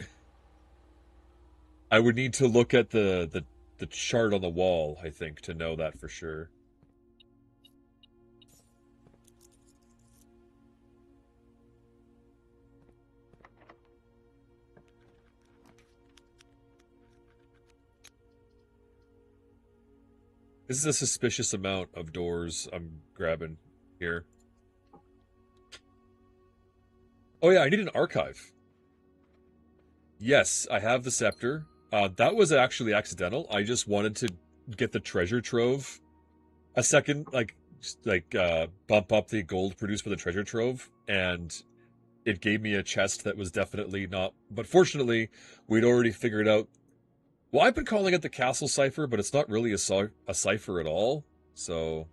I would need to look at the chart on the wall, I think, to know that for sure. This is a suspicious amount of doors I'm grabbing here. Oh yeah, I need an archive. Yes, I have the scepter. That was actually accidental. I just wanted to get the treasure trove a second, bump up the gold produced by the treasure trove, and it gave me a chest that was definitely not. But fortunately, we'd already figured out. Well, I've been calling it the castle cipher, but it's not really a cipher at all. So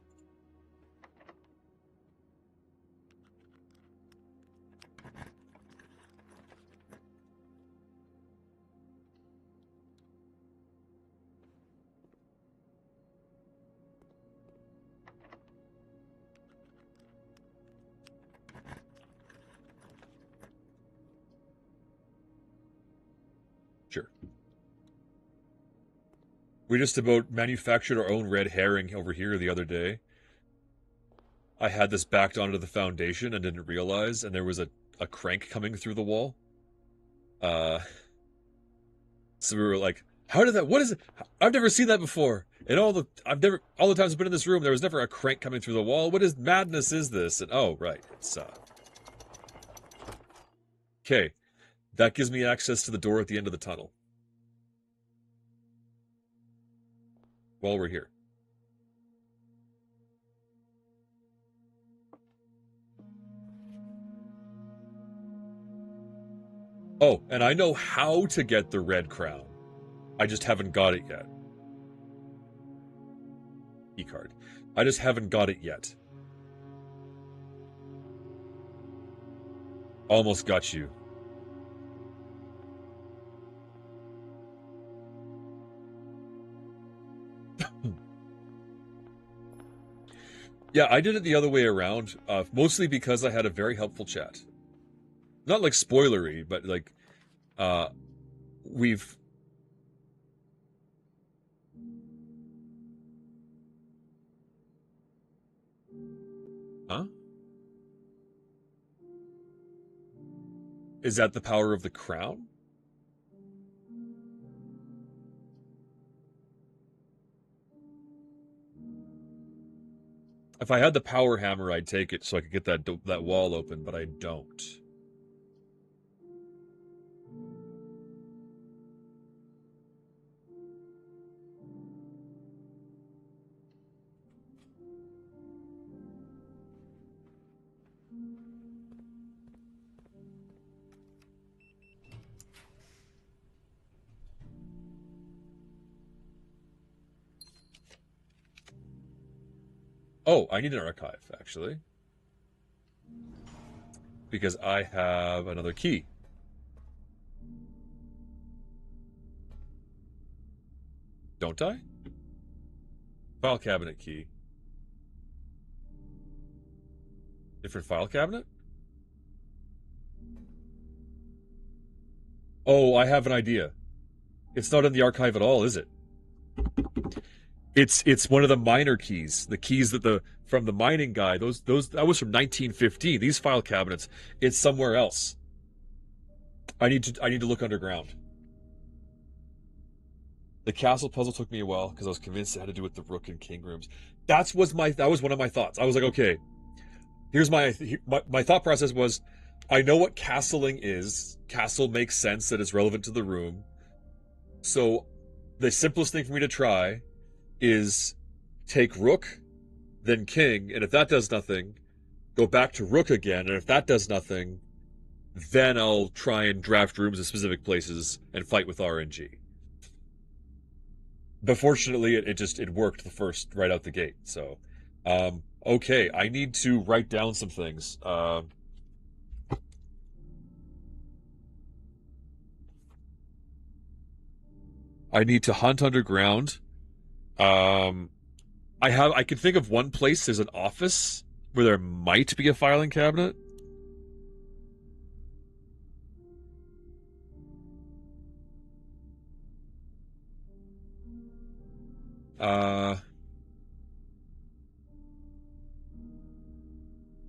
sure. We just about manufactured our own red herring over here the other day. I had this backed onto the foundation and didn't realize, and there was a crank coming through the wall. Uh, so we were like, "How did that? What is it? I've never seen that before." And all the times I've been in this room, there was never a crank coming through the wall. What is madness? Is this? And oh, right, it's okay. That gives me access to the door at the end of the tunnel. While we're here. Oh, and I know how to get the red crown. I just haven't got it yet. E-card. I just haven't got it yet. Almost got you. Yeah, I did it the other way around, mostly because I had a very helpful chat. Not like spoilery, but like, uh, we've. Huh? Is that the power of the crown? If I had the power hammer, I'd take it so I could get that wall open, but I don't. Oh, I need an archive, actually. Because I have another key. Don't I? File cabinet key. Different file cabinet? Oh, I have an idea. It's not in the archive at all, is it? It's one of the miner keys, the keys that the from the mining guy. Those that was from 1915. These file cabinets, it's somewhere else. I need to look underground. The castle puzzle took me a while because I was convinced it had to do with the rook and king rooms. That was one of my thoughts. I was like, okay, here's my thought process was, I know what castling is. Castle makes sense that it's relevant to the room. So the simplest thing for me to try is take rook, then king, and if that does nothing, go back to rook again, and if that does nothing, then I'll try and draft rooms in specific places and fight with RNG. But fortunately, it worked the first right out the gate. So, okay, I need to write down some things. I need to hunt underground. Um, I can think of one place. There's an office where there might be a filing cabinet. Uh,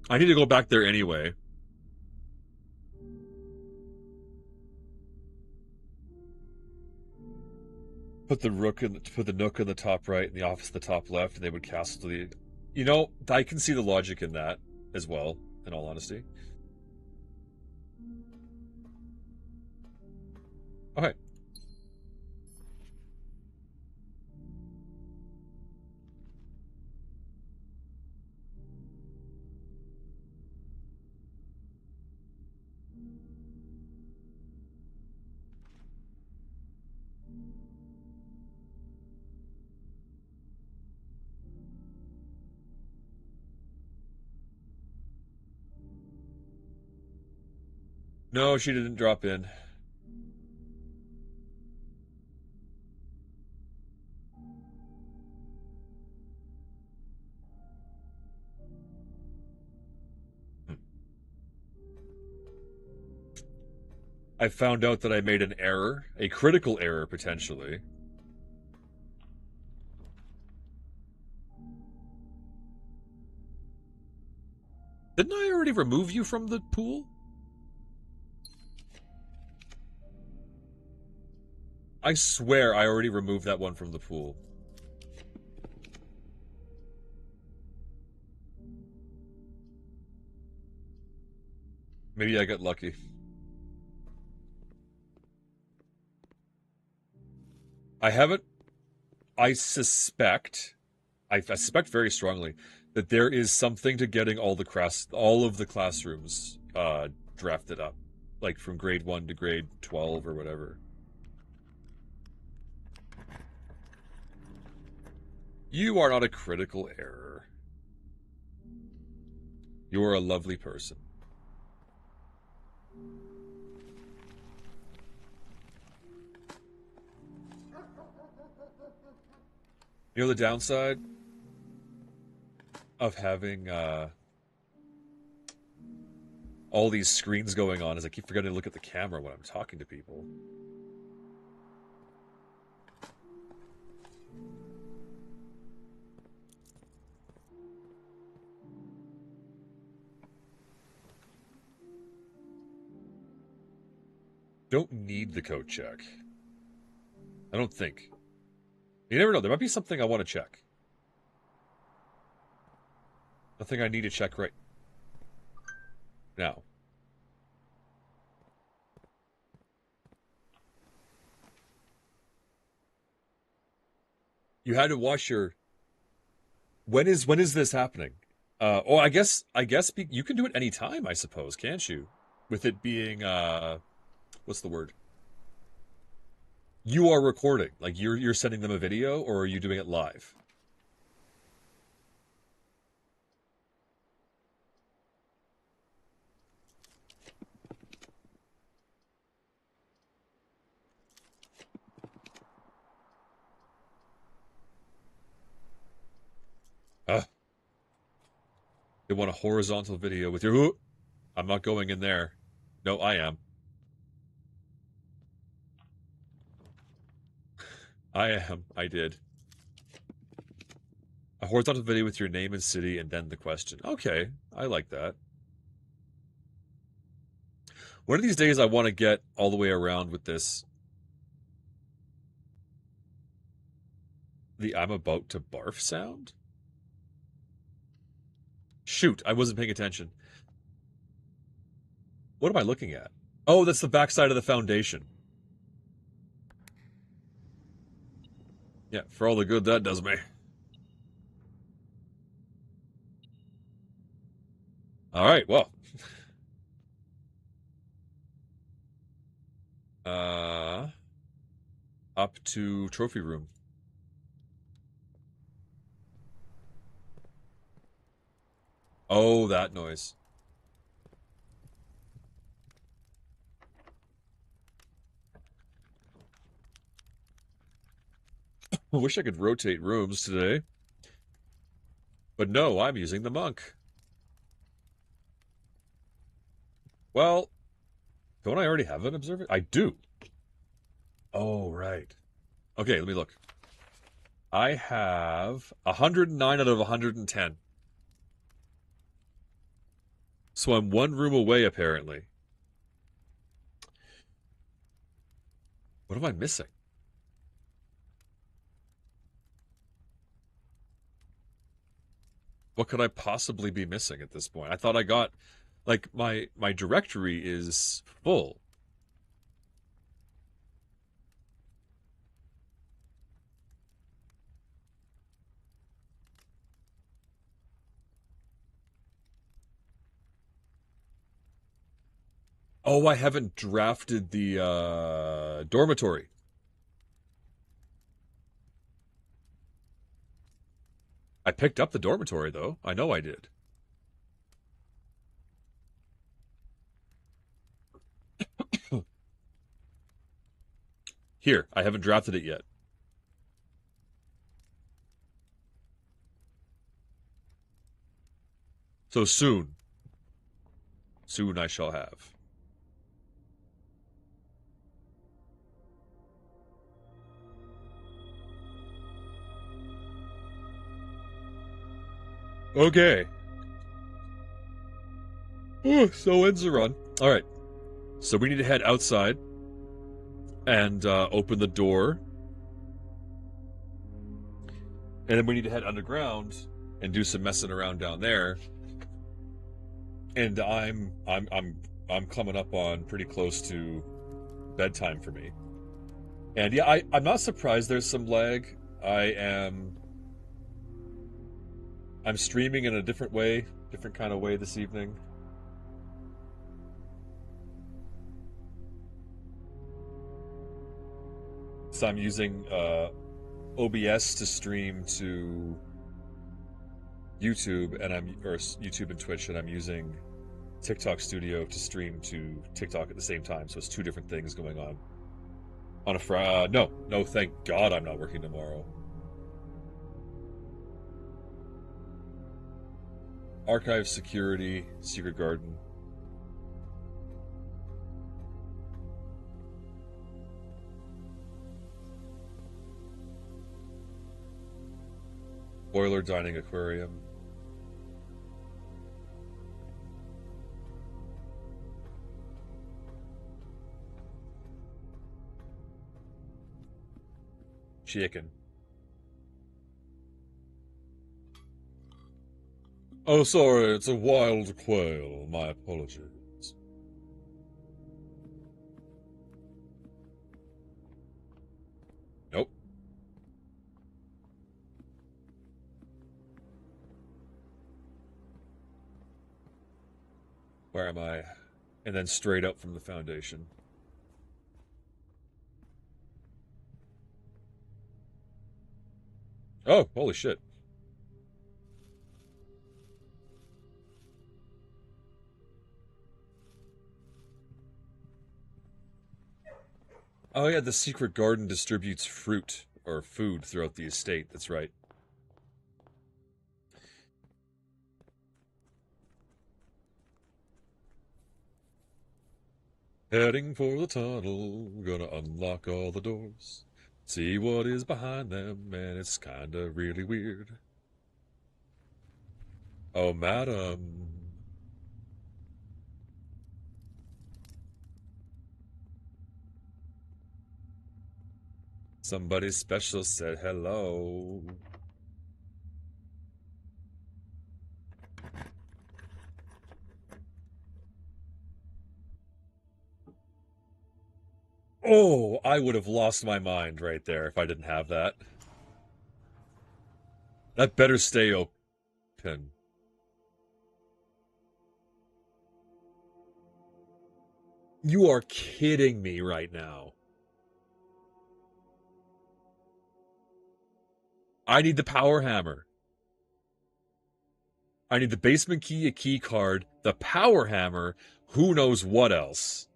I need to go back there anyway. Put the nook in the top right and the office in the top left, and they would castle to the. You know, I can see the logic in that as well. In all honesty. Okay. No, she didn't drop in. Hmm. I found out that I made an error, a critical error potentially. Didn't I already remove you from the pool? I swear I already removed that one from the pool. Maybe I got lucky. I haven't. I suspect. I suspect very strongly that there is something to getting all of the classrooms drafted up, like from grade 1 to grade 12 or whatever. You are not a critical error. You are a lovely person. You know the downside of having all these screens going on is I keep forgetting to look at the camera when I'm talking to people. Don't need the code check. I don't think. You never know. There might be something I want to check. Nothing I need to check right now. You had to watch your. When is this happening? Oh, I guess you can do it anytime, I suppose, can't you? With it being what's the word? You are recording. Like you're sending them a video, or are you doing it live? They want a horizontal video with your... I'm not going in there. No, I am. I am. I did. A horizontal video with your name and city and then the question. Okay, I like that. One of these days I want to get all the way around with this. The I'm about to barf sound? Shoot, I wasn't paying attention. What am I looking at? Oh, that's the backside of the foundation. Yeah, for all the good that does me. All right, well. Up to trophy room. Oh, that noise. I wish I could rotate rooms today. But no, I'm using the monk. Well, don't I already have an observer? I do. Oh, right. Okay, let me look. I have 109 out of 110. So I'm one room away, apparently. What am I missing? What could I possibly be missing at this point? I thought I got, like, my directory is full. Oh, I haven't drafted the dormitory. I picked up the dormitory, though. I know I did. Here, I haven't drafted it yet. So soon. Soon I shall have. Okay. Ooh, so ends the run. All right. So we need to head outside and open the door. And then we need to head underground and do some messing around down there. And I'm coming up on pretty close to bedtime for me. And yeah, I'm not surprised there's some lag. I'm streaming in a different way, different kind of way this evening. So I'm using OBS to stream to YouTube, or YouTube and Twitch, and I'm using TikTok Studio to stream to TikTok at the same time. So it's two different things going on a Friday. No, thank God I'm not working tomorrow. Archive security, Secret Garden. Boiler dining aquarium. Chicken. Oh, sorry, it's a wild quail. My apologies. Nope. Where am I? And then straight up from the foundation. Oh, holy shit. Oh yeah, the Secret Garden distributes fruit or food throughout the estate. That's right. Heading for the tunnel, gonna unlock all the doors. See what is behind them, and it's kinda really weird. Oh, madam. Somebody special said hello. Oh, I would have lost my mind right there if I didn't have that. That better stay open. You are kidding me right now. I need the power hammer. I need the basement key, a key card, the power hammer, who knows what else.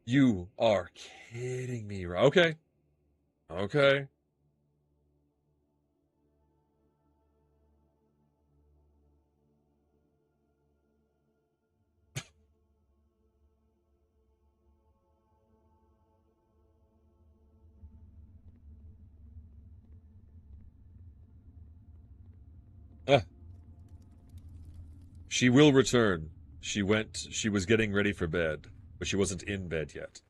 You are kidding me. Okay. Okay. Uh, she will return. She was getting ready for bed, but she wasn't in bed yet.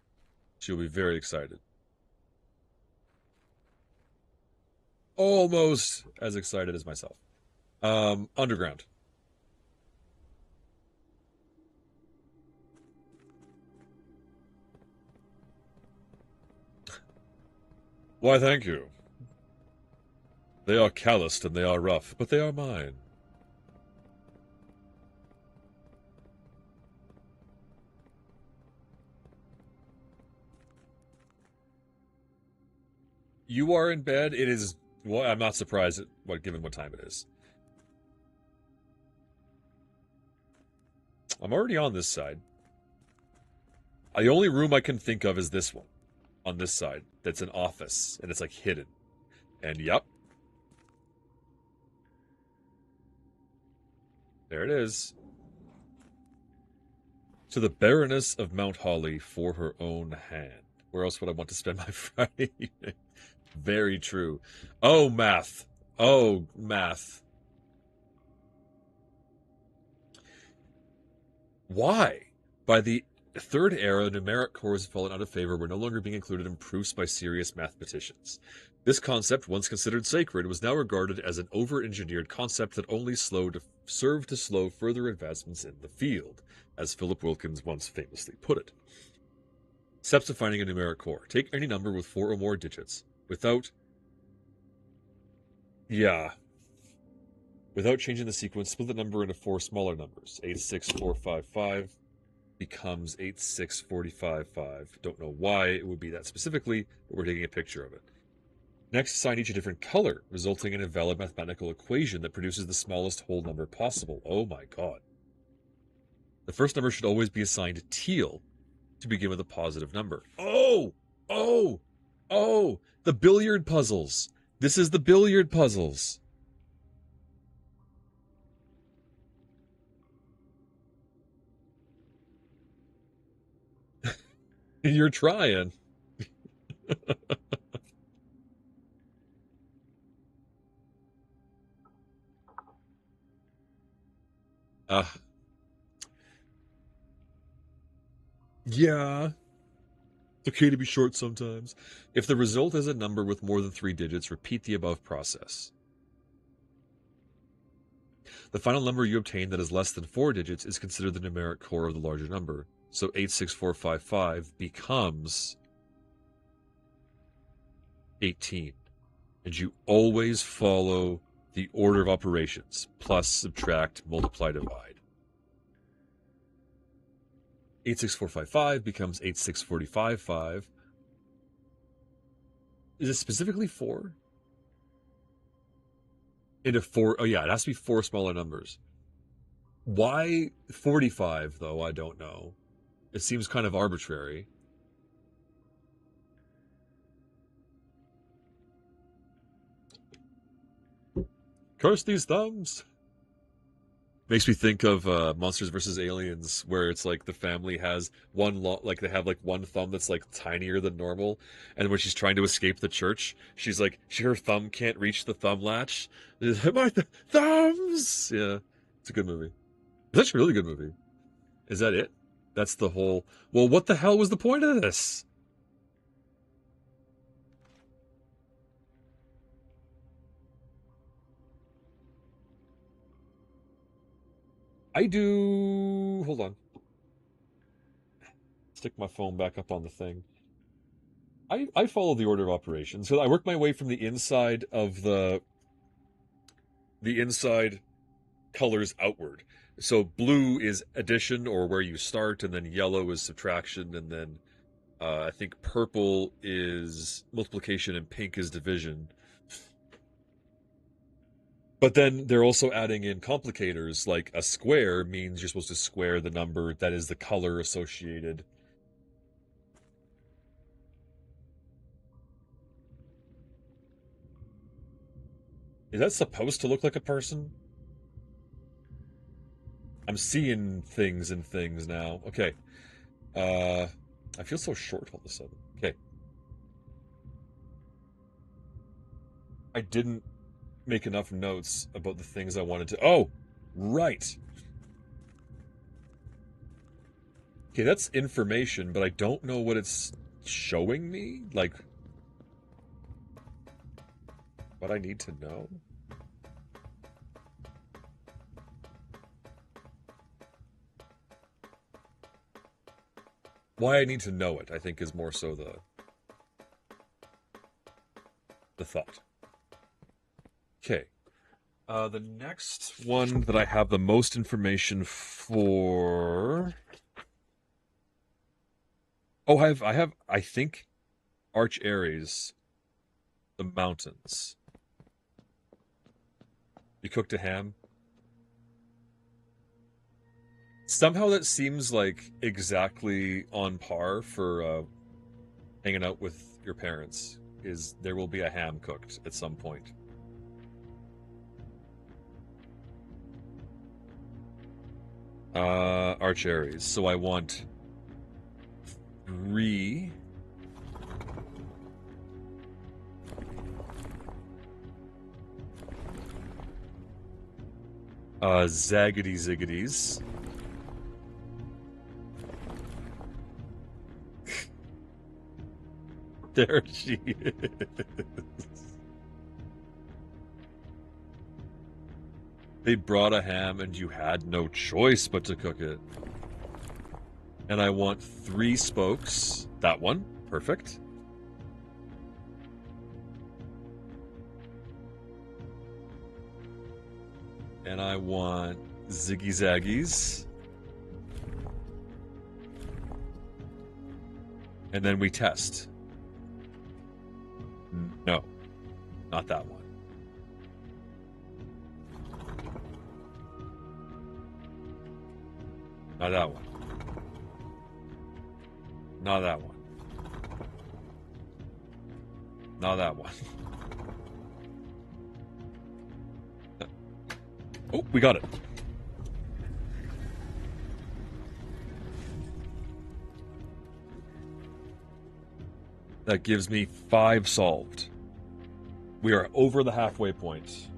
She'll be very excited. Almost as excited as myself. Underground. Why, thank you. They are calloused and they are rough, but they are mine. You are in bed. It is. Well, I'm not surprised at given what time it is. I'm already on this side. The only room I can think of is this one, on this side. That's an office, and it's like hidden. And yep, there it is. To the Baroness of Mount Holly for her own hand. Where else would I want to spend my Friday evening? Very true. Oh, math. Oh, math. Why? By the Third Era, numeric cores have fallen out of favor, were no longer being included in proofs by serious mathematicians. This concept, once considered sacred, was now regarded as an over-engineered concept that only served to slow further advancements in the field, as Philip Wilkins once famously put it. Steps to finding a numeric core. Take any number with 4 or more digits, without changing the sequence, split the number into 4 smaller numbers. 86455 becomes 86455. Don't know why it would be that specifically, but we're taking a picture of it. Next, assign each a different color, resulting in a valid mathematical equation that produces the smallest whole number possible. Oh my god. The first number should always be assigned teal to begin with a positive number. Oh! Oh! Oh! The billiard puzzles! This is the billiard puzzles! You're trying. Uh, yeah. It's okay to be short sometimes. If the result is a number with more than 3 digits, repeat the above process. The final number you obtain that is less than 4 digits is considered the numeric core of the larger number. So 86455 becomes 18. And you always follow the order of operations: plus, subtract, multiply, divide. 86455 becomes 86455. Is it specifically 4? Into 4. Oh, yeah, it has to be 4 smaller numbers. Why 45, though? I don't know. It seems kind of arbitrary. Curse these thumbs! Makes me think of Monsters versus Aliens, where it's like the family has like they have like one thumb that's like tinier than normal, and when she's trying to escape the church, she's like her thumb can't reach the thumb latch. My thumbs. Yeah, it's a good movie. It's actually a really good movie. Is that it? That's the whole. Well, what the hell was the point of this? I do. Hold on. Stick my phone back up on the thing. I follow the order of operations. So I work my way from the inside of the inside colors outward. So blue is addition or where you start, and then yellow is subtraction, and then I think purple is multiplication and pink is division. But then they're also adding in complicators, like a square means you're supposed to square the number that is the color associated. Is that supposed to look like a person? I'm seeing things and things now. Okay. I feel so short all of a sudden. Okay. I didn't make enough notes about the things I wanted to. Oh, right. Okay, that's information, but I don't know what it's showing me. Like, what I need to know. Why I need to know it, I think, is more so the thought. Okay. The next one that I have the most information for. Oh, I think Arch Aries, the mountains. You cooked a ham? Somehow that seems like exactly on par for hanging out with your parents. Is there will be a ham cooked at some point. Arch Aries. So I want 3. Zaggity ziggities. There she is. They brought a ham and you had no choice but to cook it. And I want 3 spokes. That one. Perfect. And I want Ziggy Zaggies. And then we test. No, not that one. Not that one. Not that one. Not that one. Oh, we got it. That gives me 5 solved. We are over the halfway point.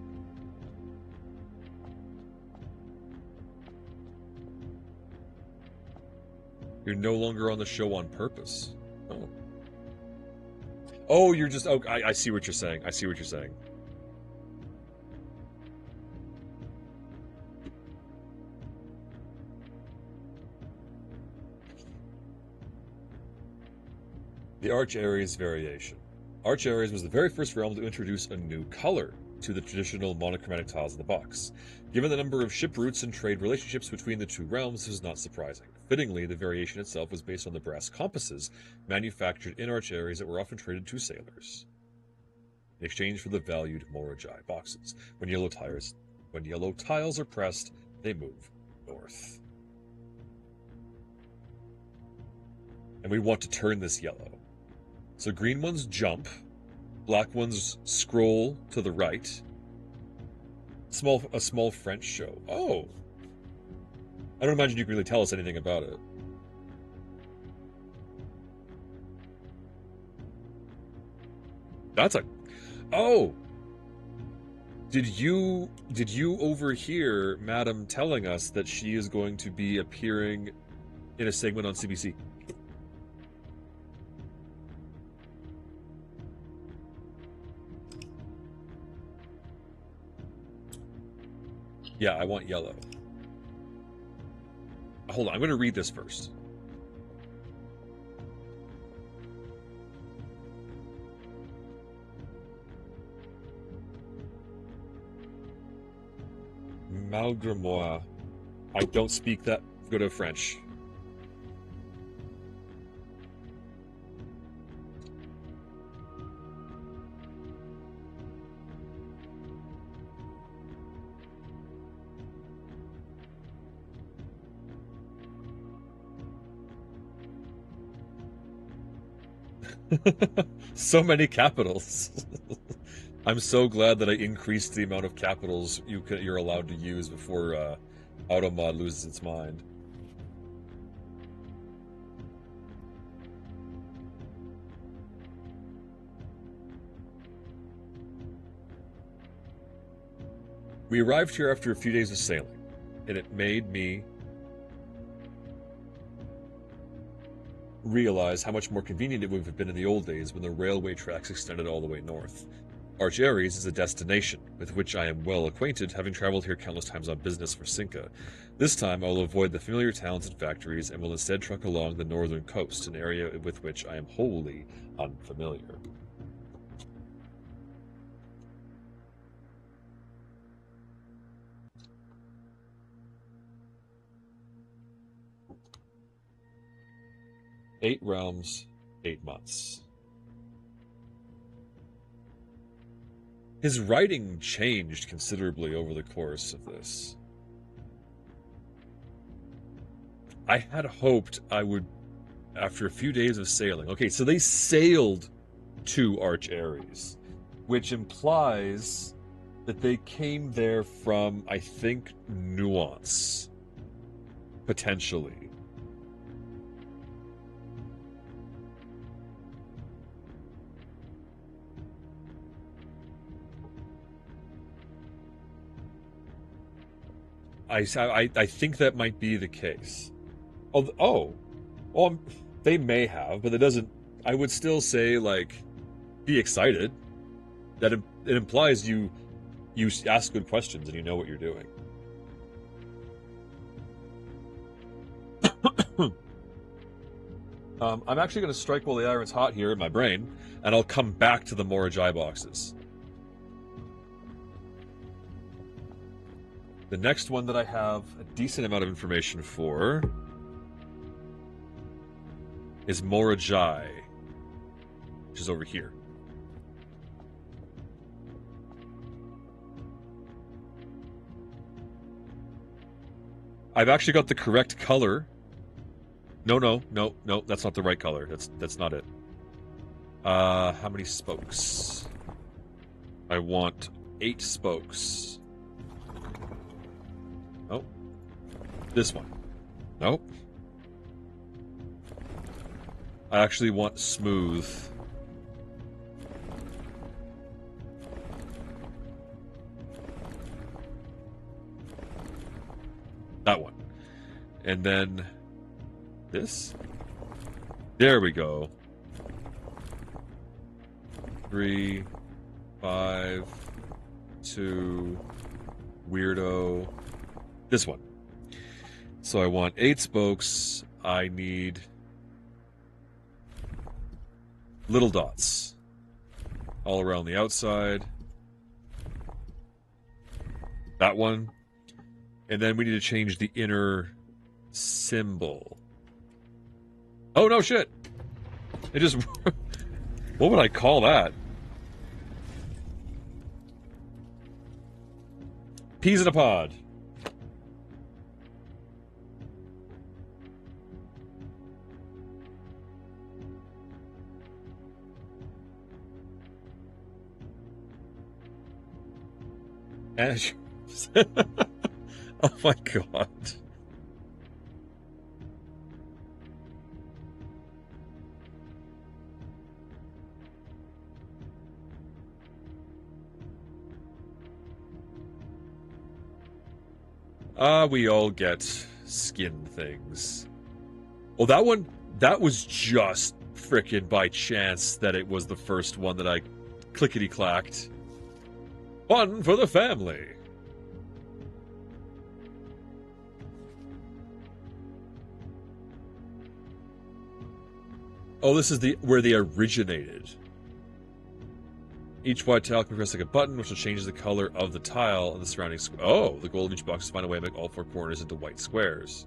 You're no longer on the show on purpose. Oh. Oh, you're just... Oh, I see what you're saying. I see what you're saying. The Arch Aries variation. Arch Aries was the very first realm to introduce a new color to the traditional monochromatic tiles of the box. Given the number of ship routes and trade relationships between the two realms, this is not surprising. Fittingly, the variation itself was based on the brass compasses manufactured in Arch Aries that were often traded to sailors in exchange for the valued Moragi boxes. When yellow tiles are pressed, they move north. And we want to turn this yellow. So green ones jump, black ones scroll to the right. A small French show. Oh, I don't imagine you can really tell us anything about it. That's a... Oh! Did you overhear Madam telling us that she is going to be appearing in a segment on CBC? Yeah, I want yellow. Hold on, I'm going to read this first. Malgré moi, I don't speak that good of French. So many capitals. I'm so glad that I increased the amount of capitals you're allowed to use before Automod loses its mind. We arrived here after a few days of sailing, and it made me realize how much more convenient it would have been in the old days when the railway tracks extended all the way north. Arch Aries is a destination with which I am well acquainted, having traveled here countless times on business for Cinca. This time I will avoid the familiar towns and factories and will instead truck along the northern coast, an area with which I am wholly unfamiliar. Eight realms, 8 months. His writing changed considerably over the course of this. I had hoped I would, after a few days of sailing... Okay, so they sailed to Arch Aries, which implies that they came there from, I think, Nuance. Potentially. I think that might be the case. Well, they may have, but it doesn't. I would still say, like, be excited. That it implies you ask good questions and you know what you're doing. I'm actually going to strike while the iron's hot here in my brain, and I'll come back to the Morajai boxes. The next one that I have a decent amount of information for is Morajai, which is over here. I've actually got the correct color. No, that's not the right color. That's not it. How many spokes? I want 8 spokes. Oh. This one. Nope. I actually want smooth. That one. And then this. There we go. 3, 5, 2, weirdo. This one. So I want 8 spokes. I need little dots all around the outside. That one. And then we need to change the inner symbol. Oh, no shit. It just... What would I call that? Peas in a pod. And oh my god. We all get skin things. Oh, that was just frickin' by chance that it was the first one that I clickety-clacked. Fun for the family. Oh, this is where they originated. Each white tile can press like a button, which will change the color of the tile and the surrounding square. Oh, the goal of each box is to find a way to make all 4 corners into white squares.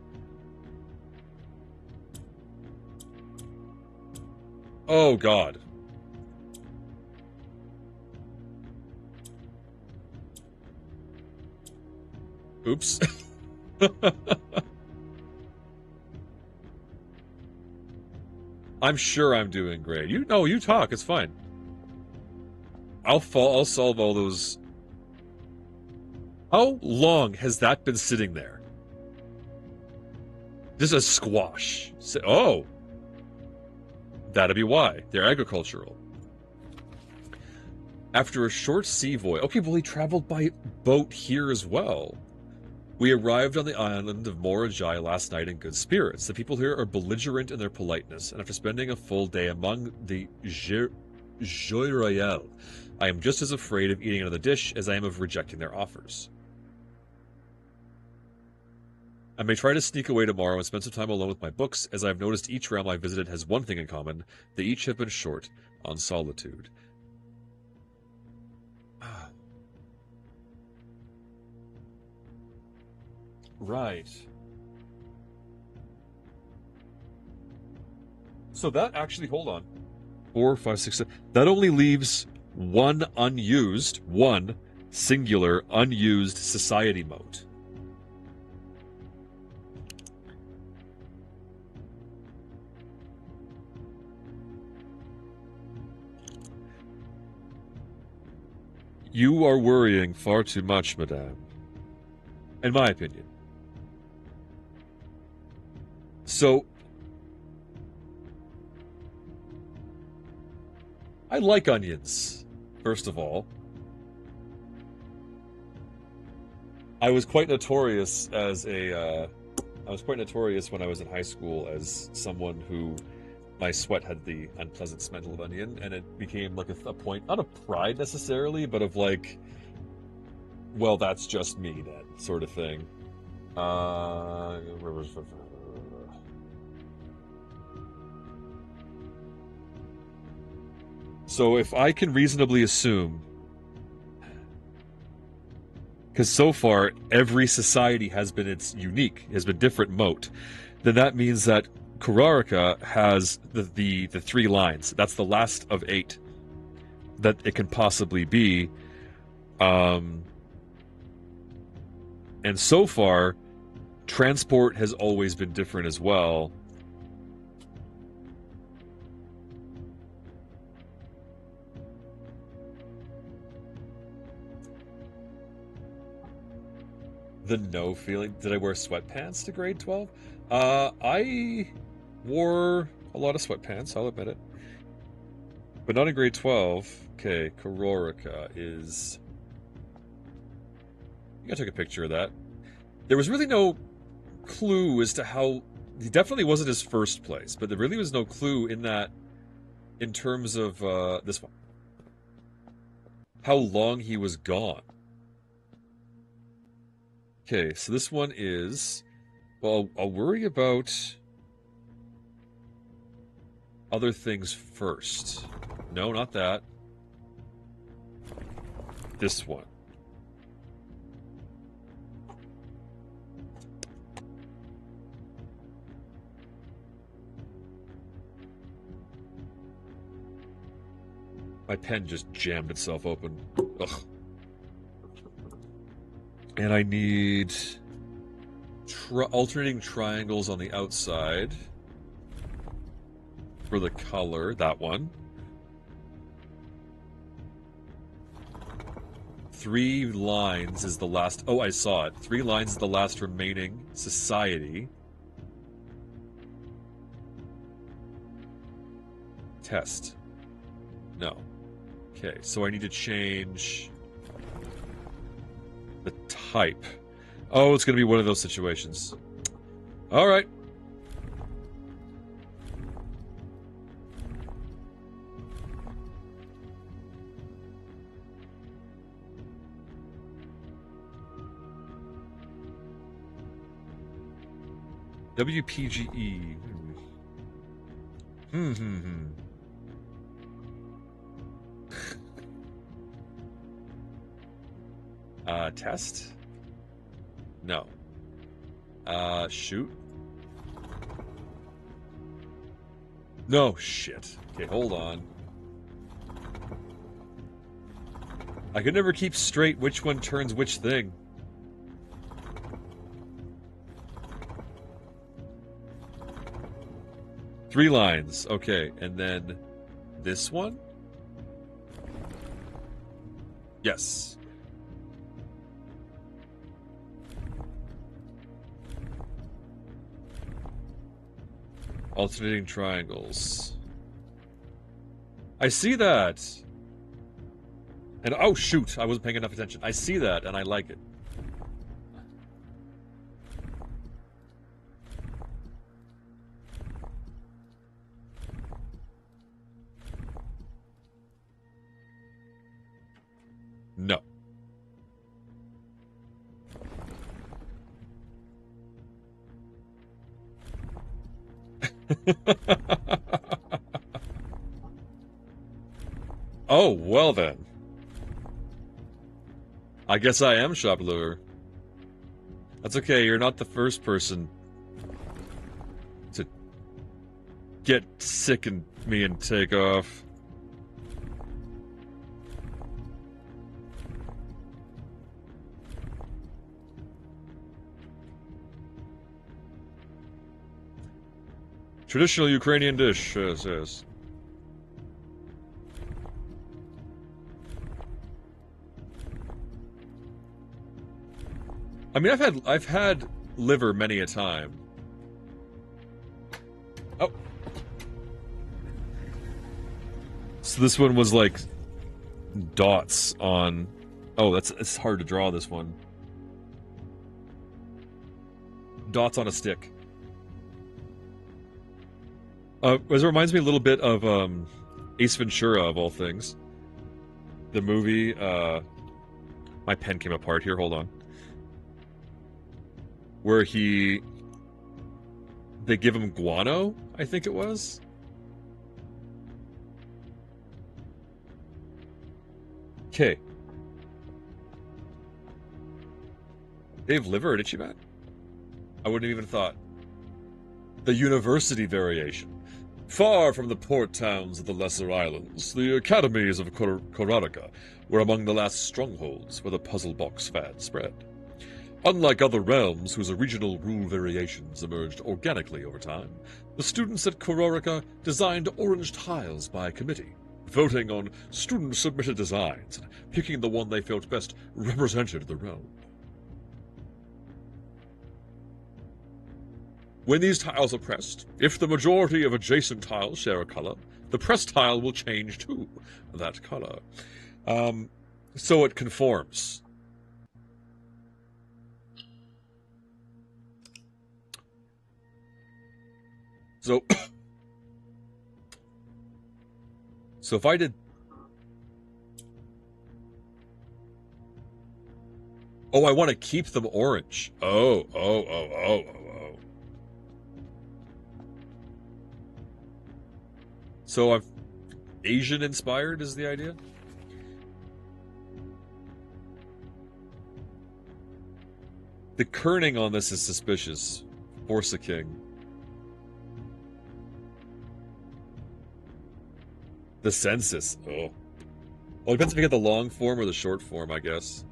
Oh, God. Oops. I'm sure I'm doing great. You talk. It's fine. I'll solve all those. How long has that been sitting there? Just a squash. Oh. That'd be why. They're agricultural. After a short sea voyage... Okay, well, he traveled by boat here as well. We arrived on the island of Morajai last night in good spirits. The people here are belligerent in their politeness, and after spending a full day among the Joy Royale, I am just as afraid of eating another dish as I am of rejecting their offers. I may try to sneak away tomorrow and spend some time alone with my books, as I have noticed each realm I visited has one thing in common. They each have been short on solitude. Right. So that actually, hold on. 4, 5, 6, 7. That only leaves one singular, unused society mote. You are worrying far too much, madame. In my opinion. So, I like onions, first of all. I was quite notorious as I was quite notorious when I was in high school as someone who my sweat had the unpleasant smell of onion, and it became like a point, not of pride necessarily, but of like, well, that's just me, that sort of thing. So if I can reasonably assume, because so far every society has been has been different moat, then that means that Kurarika has the 3 lines. That's the last of 8 that it can possibly be. And so far, transport has always been different as well. The no feeling. Did I wear sweatpants to grade 12? I wore a lot of sweatpants, I'll admit it. But not in grade 12. Okay, Kurarika is... I think I took a picture of that. There was really no clue as to how... He definitely wasn't his first place, but there really was no clue in that, in terms of this one. How long he was gone. Okay, so this one is... Well, I'll worry about other things first. No, not that. This one. My pen just jammed itself open. Ugh. And I need alternating triangles on the outside for the color, that one. 3 lines is the last... Oh, I saw it. 3 lines is the last remaining society. Test. No. Okay, so I need to change the type Oh, it's going to be one of those situations. All right. WPGE. Test? No. Shoot? No, shit. Okay, hold on. I could never keep straight which one turns which thing. Three lines, okay, and then this one? Yes. Alternating triangles. I see that! And oh shoot, I wasn't paying enough attention. I see that, and I like it. No. Oh, well then. I guess I am shop lure. That's okay, you're not the first person to get sick and me and take off. Traditional Ukrainian dish, yes. I mean, I've had liver many a time. Oh. So this one was like dots on. Oh, it's hard to draw this one. Dots on a stick. It reminds me a little bit of Ace Ventura, of all things. The movie. My pen came apart here. Hold on. Where they give him guano, I think it was. Okay. Dave Liver at Ichiban? I wouldn't have even thought. The university variation. Far from the port towns of the lesser islands, the academies of Korarika were among the last strongholds where the puzzle box fad spread. Unlike other realms whose regional rule variations emerged organically over time, the students at Korarika designed orange tiles by committee, voting on student-submitted designs and picking the one they felt best represented the realm. When these tiles are pressed, if the majority of adjacent tiles share a color, the pressed tile will change to that color. So it conforms. So if I did... Oh, I want to keep them orange. Oh. So I've Asian inspired is the idea? The kerning on this is suspicious. Force a king. The census. Oh. Well, it depends if you get the long form or the short form, I guess.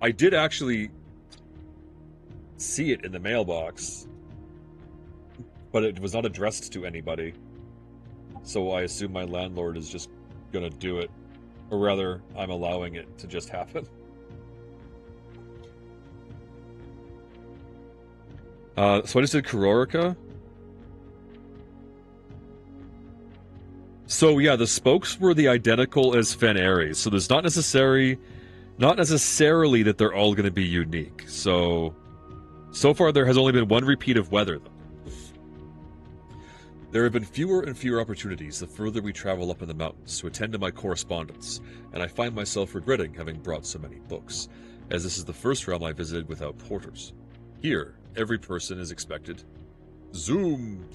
I did actually see it in the mailbox, but it was not addressed to anybody. So I assume my landlord is just gonna do it. Or rather, I'm allowing it to just happen. So I just did Korarika. So yeah, the spokes were the identical as Fen Ares. So there's not necessary Not necessarily that they're all going to be unique. So far there has only been one repeat of weather, though. There have been fewer and fewer opportunities the further we travel up in the mountains to attend to my correspondence, and I find myself regretting having brought so many books, as this is the first realm I visited without porters. Here, every person is expected, zoom,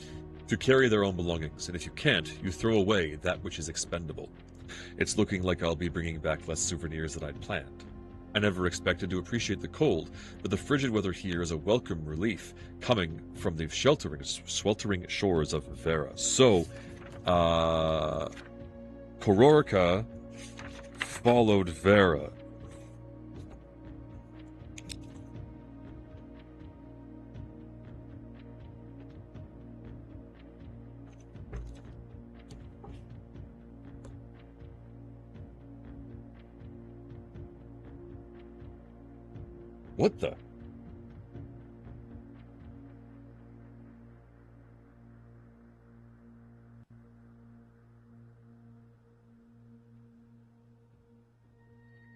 to carry their own belongings, and if you can't, you throw away that which is expendable. It's looking like I'll be bringing back less souvenirs than I'd planned. I never expected to appreciate the cold, but the frigid weather here is a welcome relief, coming from the sweltering shores of Vera. So, Kororka followed Vera. What the?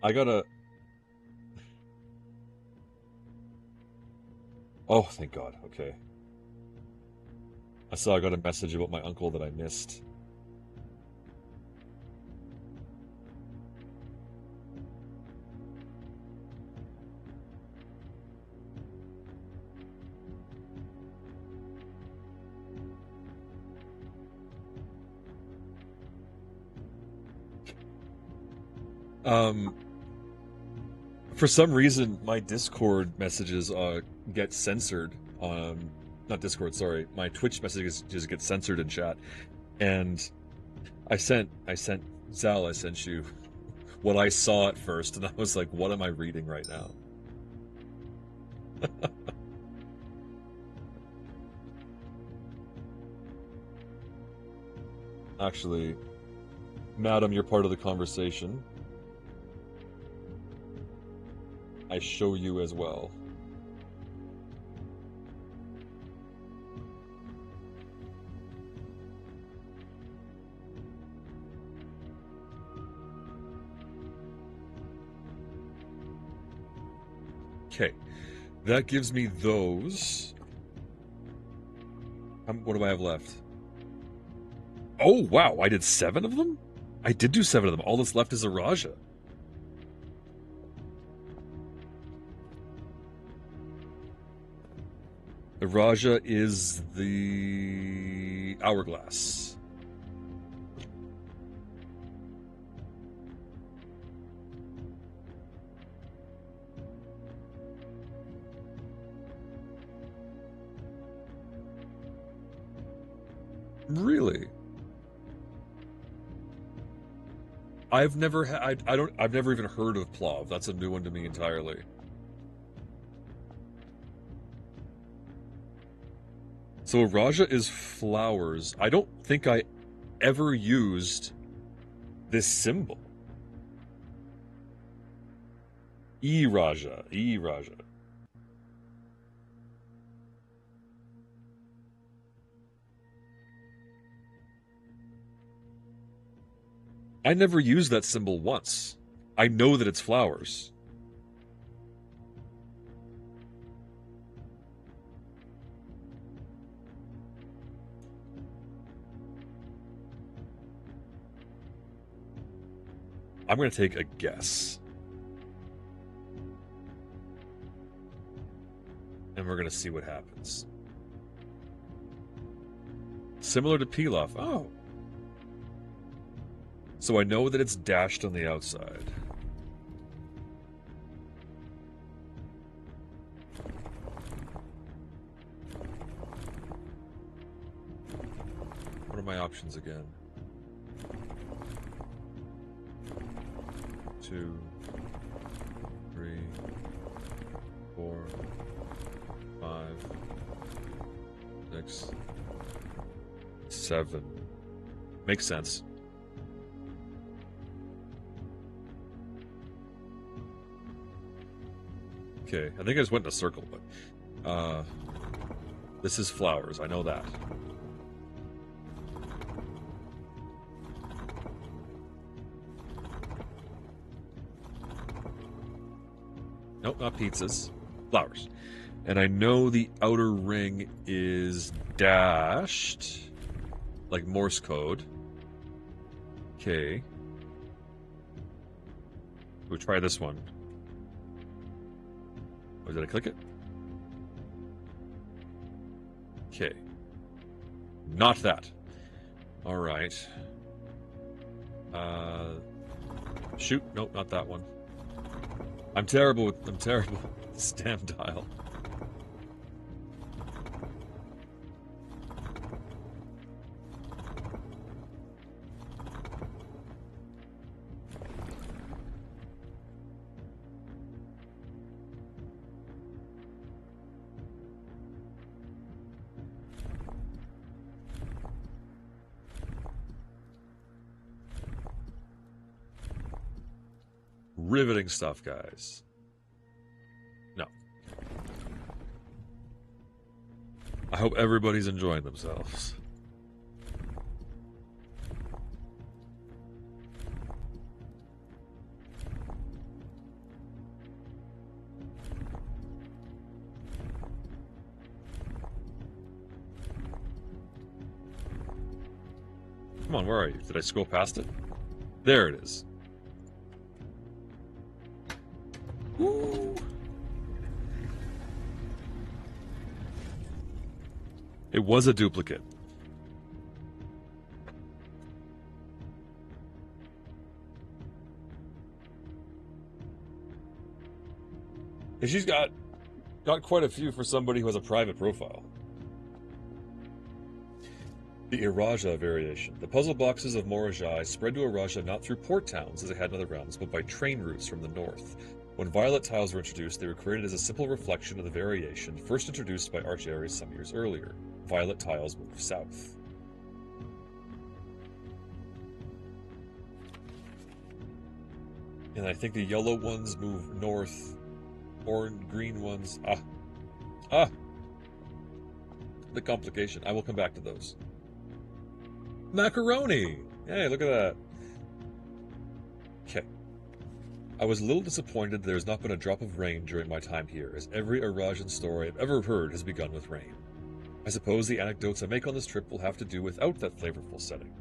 I gotta... Oh, thank God. Okay. I got a message about my uncle that I missed. For some reason, my Discord messages get censored. Not Discord, sorry. My Twitch messages just get censored in chat. And I sent Zal, I sent you what I saw at first, and I was like, what am I reading right now? Actually, madam, you're part of the conversation. I show you as well. Okay, that gives me those. What do I have left? Oh, wow, I did 7 of them? I did do 7 of them. All that's left is a Raja. The Raja is the Hourglass. Really? I've never I've never even heard of Plov. That's a new one to me entirely. So Raja is flowers. I don't think I ever used this symbol. E-Raja. E-Raja. I never used that symbol once. I know that it's flowers. I'm going to take a guess. And we're going to see what happens. Similar to Pilaf. Oh. So I know that it's dashed on the outside. What are my options again? 2, 3, 4, 5, 6, 7. Makes sense. Okay, I think I just went in a circle, but this is flowers. I know that. Nope, not pizzas. Flowers. And I know the outer ring is dashed. Like Morse code. Okay. We'll try this one. Oh, did I click it? Okay. Not that. Alright. Shoot. Nope, not that one. I'm terrible with this damn dial. Riveting stuff, guys. No. I hope everybody's enjoying themselves. Come on, where are you? Did I scroll past it? There it is. Woo. It was a duplicate. And she's got quite a few for somebody who has a private profile. The Iraja variation. The puzzle boxes of Morajai spread to Iraja not through port towns as they had in other realms, but by train routes from the north. When violet tiles were introduced, they were created as a simple reflection of the variation first introduced by Archaearies some years earlier. Violet tiles move south. And I think the yellow ones move north. Orange, green ones. The complication. I will come back to those. Macaroni! Hey, look at that. Okay. I was a little disappointed there has not been a drop of rain during my time here, as every Irajan story I've ever heard has begun with rain. I suppose the anecdotes I make on this trip will have to do without that flavorful setting.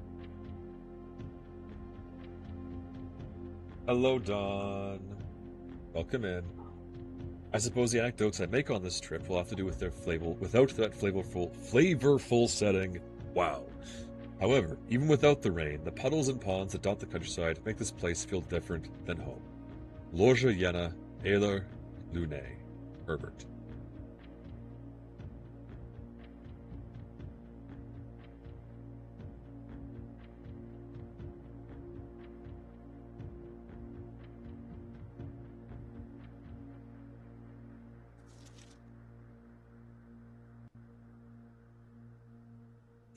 Hello, Dawn. Welcome in. I suppose the anecdotes I make on this trip will have to do with their without that flavorful setting. Wow. However, even without the rain, the puddles and ponds that dot the countryside make this place feel different than home. Loja Yena, Ehler, Lune, Herbert.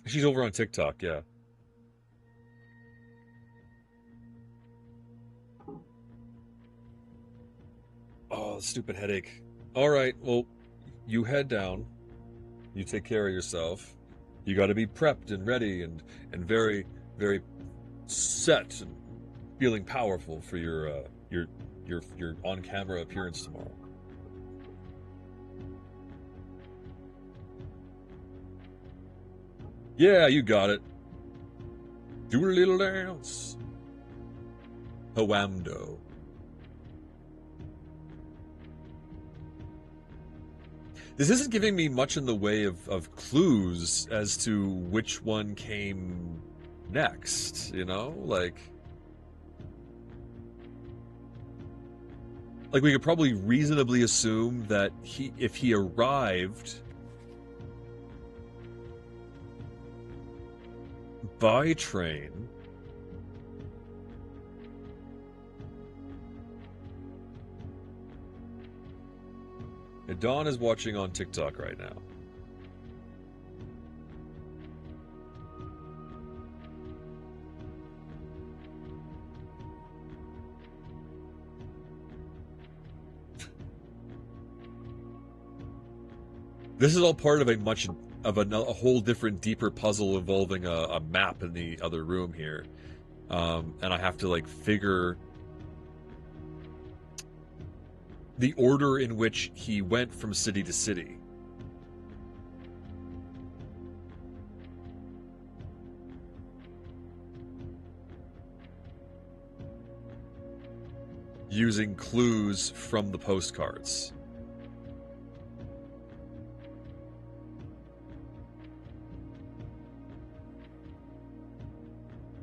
She's over on TikTok, yeah. Oh, stupid headache. All right, well, you head down. You take care of yourself. You got to be prepped and ready and very, very set and feeling powerful for your on-camera appearance tomorrow. Yeah, you got it. Do a little dance. Hawamdo. This isn't giving me much in the way of clues as to which one came next, you know? Like we could probably reasonably assume that if he arrived by train, and Dawn is watching on TikTok right now. This is all part of a whole different, deeper puzzle involving a map in the other room here, and I have to figure the order in which he went from city to city. Using clues from the postcards.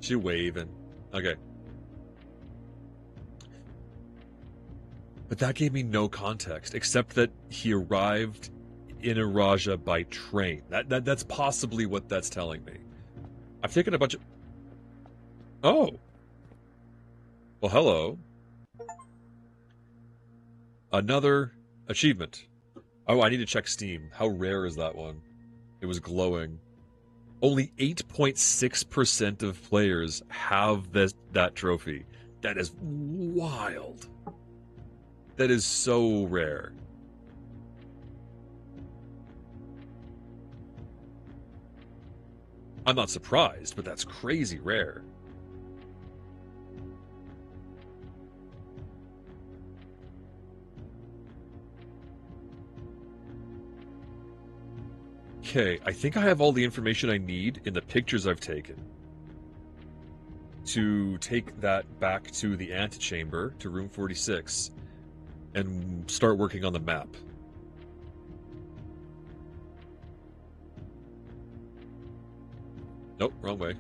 She waving. Okay. But that gave me no context, except that he arrived in Araja by train. That's possibly what that's telling me. I've taken a bunch of... Oh. Well, hello. Another achievement. Oh, I need to check Steam. How rare is that one? It was glowing. Only 8.6% of players have that trophy. That is wild. That is so rare. I'm not surprised, but that's crazy rare. Okay, I think I have all the information I need in the pictures I've taken to take that back to the antechamber, to room 46, and start working on the map. Nope, wrong way.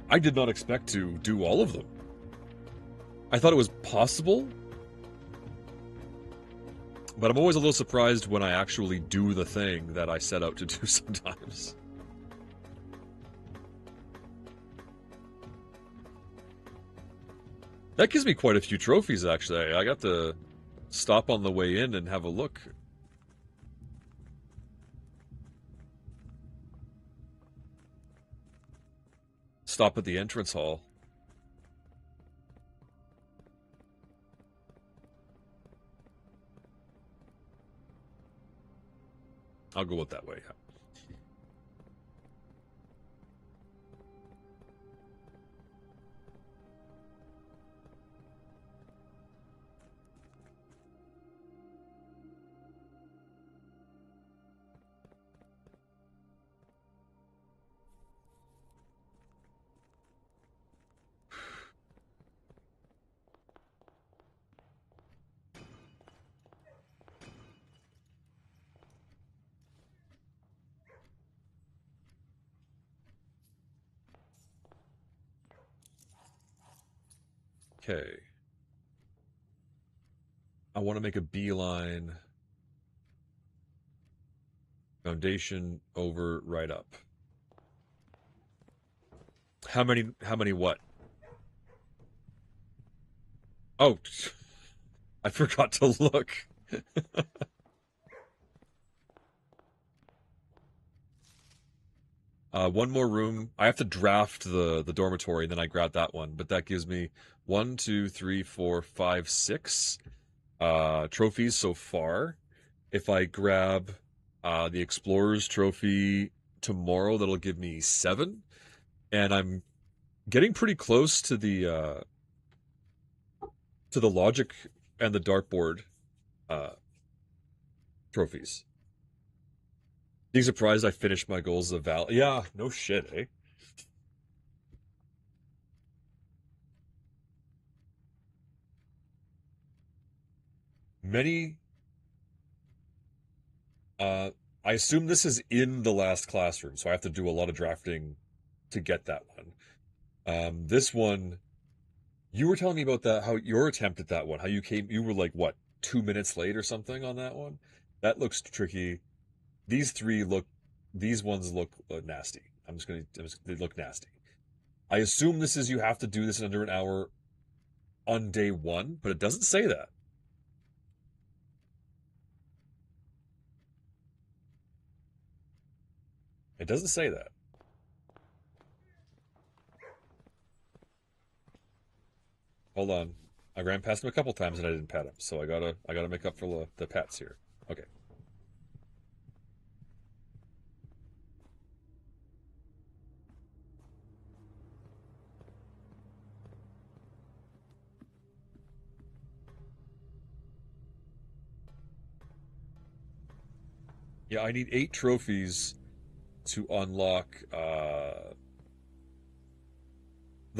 I did not expect to do all of them. I thought it was possible, but I'm always a little surprised when I actually do the thing that I set out to do sometimes. That gives me quite a few trophies, actually. I got to stop on the way in and have a look. Stop at the entrance hall. I'll go out that way. Okay. I want to make a beeline. Foundation over, right up. How many what? Oh, I forgot to look. One more room. I have to draft the dormitory, and then I grab that one. But that gives me 1, 2, 3, 4, 5, 6 trophies so far. If I grab the Explorer's trophy tomorrow, that'll give me 7. And I'm getting pretty close to the logic and the dartboard trophies. Being surprised I finished my goals of Val. Yeah, no shit, eh? Many. Uh, I assume this is in the last classroom, so I have to do a lot of drafting to get that one. This one, you were telling me about that, how your attempt at that one, how you were like, what, 2 minutes late or something on that one? That looks tricky. These ones look nasty. They look nasty. I assume this is you have to do this in under an hour on day one, but it doesn't say that. It doesn't say that. Hold on. I ran past him a couple times and I didn't pet him, so I gotta make up for the pets here. Okay. Yeah, I need 8 trophies to unlock the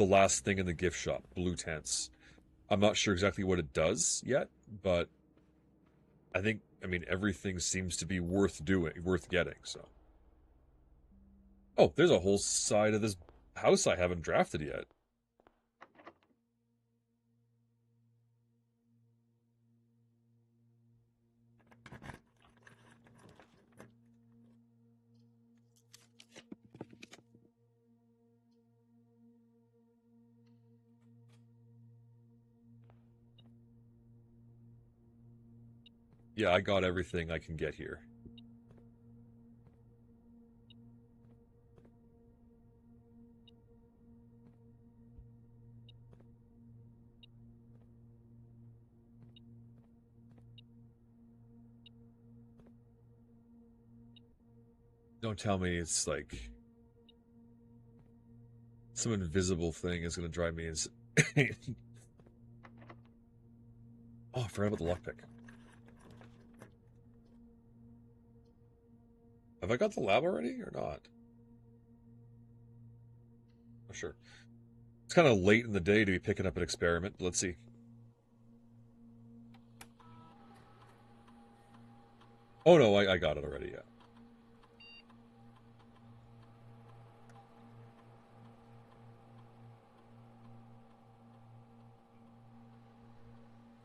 last thing in the gift shop, blue tents. I'm not sure exactly what it does yet, but I mean, everything seems to be worth doing, worth getting. So, oh, there's a whole side of this house I haven't drafted yet. Yeah, I got everything I can get here. Don't tell me it's like some invisible thing is going to drive me insane. Oh, I forgot about the lockpick. Have I got the lab already or not? Oh, sure. It's kind of late in the day to be picking up an experiment. Let's see. Oh no, I got it already. Yeah.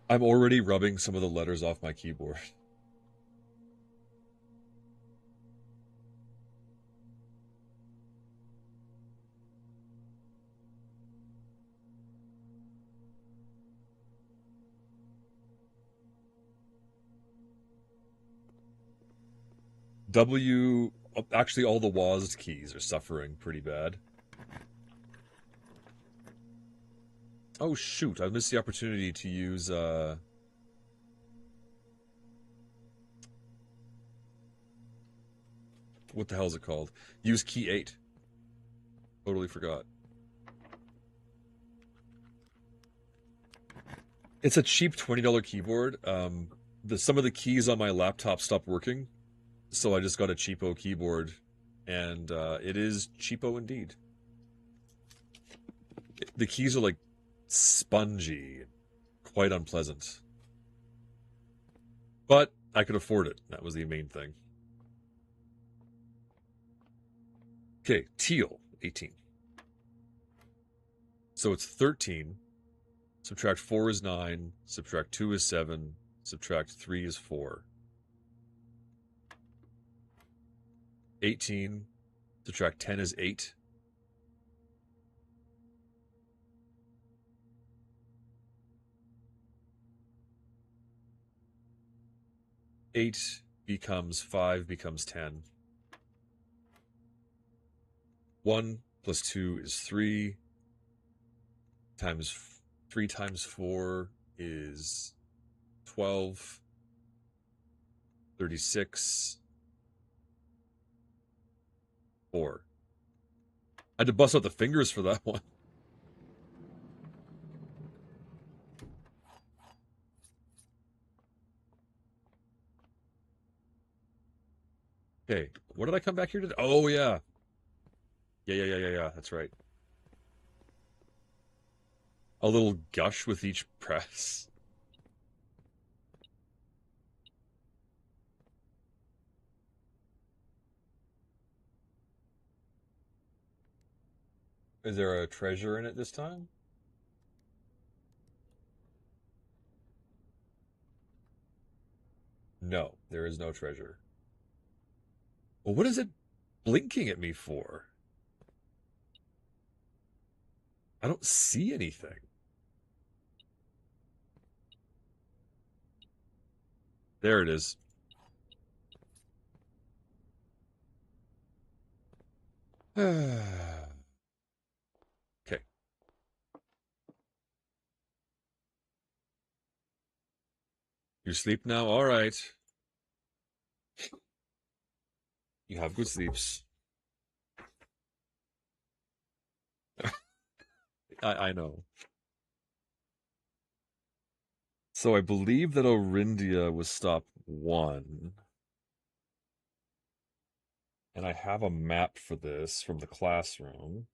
I'm already rubbing some of the letters off my keyboard. W, actually, all the WASD keys are suffering pretty bad. Oh shoot, I missed the opportunity to use what the hell is it called? Use key 8. Totally forgot. It's a cheap $20 keyboard. Some of the keys on my laptop stopped working, so I just got a cheapo keyboard, and it is cheapo indeed. The keys are like spongy, quite unpleasant, but I could afford it. That was the main thing. Okay, teal 18. So it's 13. Subtract 4 is 9. Subtract 2 is 7. Subtract 3 is 4. 18. Subtract 10 is 8. Eight becomes 5 becomes 10. 1 plus 2 is 3. Times 3 times 4 is 12. 36. 4. I had to bust out the fingers for that one. Okay, what did I come back here to? Oh, yeah. Yeah. That's right. A little gush with each press. Is there a treasure in it this time? No, there is no treasure. Well, what is it blinking at me for? I don't see anything. There it is. Okay. You sleep now? All right. You have good sleeps. I know. So I believe that Orindia was stop 1. And I have a map for this from the classroom.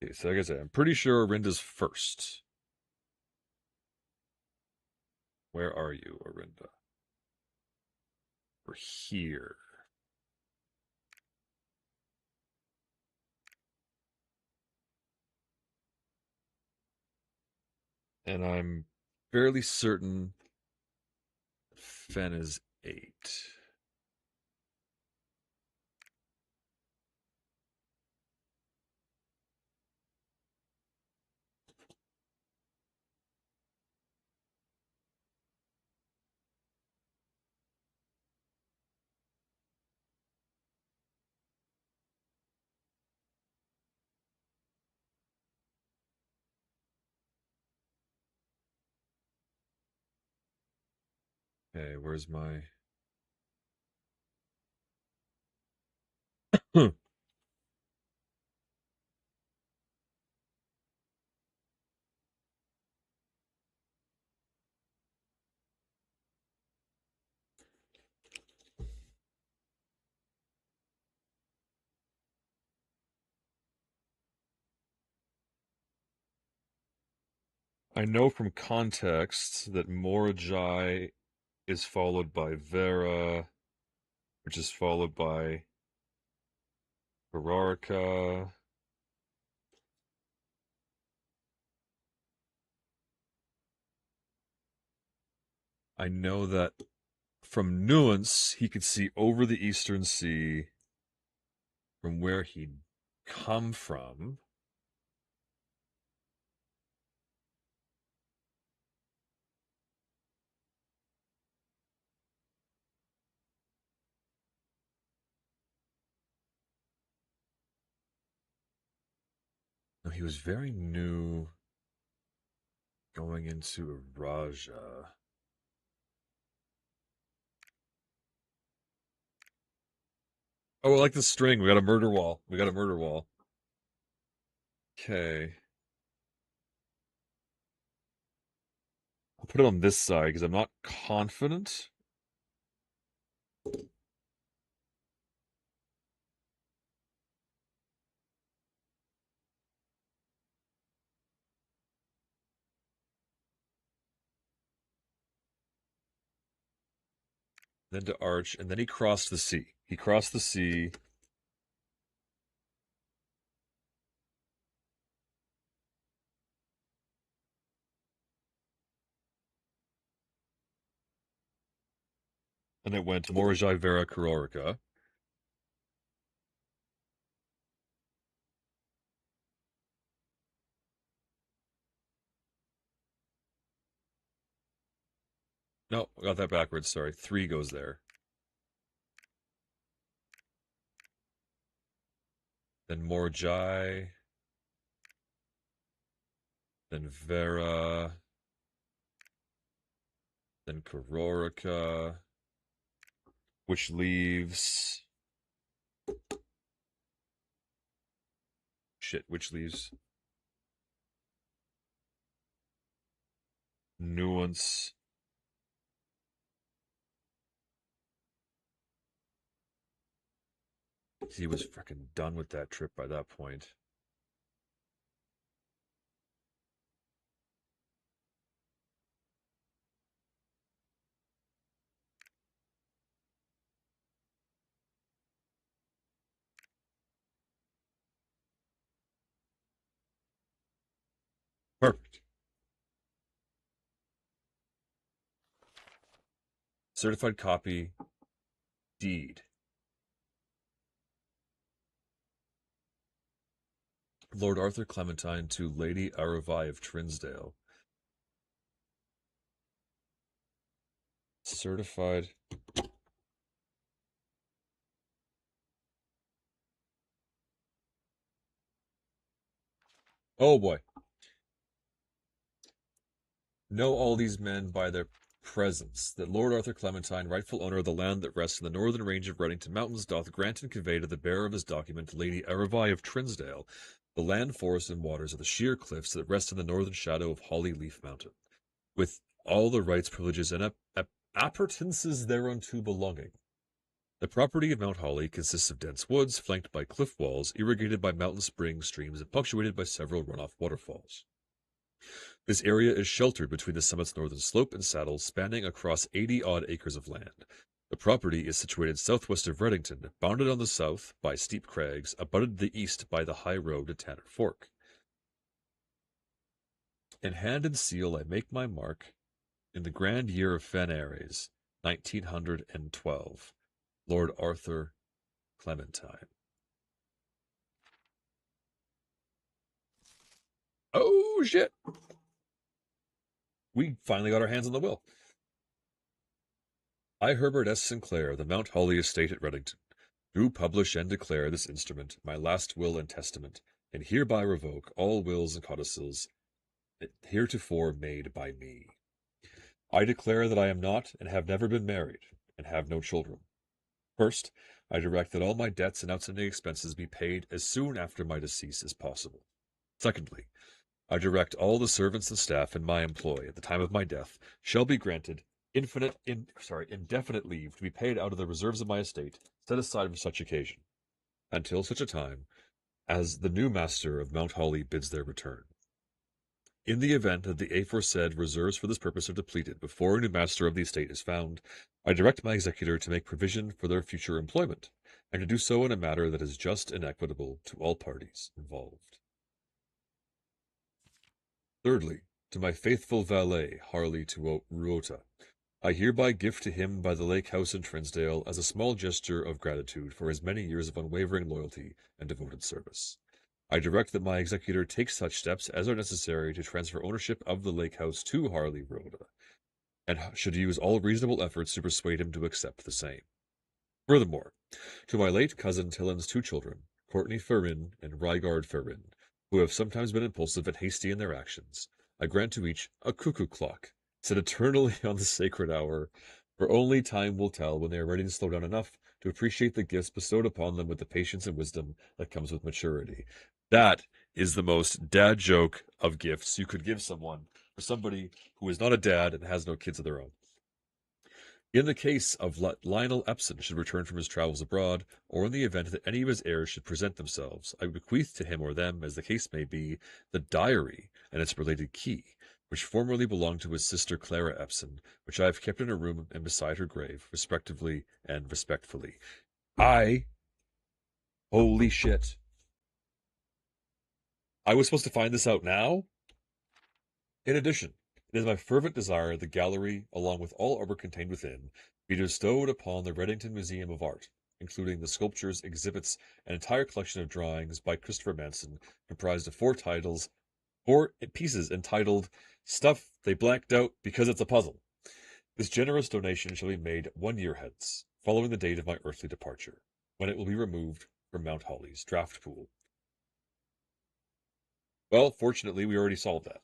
Okay, so like I said, I'm pretty sure Orinda's first. Where are you, Orinda? We're here. And I'm fairly certain Fen is 8. Okay, where's my... I know from context that Morajai is followed by Vera, which is followed by Herarka. I know that from Nuance, he could see over the Eastern Sea from where he'd come from. No, he was very new going into Raja. Oh, I like the string. We got a murder wall. We got a murder wall. Okay. I'll put it on this side because I'm not confident. Then to Arch, and then he crossed the sea. He crossed the sea. And it went to Morajai Vera Karorika. No, I got that backwards. Sorry. 3 goes there. Then Morajai. Then Vera. Then Karorika. Which leaves. Shit, which leaves Nuance. He was freaking done with that trip by that point. Perfect. Certified copy deed. Lord Arthur Clementine to Lady Aravai of Trinsdale. Certified. Oh boy. Know all these men by their presence, that Lord Arthur Clementine, rightful owner of the land that rests in the northern range of Redington Mountains, doth grant and convey to the bearer of his document, Lady Aravai of Trinsdale, the land, forest, and waters of the sheer cliffs that rest in the northern shadow of Holly Leaf Mountain, with all the rights, privileges, and appurtenances thereunto belonging. The property of Mount Holly consists of dense woods, flanked by cliff walls, irrigated by mountain springs, streams, and punctuated by several runoff waterfalls. This area is sheltered between the summit's northern slope and saddle, spanning across 80-odd acres of land. The property is situated southwest of Redington, bounded on the south by steep crags, abutted to the east by the high road to Tanner Fork. In hand and seal I make my mark in the grand year of Fen Ares, 1912. Lord Arthur Clementine. Oh, shit. We finally got our hands on the will. I, Herbert S. Sinclair, the Mount Holly estate at Redington, do publish and declare this instrument, my last will and testament, and hereby revoke all wills and codicils heretofore made by me. I declare that I am not and have never been married, and have no children. First, I direct that all my debts and outstanding expenses be paid as soon after my decease as possible. Secondly, I direct all the servants and staff in my employ at the time of my death shall be granted indefinite leave to be paid out of the reserves of my estate set aside for such occasion, until such a time as the new master of Mount Holly bids their return. In the event that the aforesaid reserves for this purpose are depleted before a new master of the estate is found, I direct my executor to make provision for their future employment, and to do so in a manner that is just and equitable to all parties involved. Thirdly, to my faithful valet, Harley Ruota, I hereby gift to him by the lake house in Trinsdale as a small gesture of gratitude for his many years of unwavering loyalty and devoted service. I direct that my executor take such steps as are necessary to transfer ownership of the lake house to Harley Ruota, and should use all reasonable efforts to persuade him to accept the same. Furthermore, to my late cousin Tillen's 2 children, Courtney Ferrin and Rygard Ferrin, who have sometimes been impulsive and hasty in their actions, I grant to each a cuckoo clock, set eternally on the sacred hour, for only time will tell when they are ready to slow down enough to appreciate the gifts bestowed upon them with the patience and wisdom that comes with maturity. That is the most dad joke of gifts you could give someone, for somebody who is not a dad and has no kids of their own. In the case of Lionel Epson should return from his travels abroad, or in the event that any of his heirs should present themselves, I bequeath to him or them, as the case may be, the diary and its related key, which formerly belonged to his sister Clara Epson, which I have kept in her room and beside her grave, respectively and respectfully. Holy shit. I was supposed to find this out now? In addition, it is my fervent desire the gallery, along with all artwork contained within, be bestowed upon the Redington Museum of Art, including the sculptures, exhibits, an entire collection of drawings by Christopher Manson, comprised of 4 pieces entitled Stuff They Blanked Out Because It's a Puzzle. This generous donation shall be made 1 year hence, following the date of my earthly departure, when it will be removed from Mount Holly's draft pool. Well, fortunately, we already solved that.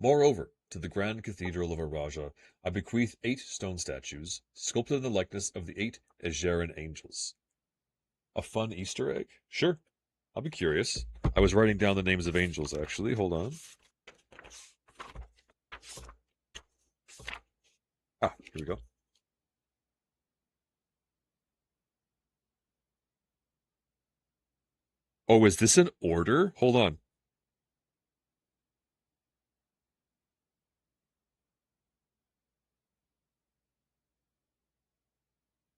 Moreover, to the Grand Cathedral of Araja, I bequeath 8 stone statues, sculpted in the likeness of the 8 Egeran angels. A fun Easter egg? Sure. I'll be curious. I was writing down the names of angels, actually. Hold on. Here we go. Oh, is this an order? Hold on.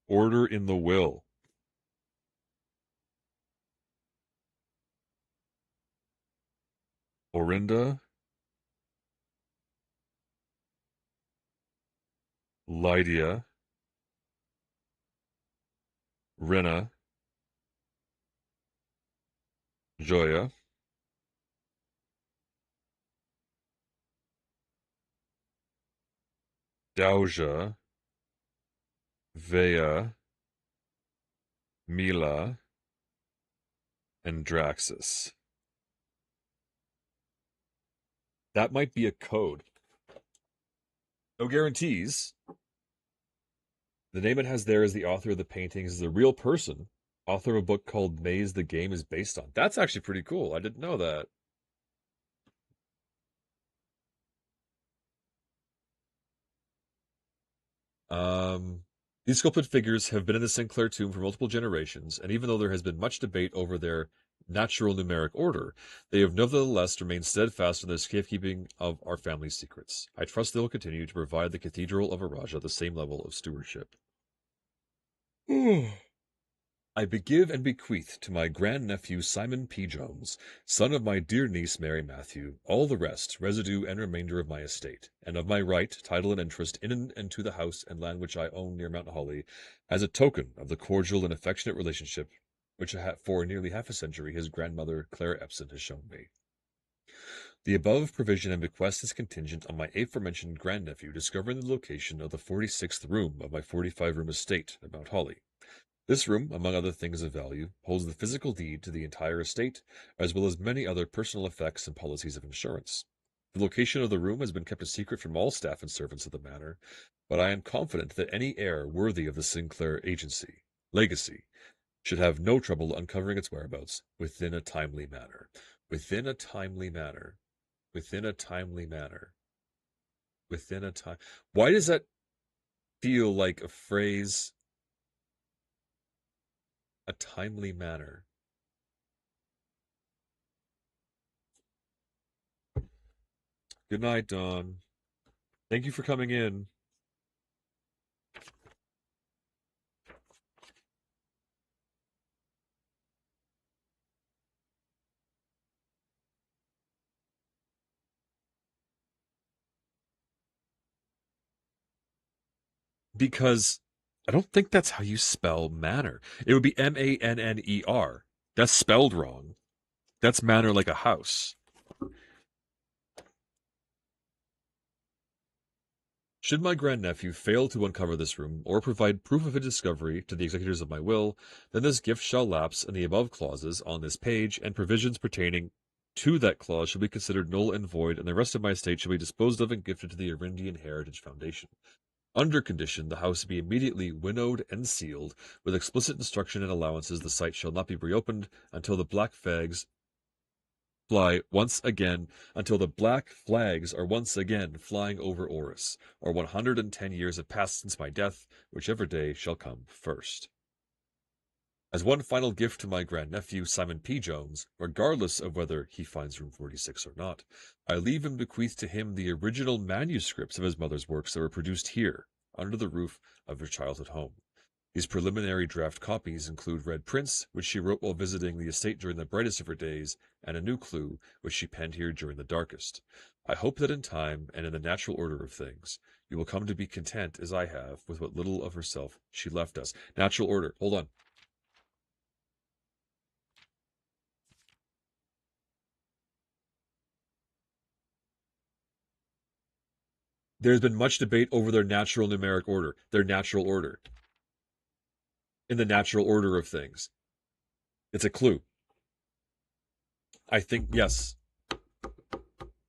Order in the will. Orinda, Lydia, Rena, Joya, Dauja, Vea, Mila, and Draxus. That might be a code. No guarantees. The name it has there as the author of the paintings is a real person, author of a book called Maze the Game is based on. That's actually pretty cool. I didn't know that. Um, these sculpted figures have been in the Sinclair tomb for multiple generations, and even though there has been much debate over their natural numeric order, they have nevertheless remained steadfast in the safekeeping of our family's secrets. I trust they will continue to provide the Cathedral of Araja the same level of stewardship. I begive and bequeath to my grandnephew Simon P. Jones, son of my dear niece Mary Matthew, all the rest, residue and remainder of my estate, and of my right, title, and interest in and to the house and land which I own near Mount Holly, as a token of the cordial and affectionate relationship which for nearly half a century his grandmother Claire Epson has shown me. The above provision and bequest is contingent on my aforementioned grandnephew discovering the location of the 46th room of my 45-room estate at Mount Holly. This room, among other things of value, holds the physical deed to the entire estate, as well as many other personal effects and policies of insurance. The location of the room has been kept a secret from all staff and servants of the manor, but I am confident that any heir worthy of the Sinclair agency, legacy, should have no trouble uncovering its whereabouts within a timely manner. Within a timely manner. Within a timely manner. Within a time. Why does that feel like a phrase? A timely manner. Good night, Dawn. Thank you for coming in. Because I don't think that's how you spell manner. It would be Manner. That's spelled wrong. That's manor like a house. Should my grandnephew fail to uncover this room or provide proof of a discovery to the executors of my will, then this gift shall lapse, and the above clauses on this page and provisions pertaining to that clause shall be considered null and void, and the rest of my estate shall be disposed of and gifted to the Arindian Heritage Foundation. Under condition, the house be immediately winnowed and sealed, with explicit instruction and allowances the site shall not be reopened until the black flags fly once again, until the black flags are once again flying over Oris, or 110 years have passed since my death, whichever day shall come first. As one final gift to my grandnephew, Simon P. Jones, regardless of whether he finds room 46 or not, I leave and bequeath to him the original manuscripts of his mother's works that were produced here, under the roof of her childhood home. These preliminary draft copies include Red Prince, which she wrote while visiting the estate during the brightest of her days, and a new clue, which she penned here during the darkest. I hope that in time, and in the natural order of things, you will come to be content, as I have, with what little of herself she left us. Natural order. Hold on. There's been much debate over their natural numeric order, their natural order, in the natural order of things. It's a clue. I think, yes,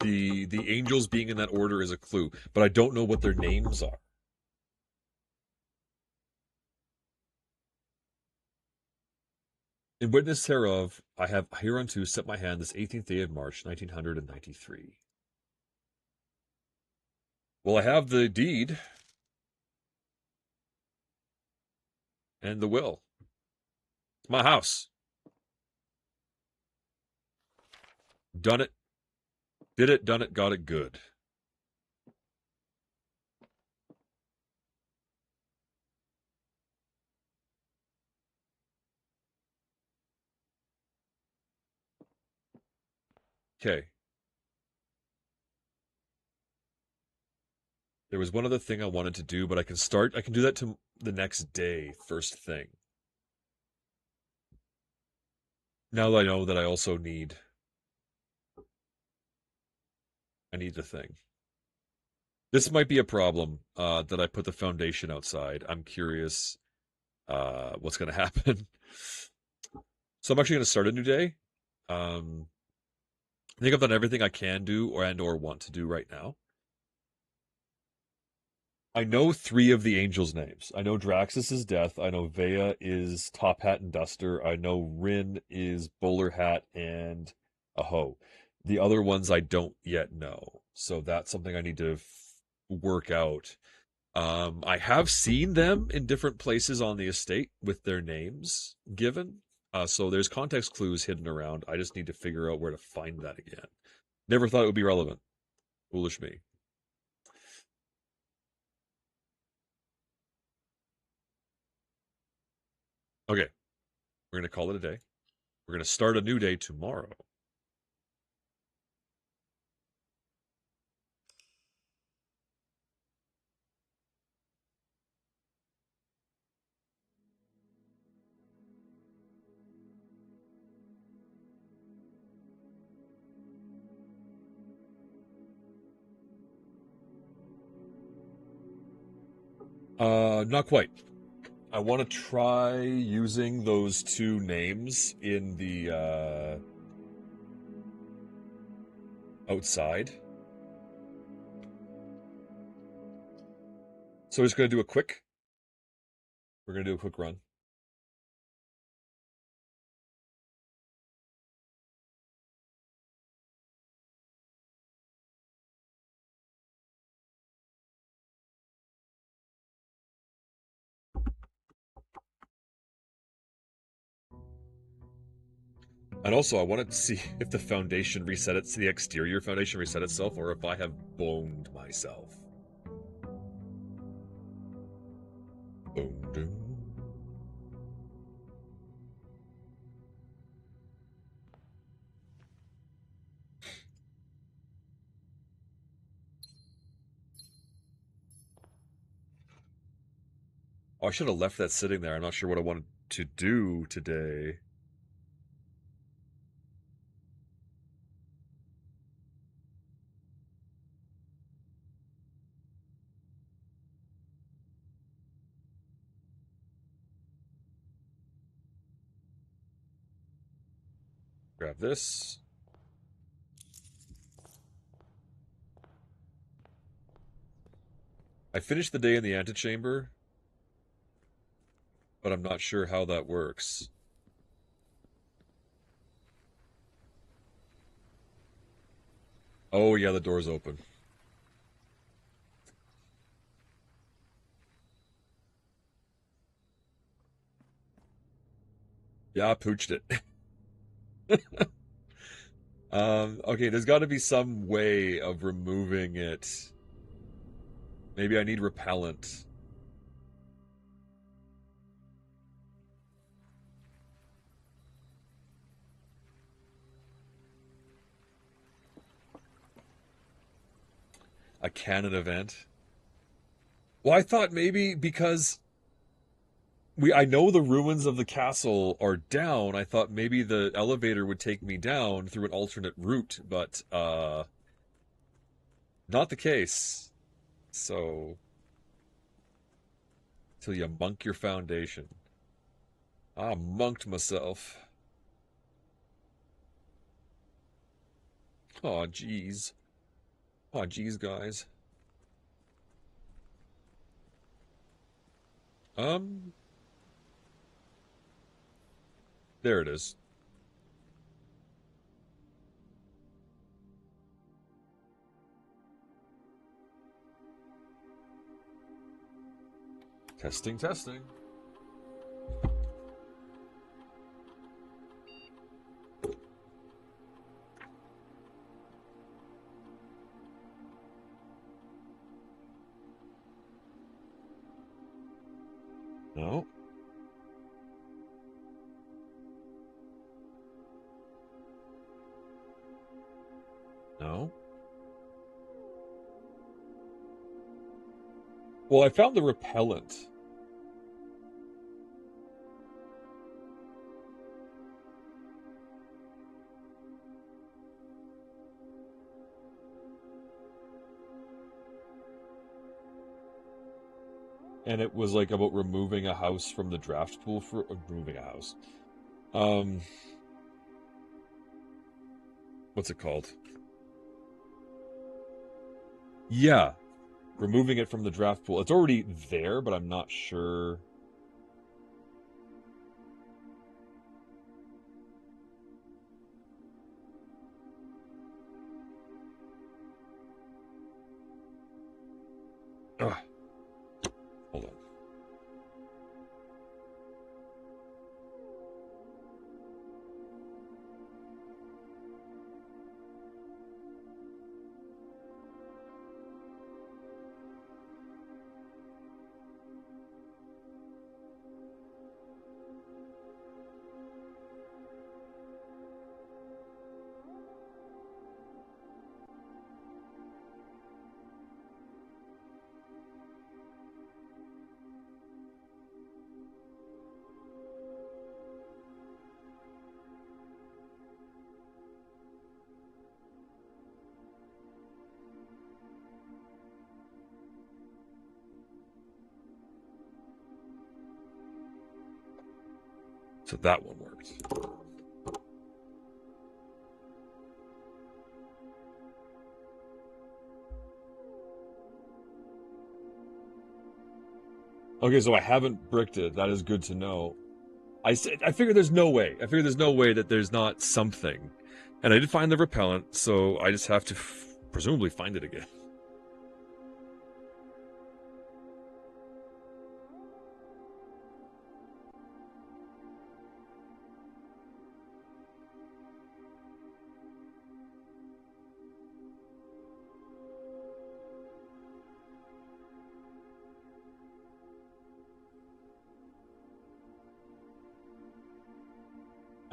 the angels being in that order is a clue, but I don't know what their names are. In witness hereof, I have hereunto set my hand this 18th day of March, 1993. Well, I have the deed and the will. It's my house. Done it. Did it, done it, got it good. Okay. There was one other thing I wanted to do, but I can do that to the next day, first thing. Now that I know that I need the thing. This might be a problem, that I put the foundation outside. I'm curious, what's going to happen. So I'm actually going to start a new day. Um, I think I've done everything I can do or want to do right now. I know three of the angels' names. I know Draxus is Death. I know Vea is Top Hat and Duster. I know Rin is Bowler Hat and Aho. The other ones I don't yet know. So that's something I need to work out. I have seen them in different places on the estate with their names given. So there's context clues hidden around. I just need to figure out where to find that again. Never thought it would be relevant. Foolish me. Okay, we're going to call it a day. We're going to start a new day tomorrow. Not quite. I want to try using those two names in the outside. So we're just going to do a quick. We're going to do a quick run. And also, I wanted to see if the foundation reset it, the exterior foundation reset itself, or if I have boned myself. Boom. Oh, I should have left that sitting there. I'm not sure what I wanted to do today. Grab this. I finished the day in the antechamber, but I'm not sure how that works. Oh, yeah, the door's open. Yeah, I pooched it. Okay, there's got to be some way of removing it. Maybe I need repellent. A canon event. Well, I thought maybe because I know the ruins of the castle are down, I thought maybe the elevator would take me down through an alternate route, but not the case. So till you monk your foundation. I monked myself. Aw, jeez. Aw, jeez, guys. Um, there it is. Testing, testing. No. No. Well, I found the repellent. And it was like about removing a house from the draft pool for removing a house. Um, what's it called? Yeah, removing it from the draft pool. It's already there, but I'm not sure. Ugh, hold on. So that one worked. Okay, so I haven't bricked it. That is good to know. I figured there's no way. I figured there's no way that there's not something. And I did find the repellent, so I just have to presumably find it again.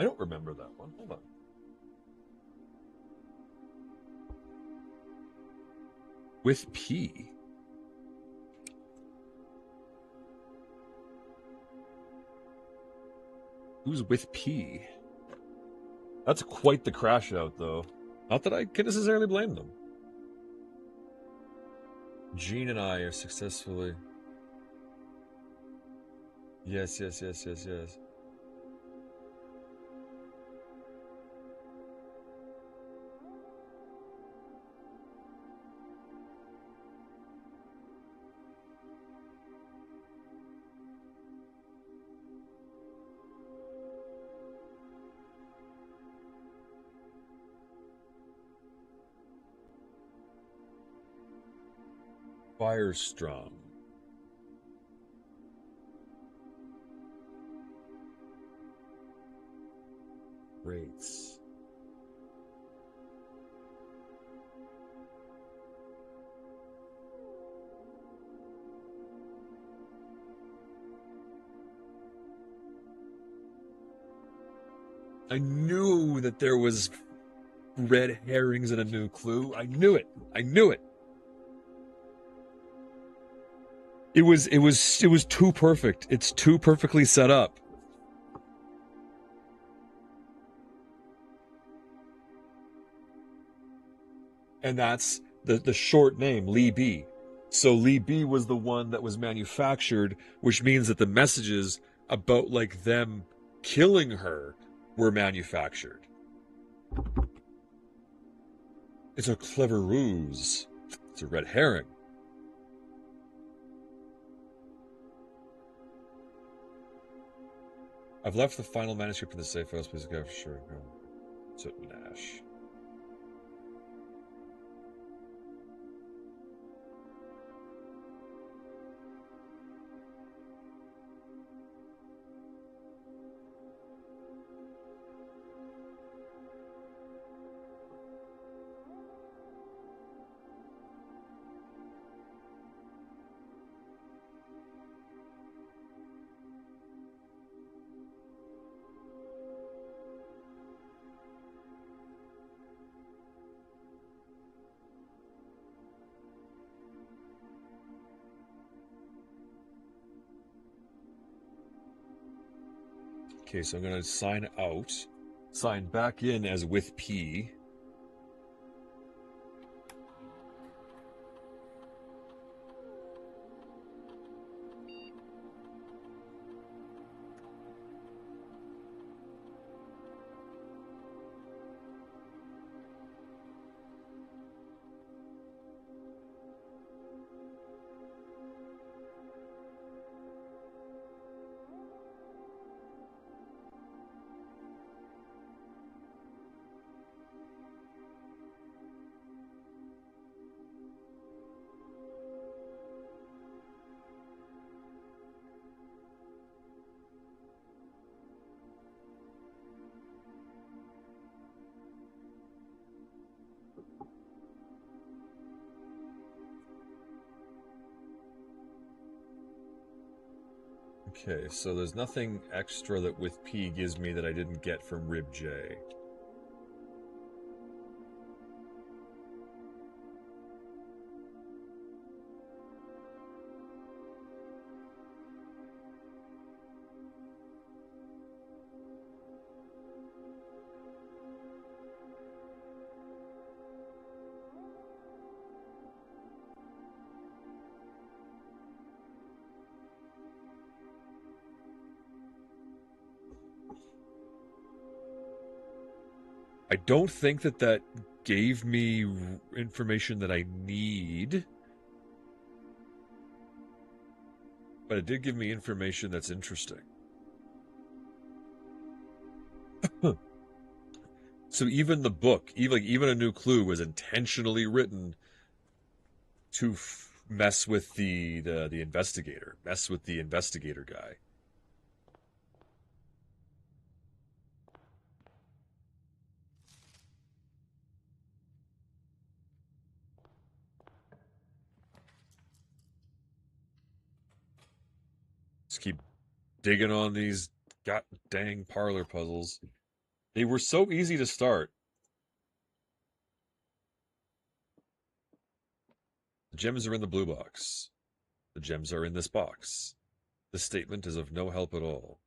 I don't remember that one. Hold on. With P. Who's with P? That's quite the crash out, though. Not that I can necessarily blame them. Gene and I are successfully. Yes, yes, yes, yes, yes. Firestrom. Rates. I knew that there was red herrings and a new clue. I knew it. I knew it. It was too perfect. It's too perfectly set up. And that's the short name, Lee B. So Lee B was the one that was manufactured, which means that the messages about like them killing her were manufactured. It's a clever ruse. It's a red herring. I've left the final manuscript in the safe house. Please go for sure. So Nash. Okay, so I'm going to sign out. Sign back in as with P. Okay, so there's nothing extra that with P gives me that I didn't get from Rib J. I don't think that that gave me information that I need, but it did give me information that's interesting. So even the book, even a new clue, was intentionally written to mess with the investigator, mess with the investigator guy. Just keep digging on these god dang parlor puzzles. They were so easy to start. The gems are in the blue box. The gems are in this box. This statement is of no help at all.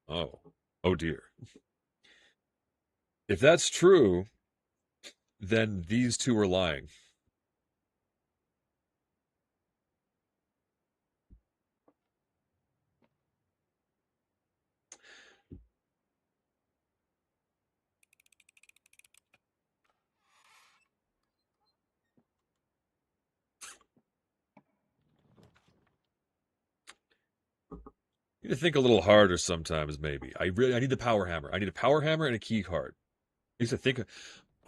Oh. Oh dear. If that's true, then these two are lying. You need to think a little harder sometimes, maybe. I need the power hammer. I need a power hammer and a key card. I used to think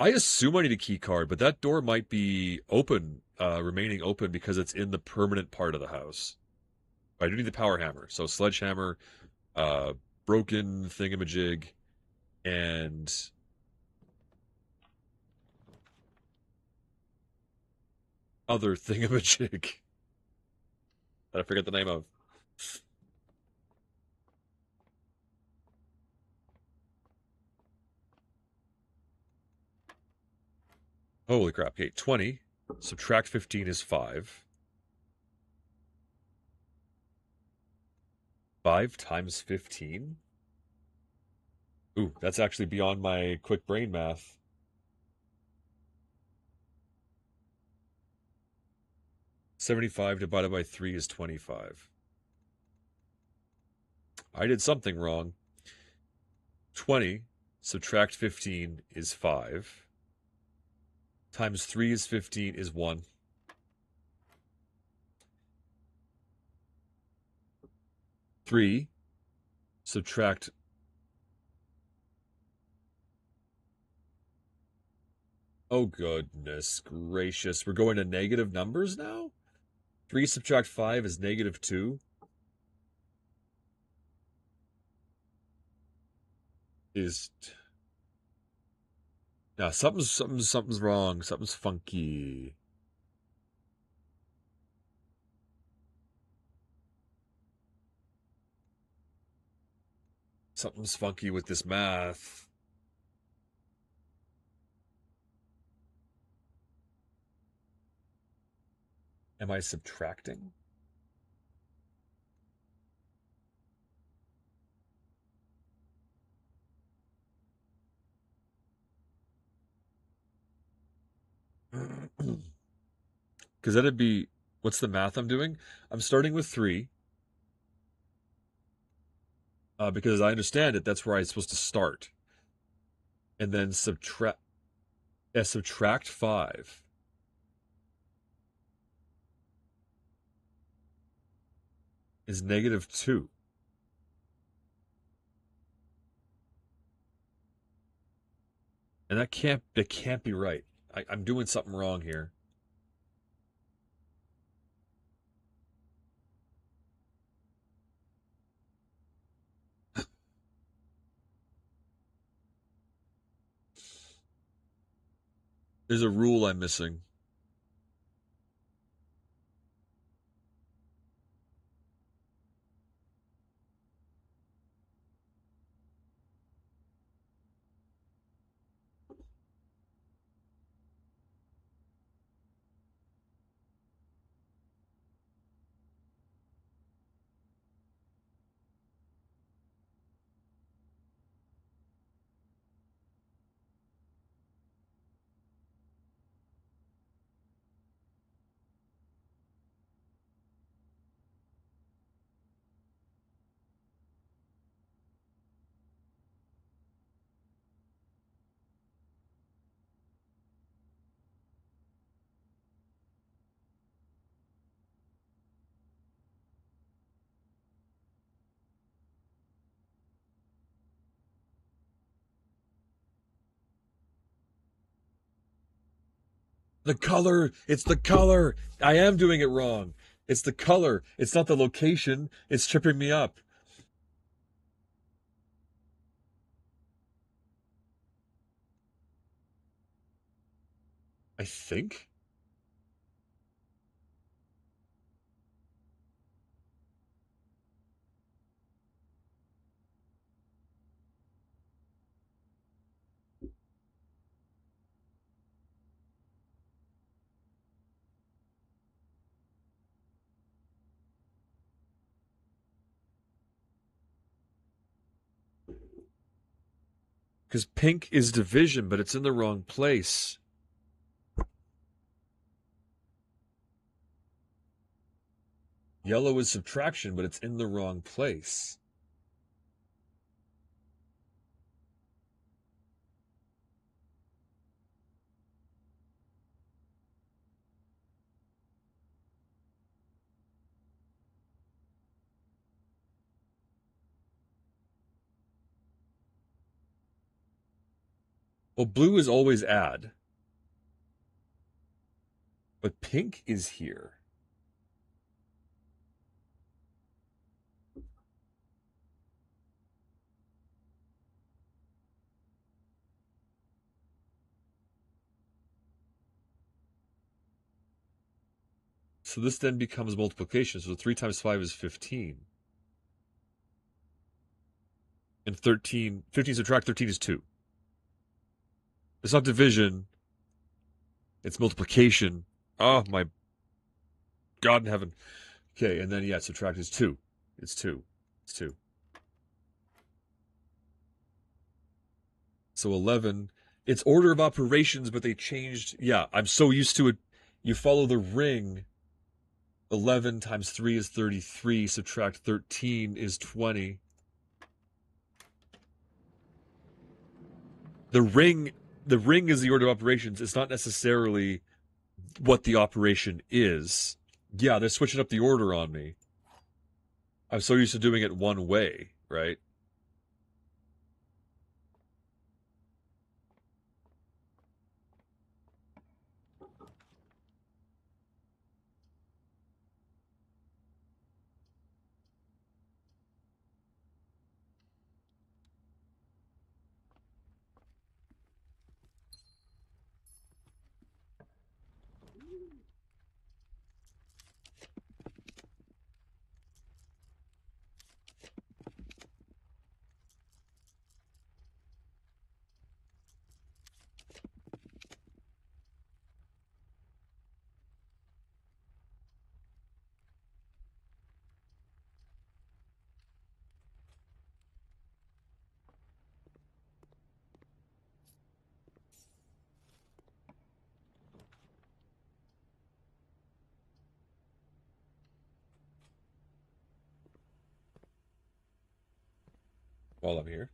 I assume I need a key card, but that door might be open, remaining open because it's in the permanent part of the house. I do need the power hammer. So sledgehammer, uh, broken thingamajig, and other thingamajig that I forget the name of. Holy crap. Okay, 20. Subtract 15 is 5. 5 times 15? Ooh, that's actually beyond my quick brain math. 75 divided by 3 is 25. I did something wrong. 20 subtract 15 is 5. Times 3 is 15 is 1. Three subtract. Oh goodness gracious! We're going to negative numbers now. 3 subtract 5 is negative 2. Is now something's wrong. Something's funky. Something's funky with this math. Am I subtracting? Because that'd be, what's the math I'm doing? I'm starting with 3, because as I understand it, that's where I'm supposed to start. And then subtract 5 is -2. And that can't be right. I'm doing something wrong here. There's a rule I'm missing. The color. It's the color. I am doing it wrong. It's the color. It's not the location. It's tripping me up. I think. Because pink is division, but it's in the wrong place. Yellow is subtraction, but it's in the wrong place. Well, blue is always add, but pink is here. So this then becomes multiplication. So 3 times 5 is 15. And 15 subtract 13 is 2. It's not division, it's multiplication. Oh, my God in heaven. Okay, and then, yeah, subtract is 2. It's 2. It's 2. So 11. It's order of operations, but they changed. Yeah, I'm so used to it. You follow the ring. 11 times 3 is 33. Subtract 13 is 20. The ring the ring is the order of operations. It's not necessarily what the operation is. Yeah, they're switching up the order on me. I'm so used to doing it one way, right? while I'm here.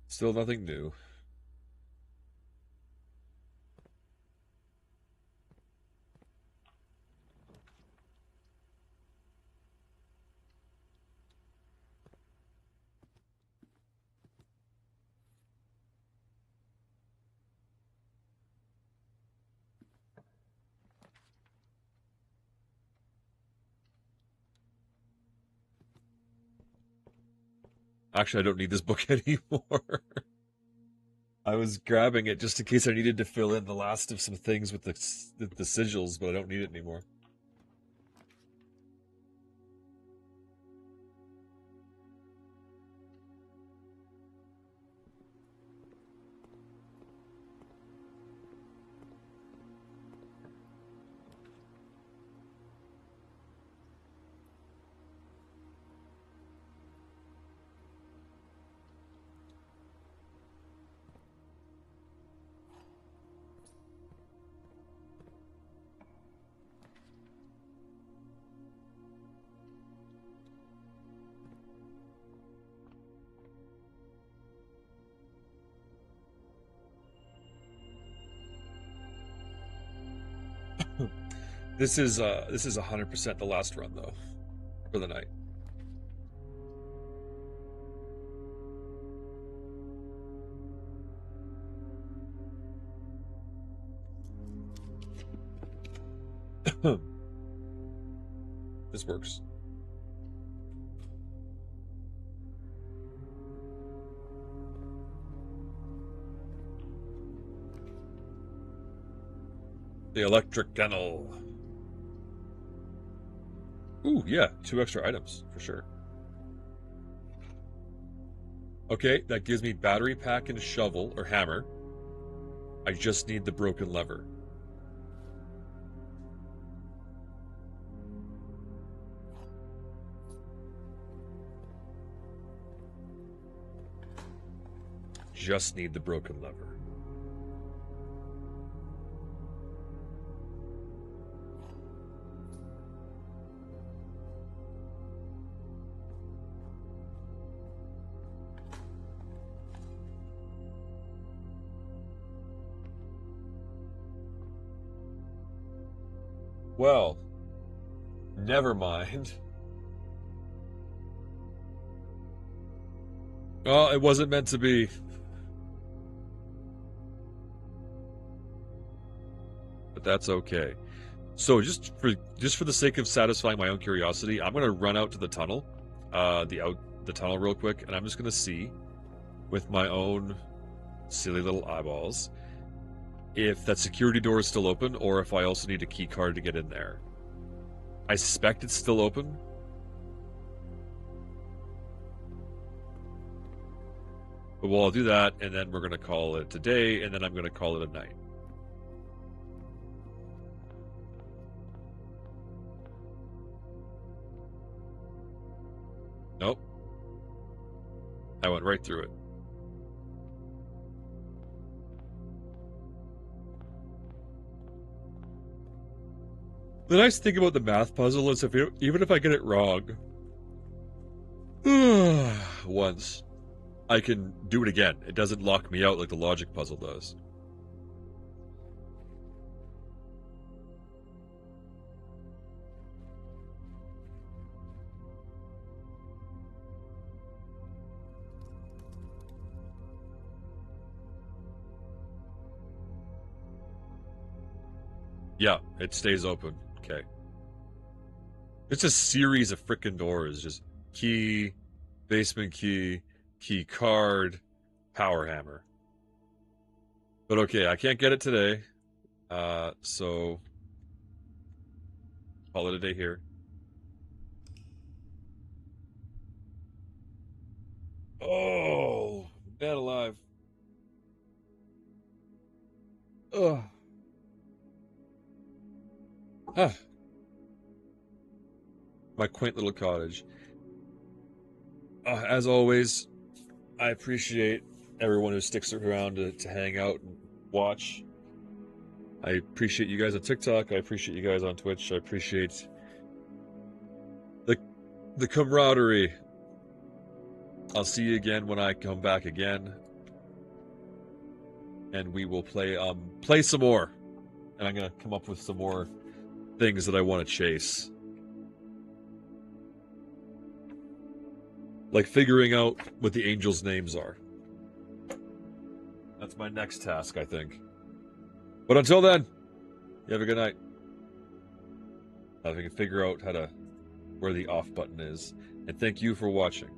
Still nothing new. Actually, I don't need this book anymore. I was grabbing it just in case I needed to fill in the last of some things with the sigils, but I don't need it anymore. This is 100% the last run though for the night. This works. The electric kennel. Ooh, yeah, 2 extra items for sure. Okay, that gives me battery pack and shovel or hammer. I just need the broken lever. Just need the broken lever. Well, never mind. Oh, it wasn't meant to be. But that's okay. So just for the sake of satisfying my own curiosity, I'm gonna run out to the tunnel, the tunnel real quick, and I'm just gonna see with my own silly little eyeballs if that security door is still open or if I also need a key card to get in there. I suspect it's still open. But well, I'll do that, and then we're going to call it a day, and then I'm going to call it a night. Nope. I went right through it. The nice thing about the math puzzle is even if I get it wrong once, I can do it again. It doesn't lock me out like the logic puzzle does. Yeah, it stays open. Okay. It's a series of frickin' doors. Just key, basement key, key card, power hammer. But okay, I can't get it today. So call it a day here. Oh, man alive. Ugh. Ah. my quaint little cottage. As always, I appreciate everyone who sticks around to hang out and watch. I appreciate you guys on TikTok. I appreciate you guys on Twitch. I appreciate the camaraderie. I'll see you again when I come back again, and we will play some more. And I'm gonna come up with some more things that I want to chase, like figuring out what the angels' names are. That's my next task, I think. But until then, you have a good night. If I can figure out where the off button is. And thank you for watching.